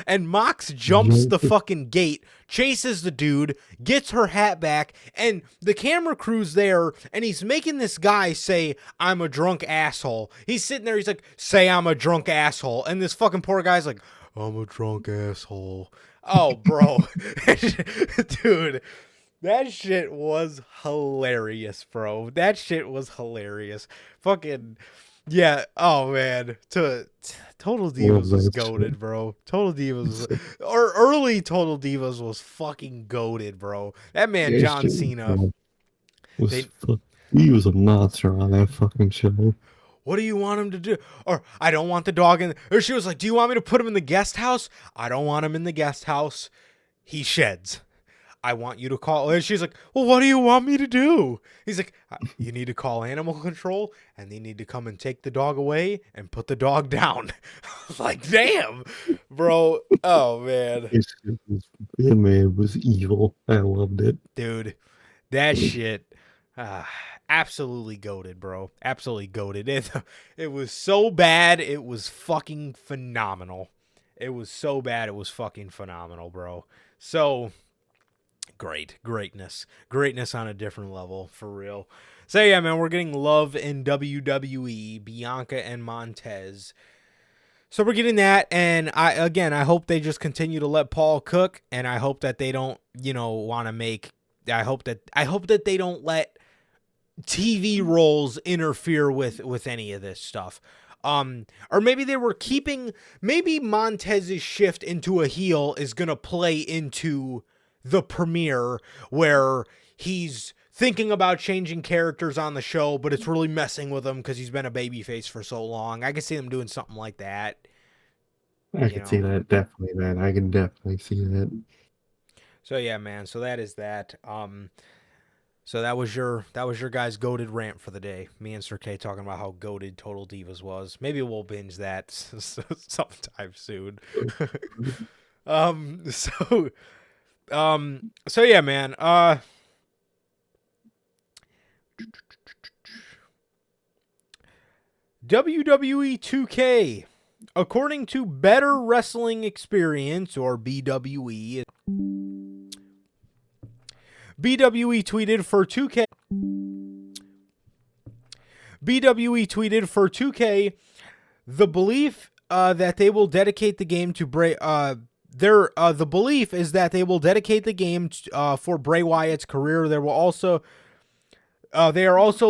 and Mox jumps the fucking gate, chases the dude, gets her hat back, and the camera crew's there, and he's making this guy say, "I'm a drunk asshole." He's sitting there, he's like, "Say I'm a drunk asshole," and this fucking poor guy's like, "I'm a drunk asshole." Oh, bro, dude. That shit was hilarious, bro. That shit was hilarious. Fucking, yeah. Oh, man. Total Divas was goated, bro. Total Divas, or early Total Divas was fucking goated, bro. That man, John Cena. He was a monster on that fucking show. What do you want him to do? Or, I don't want the dog in. Or she was like, do you want me to put him in the guest house? I don't want him in the guest house. He sheds. I want you to call. And she's like, well, what do you want me to do? He's like, you need to call animal control, and they need to come and take the dog away and put the dog down. Like, damn, bro. Oh, man. It was evil. I loved it. Dude, that shit, absolutely goated, bro. Absolutely goated. It was so bad, it was fucking phenomenal. It was so bad, it was fucking phenomenal, bro. So... Greatness on a different level, for real. So yeah, man, we're getting love in WWE, Bianca and Montez. So we're getting that, and I hope they just continue to let Paul cook, and I hope that they don't, want to make. I hope that they don't let TV roles interfere with any of this stuff. Or maybe they were maybe Montez's shift into a heel is gonna play into the premiere, where he's thinking about changing characters on the show, but it's really messing with him because he's been a babyface for so long. I can see them doing something like that. I can see that, definitely, man. I can definitely see that. So yeah, man. So that is that. So that was your guys' goated rant for the day. Me and Sir K talking about how goated Total Divas was. Maybe we'll binge that sometime soon. So yeah, man. WWE 2K, according to Better Wrestling Experience, or BWE. BWE tweeted for 2K. BWE tweeted for 2K the belief that they will dedicate the game to Bray. The belief is that they will dedicate the game for Bray Wyatt's career. They are also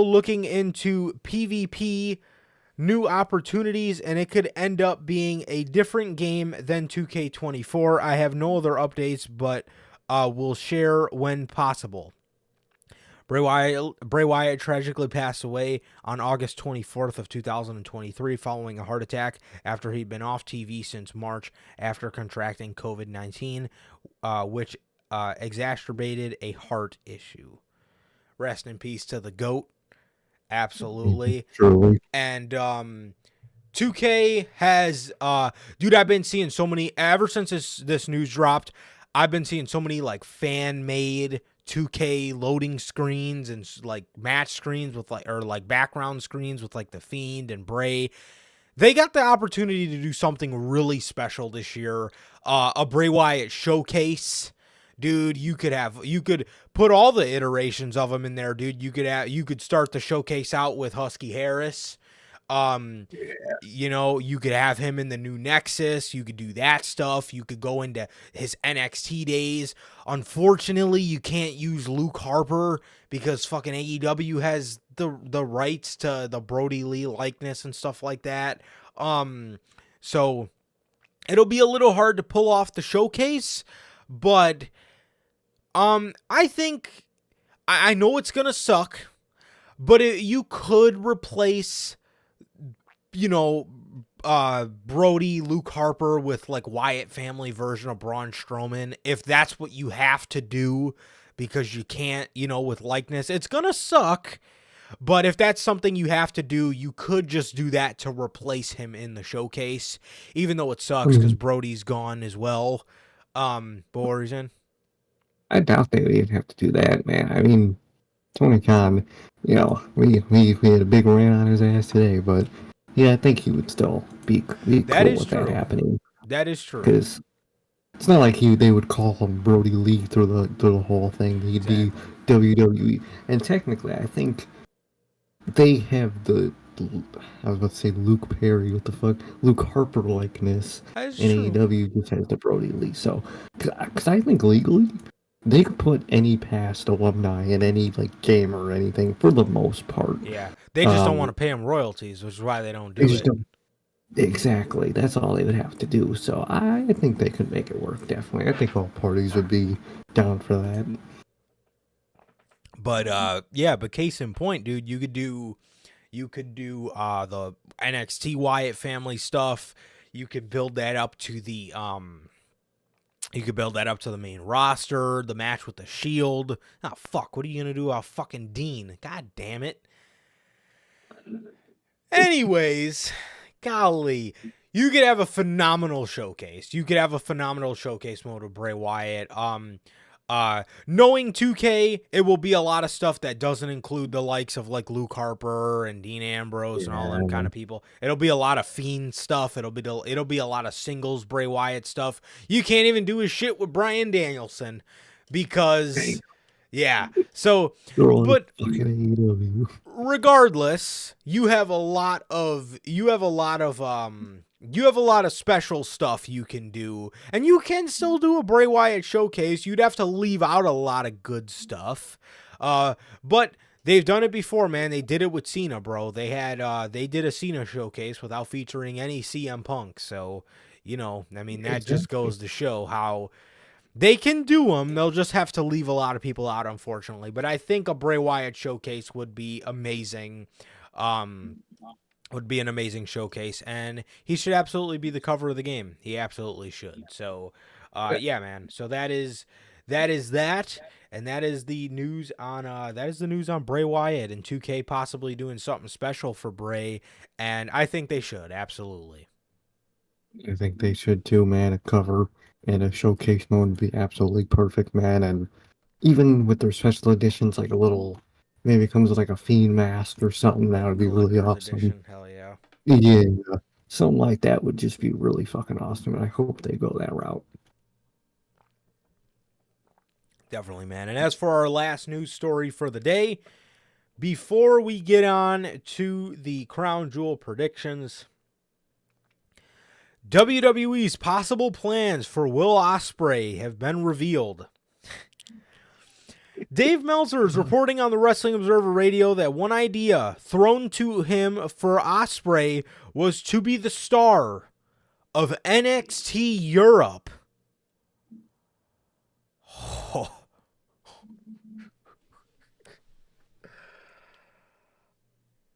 looking into PvP new opportunities, and it could end up being a different game than 2K24. I have no other updates, but will share when possible. Bray Wyatt tragically passed away on August 24th of 2023 following a heart attack after he'd been off TV since March after contracting COVID-19, which exacerbated a heart issue. Rest in peace to the GOAT. Absolutely. Truly. And 2K has, dude, I've been seeing so many, ever since this news dropped, I've been seeing so many like fan-made 2K loading screens and like match screens with like background screens with like The Fiend and Bray. They got the opportunity to do something really special this year. A Bray Wyatt showcase. Dude, you could put all the iterations of him in there, dude. You could start the showcase out with Husky Harris. You could have him in the new Nexus. You could do that stuff. You could go into his NXT days. Unfortunately, you can't use Luke Harper because fucking AEW has the rights to the Brody Lee likeness and stuff like that. So it'll be a little hard to pull off the showcase, but I think I know it's gonna suck, but you could replace Brody, Luke Harper with like Wyatt family version of Braun Strowman, if that's what you have to do, because you can't, with likeness. It's going to suck, but if that's something you have to do, you could just do that to replace him in the showcase, even though it sucks because Brody's gone as well. But what were you saying? I doubt they would have to do that, man. I mean, Tony Khan, we had a big rant on his ass today, but yeah, I think he would still be cool with that happening. That is true. Because it's not like they would call him Brody Lee through the whole thing. He'd be WWE, and technically, I think they have I was about to say Luke Perry. What the fuck? Luke Harper likeness. And AEW just has the Brody Lee. So, because I think legally, they could put any past alumni in any game or anything for the most part. Yeah, they just don't want to pay them royalties, which is why they don't do it. Exactly, that's all they would have to do. So I think they could make it work. Definitely, I think all parties would be down for that. But but case in point, dude, you could do the NXT Wyatt family stuff. You could build that up to the main roster, the match with the Shield. Oh fuck, what are you gonna do about fucking Dean? God damn it. Anyways, golly, you could have a phenomenal showcase. You could have a phenomenal showcase mode of Bray Wyatt. Knowing 2K, it will be a lot of stuff that doesn't include the likes of Luke Harper and Dean Ambrose and all them kind of people. It'll be a lot of Fiend stuff. It'll be a lot of singles Bray Wyatt stuff. You can't even do his shit with Bryan Danielson because so but regardless, you have a lot of special stuff you can do, and you can still do a Bray Wyatt showcase. You'd have to leave out a lot of good stuff. But they've done it before, man. They did it with Cena, bro. They did a Cena showcase without featuring any CM Punk. So, that just goes to show how they can do them. They'll just have to leave a lot of people out, unfortunately. But I think a Bray Wyatt showcase would be amazing. Would be an amazing showcase, and he should absolutely be the cover of the game. He absolutely should. So, man. So that is that, and that is the news on Bray Wyatt and 2K possibly doing something special for Bray, and I think they should absolutely. I think they should too, man. A cover and a showcase mode would be absolutely perfect, man. And even with their special editions, a little. Maybe it comes with a Fiend mask or something. That would be really awesome. Edition, hell yeah. Yeah, something like that would just be really fucking awesome. And I hope they go that route. Definitely, man. And as for our last news story for the day, before we get on to the Crown Jewel predictions, WWE's possible plans for Will Ospreay have been revealed. Dave Meltzer is reporting on the Wrestling Observer Radio that one idea thrown to him for Ospreay was to be the star of NXT Europe.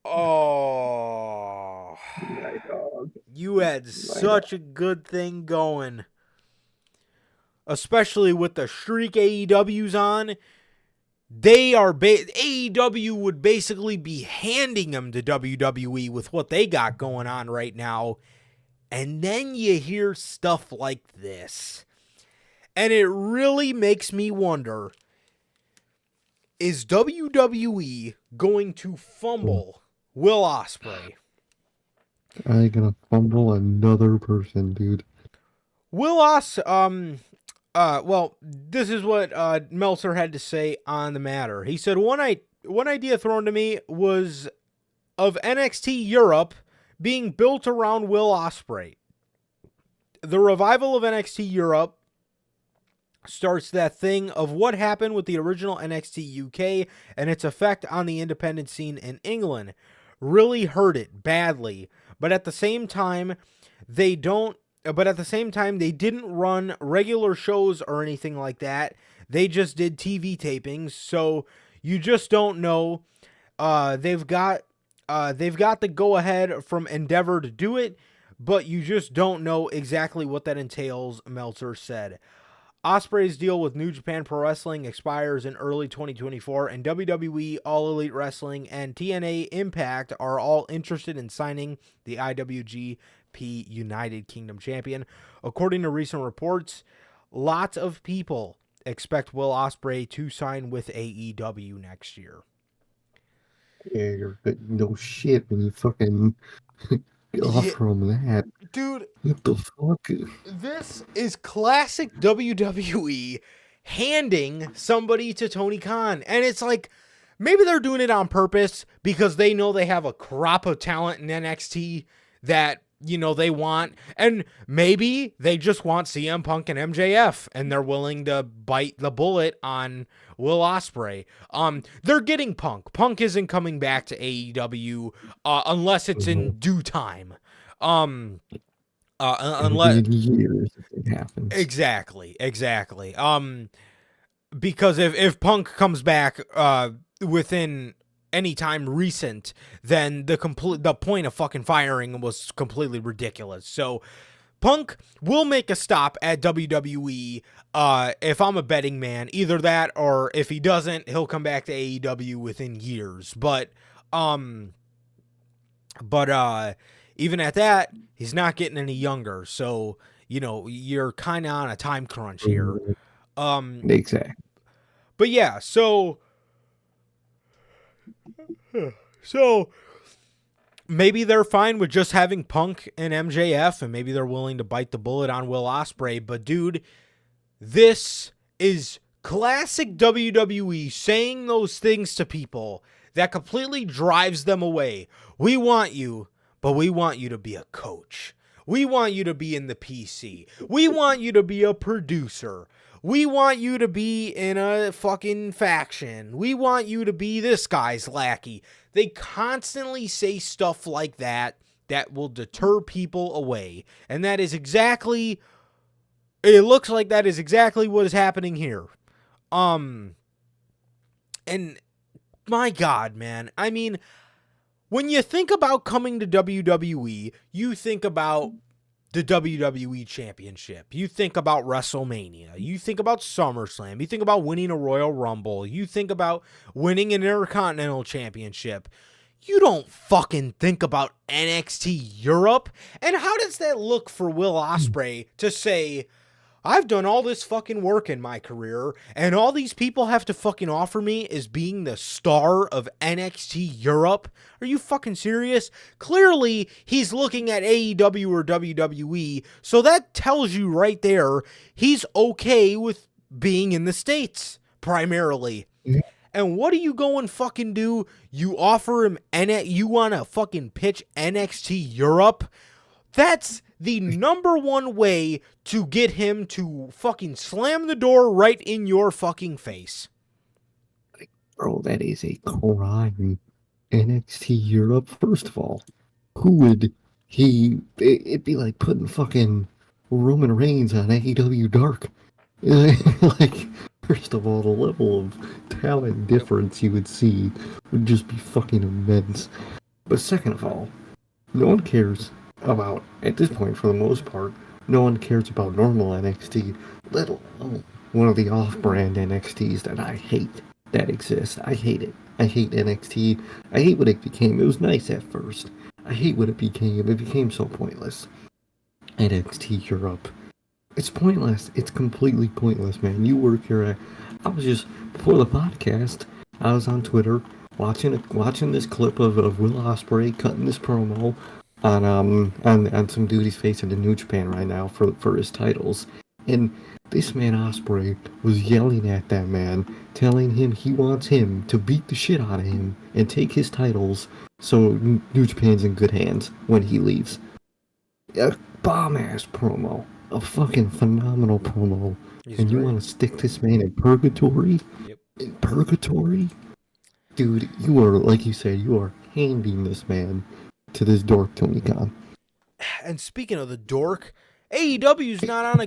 Oh, you had such a good thing going, especially with the streak AEW's on. AEW would basically be handing them to WWE with what they got going on right now. And then you hear stuff like this. And it really makes me wonder, is WWE going to fumble Will Ospreay? Are they going to fumble another person, dude? Well, this is what Meltzer had to say on the matter. He said, one idea thrown to me was of NXT Europe being built around Will Ospreay. The revival of NXT Europe starts that thing of what happened with the original NXT UK and its effect on the independent scene in England. Really hurt it badly, but at the same time, they didn't run regular shows or anything like that. They just did TV tapings, so you just don't know. They've got the go-ahead from Endeavor to do it, but you just don't know exactly what that entails, Meltzer said. Ospreay's deal with New Japan Pro Wrestling expires in early 2024, and WWE, All Elite Wrestling, and TNA Impact are all interested in signing the IWGP United Kingdom champion. According to recent reports, lots of people expect Will Ospreay to sign with AEW next year. Yeah, you're good. No shit when you fucking offer him that. Dude, What the fuck? this is classic WWE handing somebody to Tony Khan. And it's like, maybe they're doing it on purpose because they know they have a crop of talent in NXT that, you know, they want. And maybe they just want CM Punk and MJF and they're willing to bite the bullet on Will Ospreay. They're getting Punk. Punk isn't coming back to AEW unless it's in due time. Unless years if it happens. Exactly. Because if Punk comes back within any time recent, then the point of fucking firing was completely ridiculous. So Punk will make a stop at WWE if I'm a betting man. Either that, or if he doesn't, he'll come back to AEW within years. But even at that, he's not getting any younger. So, you know, you're kind of on a time crunch here. Exactly. But yeah, so maybe they're fine with just having Punk and MJF, and maybe they're willing to bite the bullet on Will Ospreay. But dude, this is classic WWE saying those things to people that completely drives them away. We want you, but we want you to be a coach. We want you to be in the PC. We want you to be a producer. We want you to be in a fucking faction. We want you to be this guy's lackey. They constantly say stuff like that will deter people away. And that is exactly, it looks like that is exactly what is happening here. And my God, man, I mean, when you think about coming to WWE, you think about the WWE Championship. You think about WrestleMania. You think about SummerSlam. You think about winning a Royal Rumble. You think about winning an Intercontinental Championship. You don't fucking think about NXT Europe. And how does that look for Will Ospreay to say, I've done all this fucking work in my career, and all these people have to fucking offer me is being the star of NXT Europe? Are you fucking serious? Clearly, he's looking at AEW or WWE, so that tells you right there he's okay with being in the States, primarily. Yeah. And what do you go and fucking do? You offer him, you want to fucking pitch NXT Europe? That's the number one way to get him to fucking slam the door right in your fucking face. Bro, that is a crime. NXT Europe, first of all, who would he... It'd be like putting fucking Roman Reigns on AEW Dark. Like, first of all, the level of talent difference you would see would just be fucking immense. But second of all, no one cares about, at this point for the most part, no one cares about normal NXT, let alone one of the off-brand NXTs that I hate that exists. I hate it. I hate NXT. I hate what it became. It was nice at first. I hate what it became. It became so pointless. NXT Europe. It's pointless. It's completely pointless, man. You work here. I was just, before the podcast, I was on Twitter watching this clip of Will Ospreay cutting this promo on some dude he's facing in New Japan right now for his titles. And this man Ospreay was yelling at that man, telling him he wants him to beat the shit out of him and take his titles so New Japan's in good hands when he leaves. A bomb-ass promo. A fucking phenomenal promo. And you want to stick this man in purgatory? Yep. In purgatory? Dude, you are, like you said, you are handing this man to this dork Tony Khan. And speaking of the dork, AEW's not on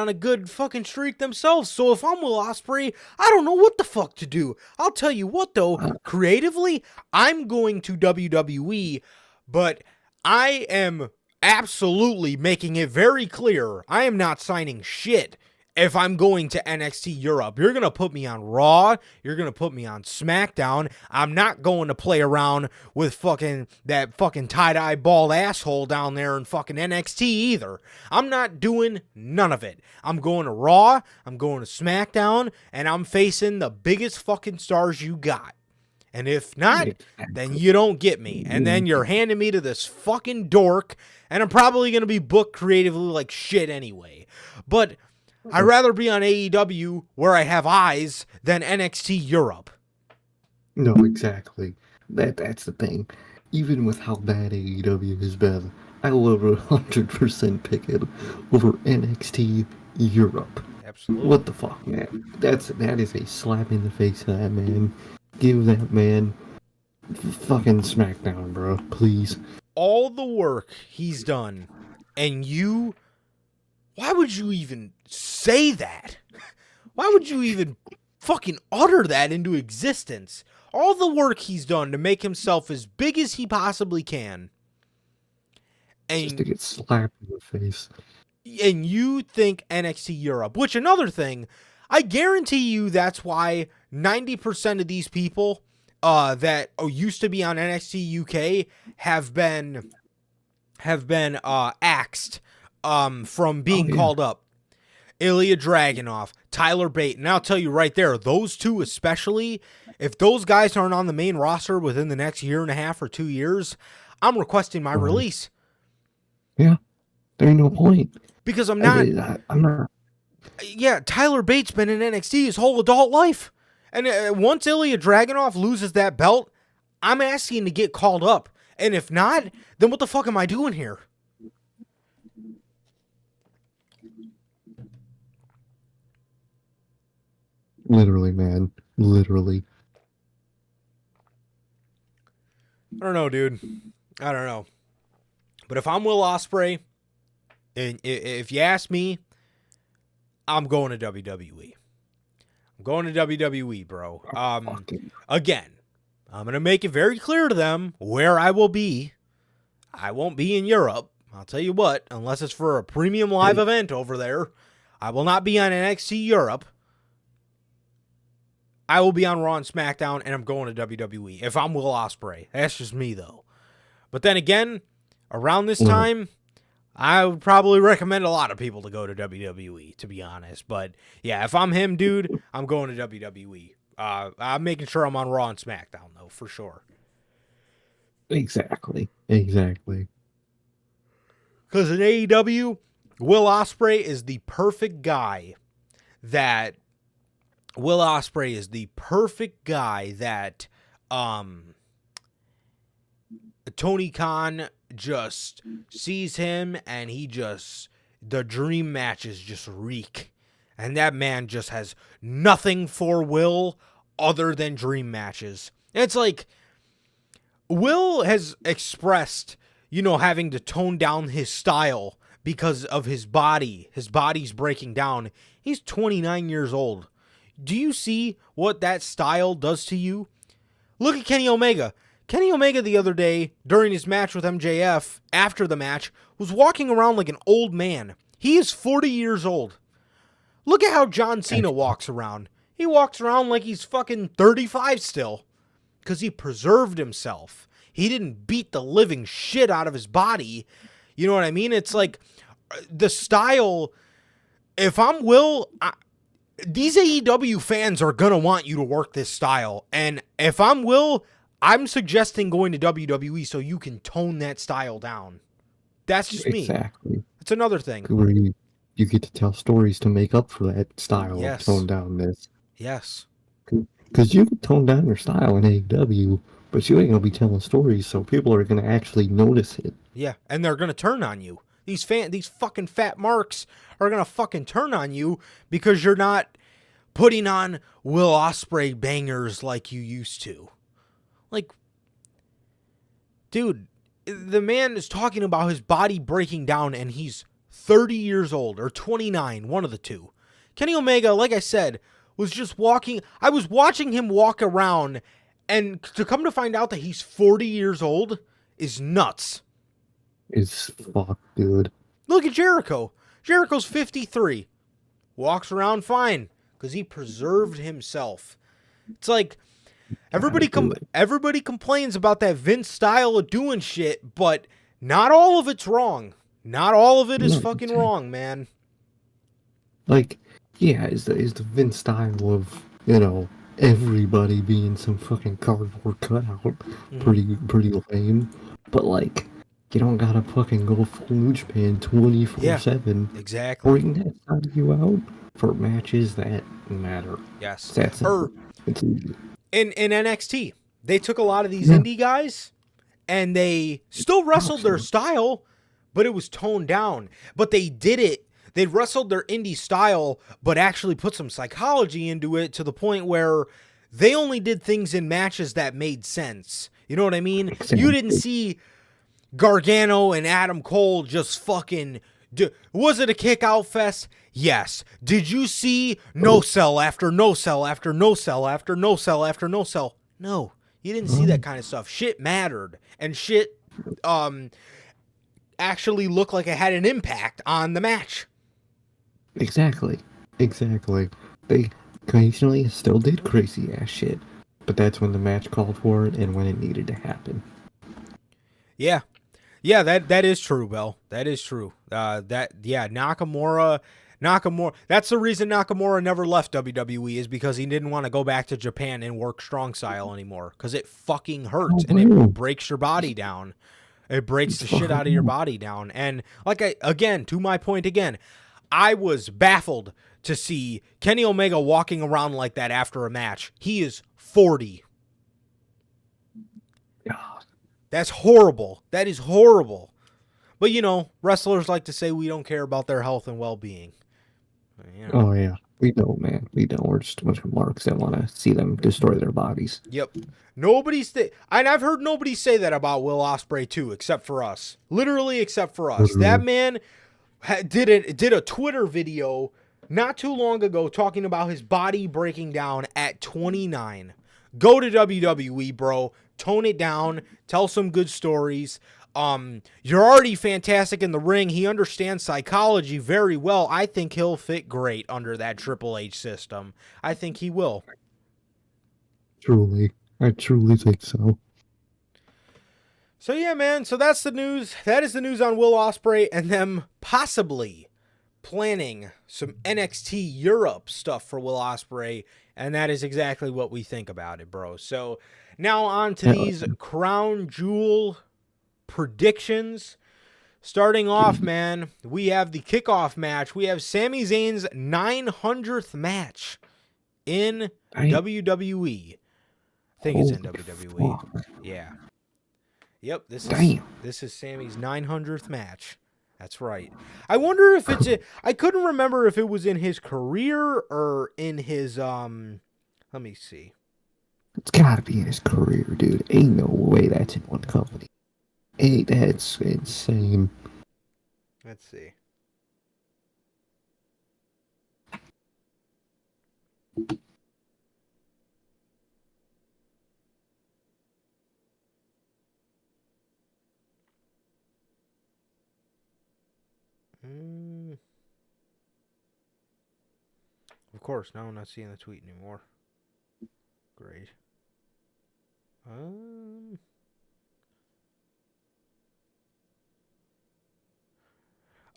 a good fucking streak themselves. So if I'm Will Ospreay, I don't know what the fuck to do. I'll tell you what though, creatively, I'm going to WWE, but I am absolutely making it very clear I am not signing shit if I'm going to NXT Europe. You're going to put me on Raw. You're going to put me on SmackDown. I'm not going to play around with that fucking tie-dye bald asshole down there in fucking NXT either. I'm not doing none of it. I'm going to Raw. I'm going to SmackDown. And I'm facing the biggest fucking stars you got. And if not, then you don't get me. And then you're handing me to this fucking dork. And I'm probably going to be booked creatively like shit anyway. But I'd rather be on AEW where I have eyes than NXT Europe. No, exactly. That's the thing. Even with how bad AEW has been, I will over 100% pick it over NXT Europe. Absolutely. What the fuck, man? That is a slap in the face to that man. Give that man fucking SmackDown, bro. Please. All the work he's done, and you... Why would you even say that? Why would you even fucking utter that into existence? All the work he's done to make himself as big as he possibly can. And, just to get slapped in the face. And you think NXT Europe, which another thing, I guarantee you that's why 90% of these people that used to be on NXT UK have been axed from being called up. Ilya Dragunov, Tyler Bate, and I'll tell you right there, those two especially, if those guys aren't on the main roster within the next year and a half or 2 years, I'm requesting my release. Yeah, there ain't no point. Because I'm not. Yeah, Tyler Bate's been in NXT his whole adult life. And once Ilya Dragunov loses that belt, I'm asking to get called up. And if not, then what the fuck am I doing here? Literally, man. Literally. I don't know, dude. I don't know. But if I'm Will Ospreay, and if you ask me, I'm going to WWE. I'm going to WWE, bro. Again, I'm going to make it very clear to them where I will be. I won't be in Europe. I'll tell you what, unless it's for a premium live event over there, I will not be on NXT Europe. I will be on Raw and SmackDown, and I'm going to WWE if I'm Will Ospreay. That's just me, though. But then again, around this time, I would probably recommend a lot of people to go to WWE, to be honest. But yeah, if I'm him, dude, I'm going to WWE. I'm making sure I'm on Raw and SmackDown, though, for sure. Exactly. Because in AEW, Will Ospreay is the perfect guy that Tony Khan just sees him, and the dream matches just reek. And that man just has nothing for Will other than dream matches. And it's like, Will has expressed, having to tone down his style because of his body. His body's breaking down. He's 29 years old. Do you see what that style does to you? Look at Kenny Omega. Kenny Omega the other day, during his match with MJF, after the match, was walking around like an old man. He is 40 years old. Look at how John Cena walks around. He walks around like he's fucking 35 still. Because he preserved himself. He didn't beat the living shit out of his body. You know what I mean? It's like, the style, if I'm Will, these AEW fans are going to want you to work this style. And if I'm Will, I'm suggesting going to WWE so you can tone that style down. That's just me. Exactly. It's another thing. Where you get to tell stories to make up for that style of tone down this. Yes. Because you can tone down your style in AEW, but you ain't going to be telling stories, so people are going to actually notice it. Yeah, and they're going to turn on you. These fucking fat marks are going to fucking turn on you because you're not putting on Will Ospreay bangers like you used to. Like, dude, the man is talking about his body breaking down, and he's 30 years old, or 29, one of the two. Kenny Omega, like I said, was just walking. I was watching him walk around, and to come to find out that he's 40 years old is nuts. as fuck, dude. Look at Jericho. Jericho's 53. Walks around fine because he preserved himself. It's like everybody complains about that Vince style of doing shit, but not all of it's wrong. Not all of it is fucking wrong, man. Like, yeah, is the Vince style of, everybody being some fucking cardboard cutout pretty lame. But like, you don't gotta fucking go full New Japan 24/7. Exactly. Bring that side of you out for matches that matter. Yes. That's it's easy. In NXT, they took a lot of these indie guys and they still wrestled their style, but it was toned down. But they did it. They wrestled their indie style, but actually put some psychology into it to the point where they only did things in matches that made sense. You know what I mean? Exactly. You didn't see Gargano and Adam Cole just fucking... Was it a kick-out fest? Yes. Did you see no sell after no sell after no sell after no sell after no sell? No. You didn't see that kind of stuff. Shit mattered. And shit actually looked like it had an impact on the match. Exactly. They occasionally still did crazy ass shit, but that's when the match called for it and when it needed to happen. Yeah, that is true, Bell. That is true. Nakamura. That's the reason Nakamura never left WWE, is because he didn't want to go back to Japan and work strong style anymore, because it fucking hurts and it breaks your body down. It breaks the shit out of your body down. And to my point again, I was baffled to see Kenny Omega walking around like that after a match. He is 40. That's horrible. That is horrible. But, wrestlers like to say we don't care about their health and well-being. Oh, yeah. We don't, man. We don't. We're just a bunch of marks that want to see them destroy their bodies. Yep. And I've heard nobody say that about Will Ospreay, too, except for us. Literally, except for us. That man did a Twitter video not too long ago talking about his body breaking down at 29. Go to WWE, bro. Tone it down. Tell some good stories. You're already fantastic in the ring. He understands psychology very well. I think he'll fit great under that Triple H system. I think he will. Truly. I truly think so. So yeah, man. So that's the news. That is the news on Will Ospreay and them possibly planning some NXT Europe stuff for Will Ospreay, and that is exactly what we think about it, bro. So now on to these crown jewel predictions. Starting off, man, we have the kickoff match. We have Sami Zayn's 900th match in WWE. I think it's in WWE. Fuck. Yeah. Yep, this is Sami's 900th match. That's right. I wonder if I couldn't remember if it was in his career or in his let me see. It's gotta be in his career, dude. Ain't no way that's in one company. That's insane. Let's see. Of course, now I'm not seeing the tweet anymore. Great.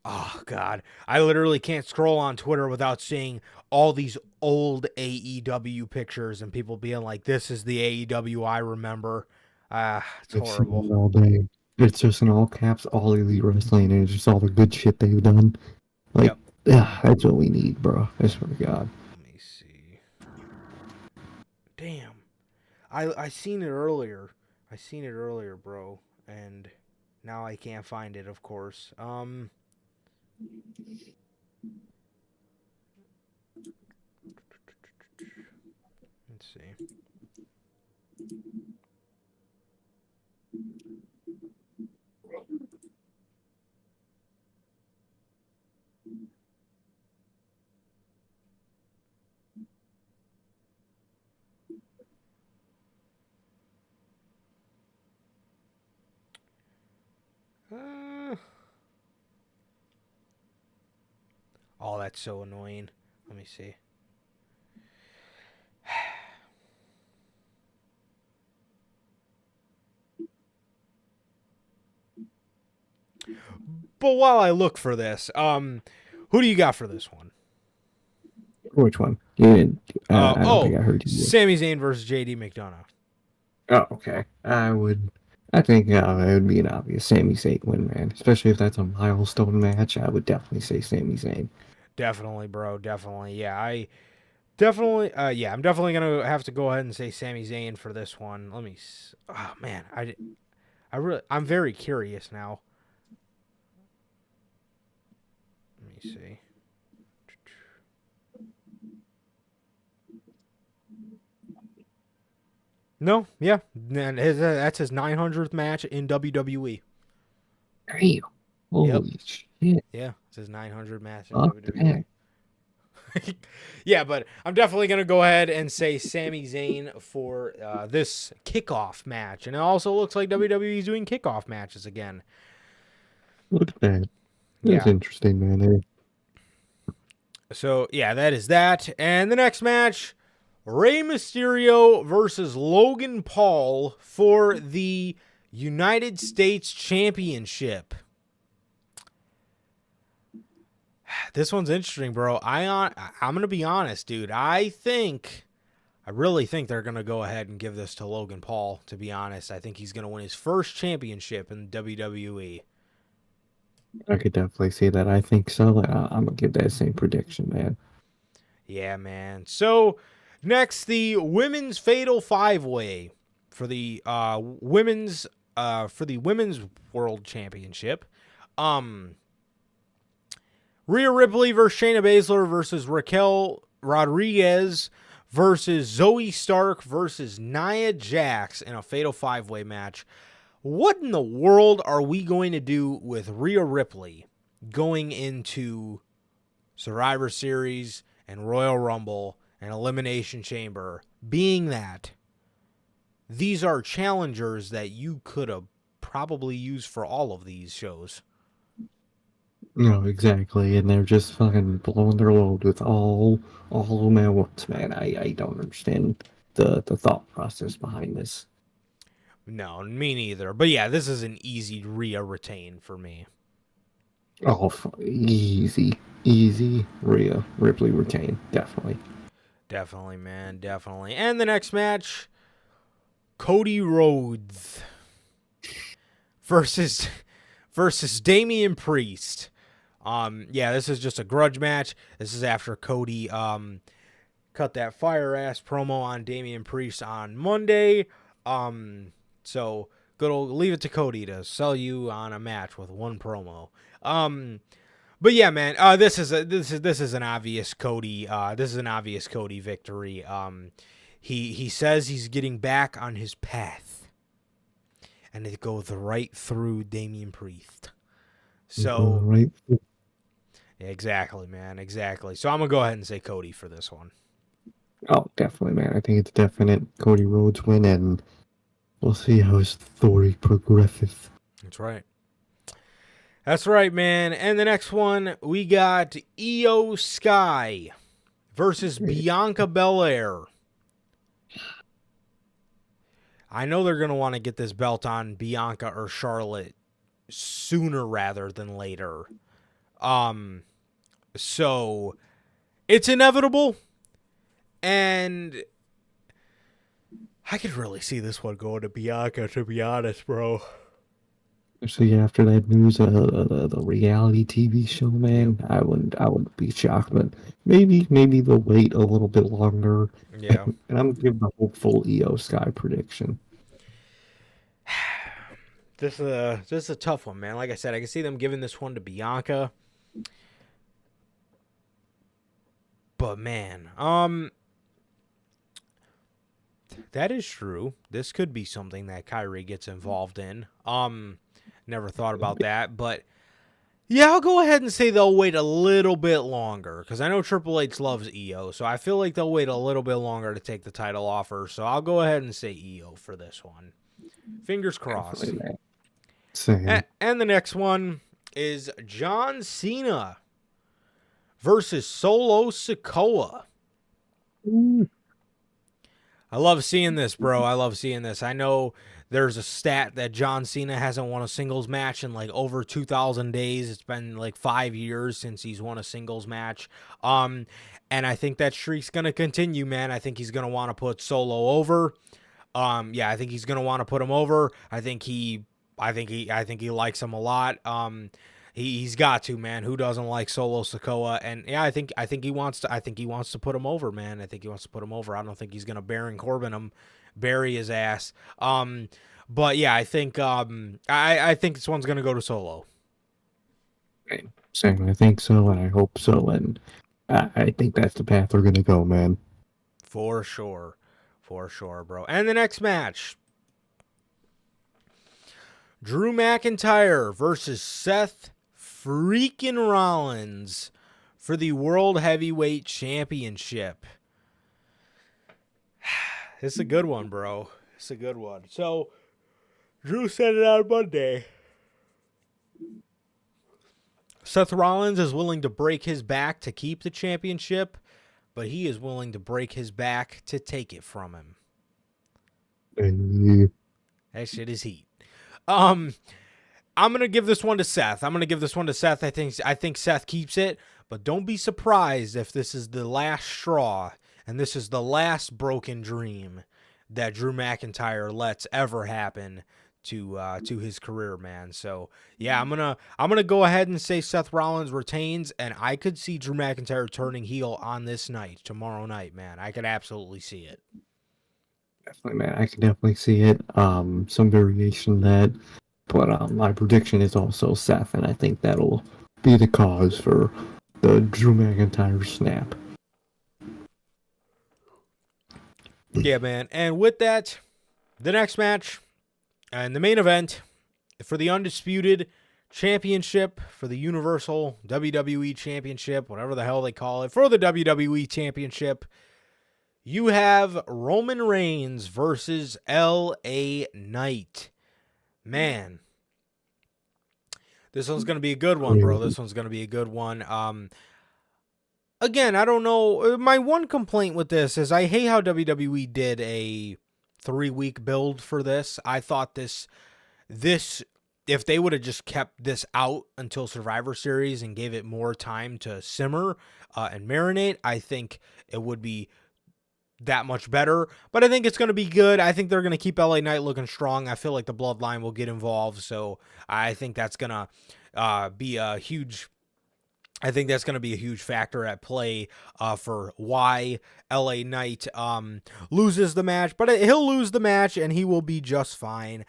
Oh, God. I literally can't scroll on Twitter without seeing all these old AEW pictures and people being like, this is the AEW I remember. It's horrible. All day. It's just in all caps, all Elite Wrestling, and it's just all the good shit they've done. Like, yeah, that's what we need, bro. I swear to God. Let me see. Damn. I seen it earlier. Bro. And now I can't find it, of course. Let's see. Oh, that's so annoying. Let me see. But while I look for this, who do you got for this one? Which one? You didn't, I don't think I heard you. Sami Zayn versus JD McDonough. Oh, okay. I think it would be an obvious Sami Zayn win, man. Especially if that's a milestone match, I would definitely say Sami Zayn. Definitely, bro. Definitely. Yeah, I'm definitely gonna have to go ahead and say Sami Zayn for this one. Let me. Oh man, I'm very curious now. Let me see. No, yeah, and that's his 900th match in WWE. Damn. Holy shit. Yeah, it's his 900th match in Fuck WWE. Yeah, but I'm definitely going to go ahead and say Sami Zayn for this kickoff match. And it also looks like WWE is doing kickoff matches again. Look at that. That's interesting, man. So, yeah, that is that. And the next match, Rey Mysterio versus Logan Paul for the United States Championship. This one's interesting, bro. I'm going to be honest, dude. I really think they're going to go ahead and give this to Logan Paul, to be honest. I think he's going to win his first championship in WWE. I could definitely see that. I think so. I'm going to give that same prediction, man. Yeah, man. So, next, the Women's Fatal 5-Way for the Women's World Championship. Rhea Ripley versus Shayna Baszler versus Raquel Rodriguez versus Zoe Stark versus Nia Jax in a Fatal 5-Way match. What in the world are we going to do with Rhea Ripley going into Survivor Series and Royal Rumble and Elimination Chamber, being that these are challengers that you could have probably used for all of these shows? No, exactly, and they're just fucking blowing their load with all of them at once, man. I don't understand the thought process behind this. No, me neither. But yeah, this is an easy Rhea retain for me. Oh, easy Rhea Ripley retain, definitely. Definitely, man, definitely. And the next match, Cody Rhodes versus Damian Priest. Yeah, this is just a grudge match. This is after Cody cut that fire ass promo on Damian Priest on Monday. So good old leave it to Cody to sell you on a match with one promo. But yeah, man, this is an obvious Cody. This is an obvious Cody victory. He says he's getting back on his path, and it goes right through Damian Priest. So right. Exactly, man. Exactly. So I'm going to go ahead and say Cody for this one. Oh, definitely, man. I think it's definite Cody Rhodes win, and we'll see how his story progresses. That's right. That's right, man. And the next one, we got Io Sky versus Bianca Belair. I know they're going to want to get this belt on Bianca or Charlotte sooner rather than later. So it's inevitable, and I could really see this one going to Bianca, to be honest, bro. Especially after that news of the reality TV show, man, I wouldn't be shocked, but maybe they'll wait a little bit longer. Yeah. And I'm gonna give the hopeful Io Sky prediction. This is a tough one, man. Like I said, I can see them giving this one to Bianca. But man, that is true. This could be something that Kyrie gets involved in. Never thought about that, but yeah, I'll go ahead and say they'll wait a little bit longer because I know Triple H loves Io, so I feel like they'll wait a little bit longer to take the title off her. So I'll go ahead and say Io for this one. Fingers crossed. Same. And the next one is John Cena versus Solo Sikoa. I love seeing this, bro. I love seeing this. I know there's a stat that John Cena hasn't won a singles match in like over 2,000 days. It's been like 5 years since he's won a singles match. And I think that streak's going to continue, man. I think he's going to want to put Solo over. I think he's going to want to put him over. I think he likes him a lot. He's got to, man. Who doesn't like Solo Sikoa? And yeah, I think he wants to put him over, man. I think he wants to put him over. I don't think he's gonna Baron Corbin him, bury his ass. But yeah, I think this one's gonna go to Solo. Same, I think so, and I hope so, and I think that's the path we're gonna go, man. For sure, bro. And the next match, Drew McIntyre versus Seth freaking Rollins for the World Heavyweight Championship. It's a good one, bro. It's a good one. So, Drew said it on Monday. Seth Rollins is willing to break his back to keep the championship, but he is willing to break his back to take it from him. That shit is heat. I'm going to give this one to Seth. I think Seth keeps it, but don't be surprised if this is the last straw and this is the last broken dream that Drew McIntyre lets ever happen to his career, man. So, yeah, I'm going to go ahead and say Seth Rollins retains, and I could see Drew McIntyre turning heel on this night, tomorrow night, man. I could absolutely see it. Definitely, man. I can definitely see it. Some variation of that. But my prediction is also Seth, and I think that'll be the cause for the Drew McIntyre snap. Yeah, man. And with that, the next match and the main event for the Undisputed Championship, for the Universal WWE Championship, whatever the hell they call it, for the WWE Championship, you have Roman Reigns versus LA Knight. Man, this one's going to be a good one, bro. This one's going to be a good one. Again, I don't know. My one complaint with this is I hate how WWE did a 3-week build for this. I thought this, if they would have just kept this out until Survivor Series and gave it more time to simmer and marinate, I think it would be that much better. But I think it's going to be good. I think they're going to keep LA Knight looking strong. I feel like the Bloodline will get involved, so I think that's going to be a huge factor at play for why LA Knight loses the match. But he'll lose the match and he will be just fine.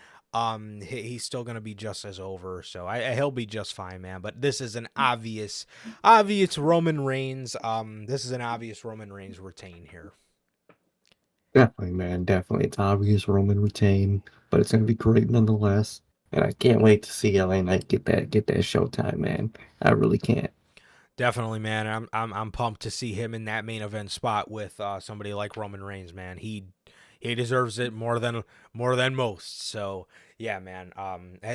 He's still going to be just as over, so he'll be just fine, man. But this is an obvious Roman Reigns. This is an obvious Roman Reigns retain here. Definitely, man. Definitely. It's obvious Roman retain, but it's going to be great nonetheless. And I can't wait to see LA Knight get that showtime, man. I really can't. Definitely, man. I'm pumped to see him in that main event spot with somebody like Roman Reigns, man. He deserves it more than most. So yeah, man.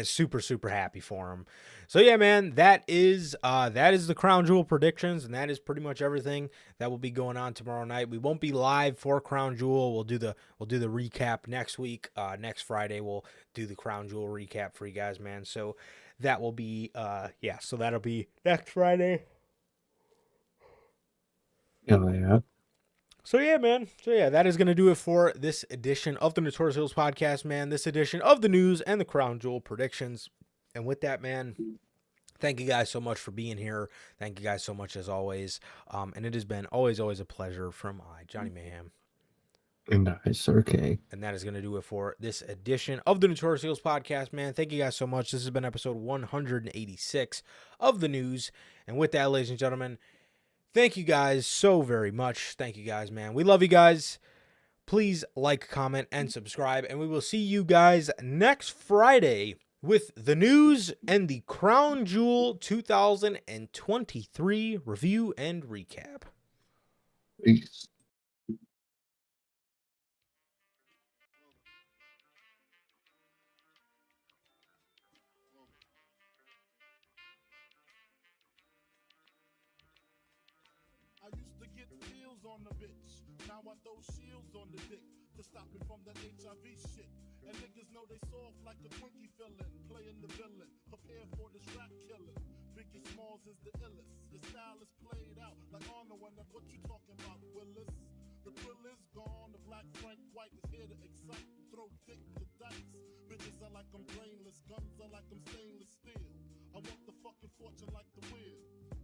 Super happy for him. So yeah, man. That is the Crown Jewel predictions, and that is pretty much everything that will be going on tomorrow night. We won't be live for Crown Jewel. We'll do the recap next week. Next Friday we'll do the Crown Jewel recap for you guys, man. So that will be So that'll be next Friday. Yeah. So yeah, man. So yeah, that is going to do it for this edition of the Notorious Heels podcast, man. This edition of the news and the Crown Jewel predictions. And with that, man, thank you guys so much for being here. Thank you guys so much as always. And it has been always a pleasure from Johnny Mayhem. And Sir K. And that is going to do it for this edition of the Notorious Heels podcast, man. Thank you guys so much. This has been episode 186 of the news. And with that, ladies and gentlemen, thank you guys so very much. Thank you guys, man. We love you guys. Please like, comment, and subscribe. And we will see you guys next Friday with the news and the Crown Jewel 2023 review and recap. Peace. heels on the bitch. Now I throw shields on the dick to stop me from that HIV shit. And niggas know they soft like a Twinkie fillin', playing the villain, prepare for this rap killing. Biggie Smalls is the illest. Your style is played out like Arnold. When that's what you talking about, Willis. The thrill is gone. The black Frank White is here to excite. Throw dick to dice. Bitches are like I'm brainless. Guns are like I'm stainless steel. I want the fucking fortune like the wheel.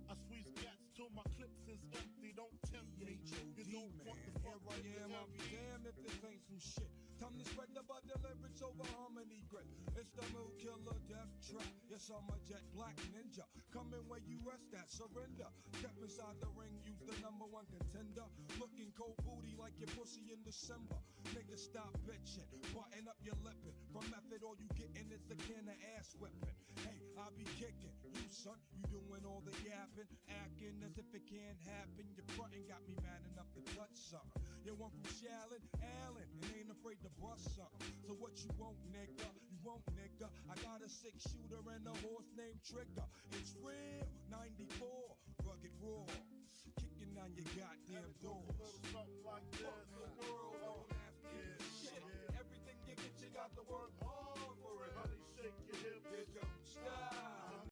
I squeeze cats till my clips is empty. Don't tempt me. You don't want the fuck Here I am, I'll be damned if this ain't some shit. Time to spread the butter lyrics over harmony grip. It's the Moo Killer Death Trap. Yes, I'm a jet black ninja. Coming where you rest at, surrender. Step inside the ring, use the #1 contender. Looking cold booty like your pussy in December. Nigga, stop bitching. Button up your lippin'. From method, all you gettin' is a can of ass whipping. Hey, I be kicking. You, son, you doing all the yapping. Acting as if it can't happen. Your frontin' got me mad enough to touch something. You want from Shallon, Allen, and ain't afraid to bust something. So what you want, nigga? You want, nigga? I got a 6-shooter and a horse named Trigger. It's real, 94, rugged raw, kicking on your goddamn doors. Something like this. Fuck the world, don't ask me shit. Everything you get, you got to work hard.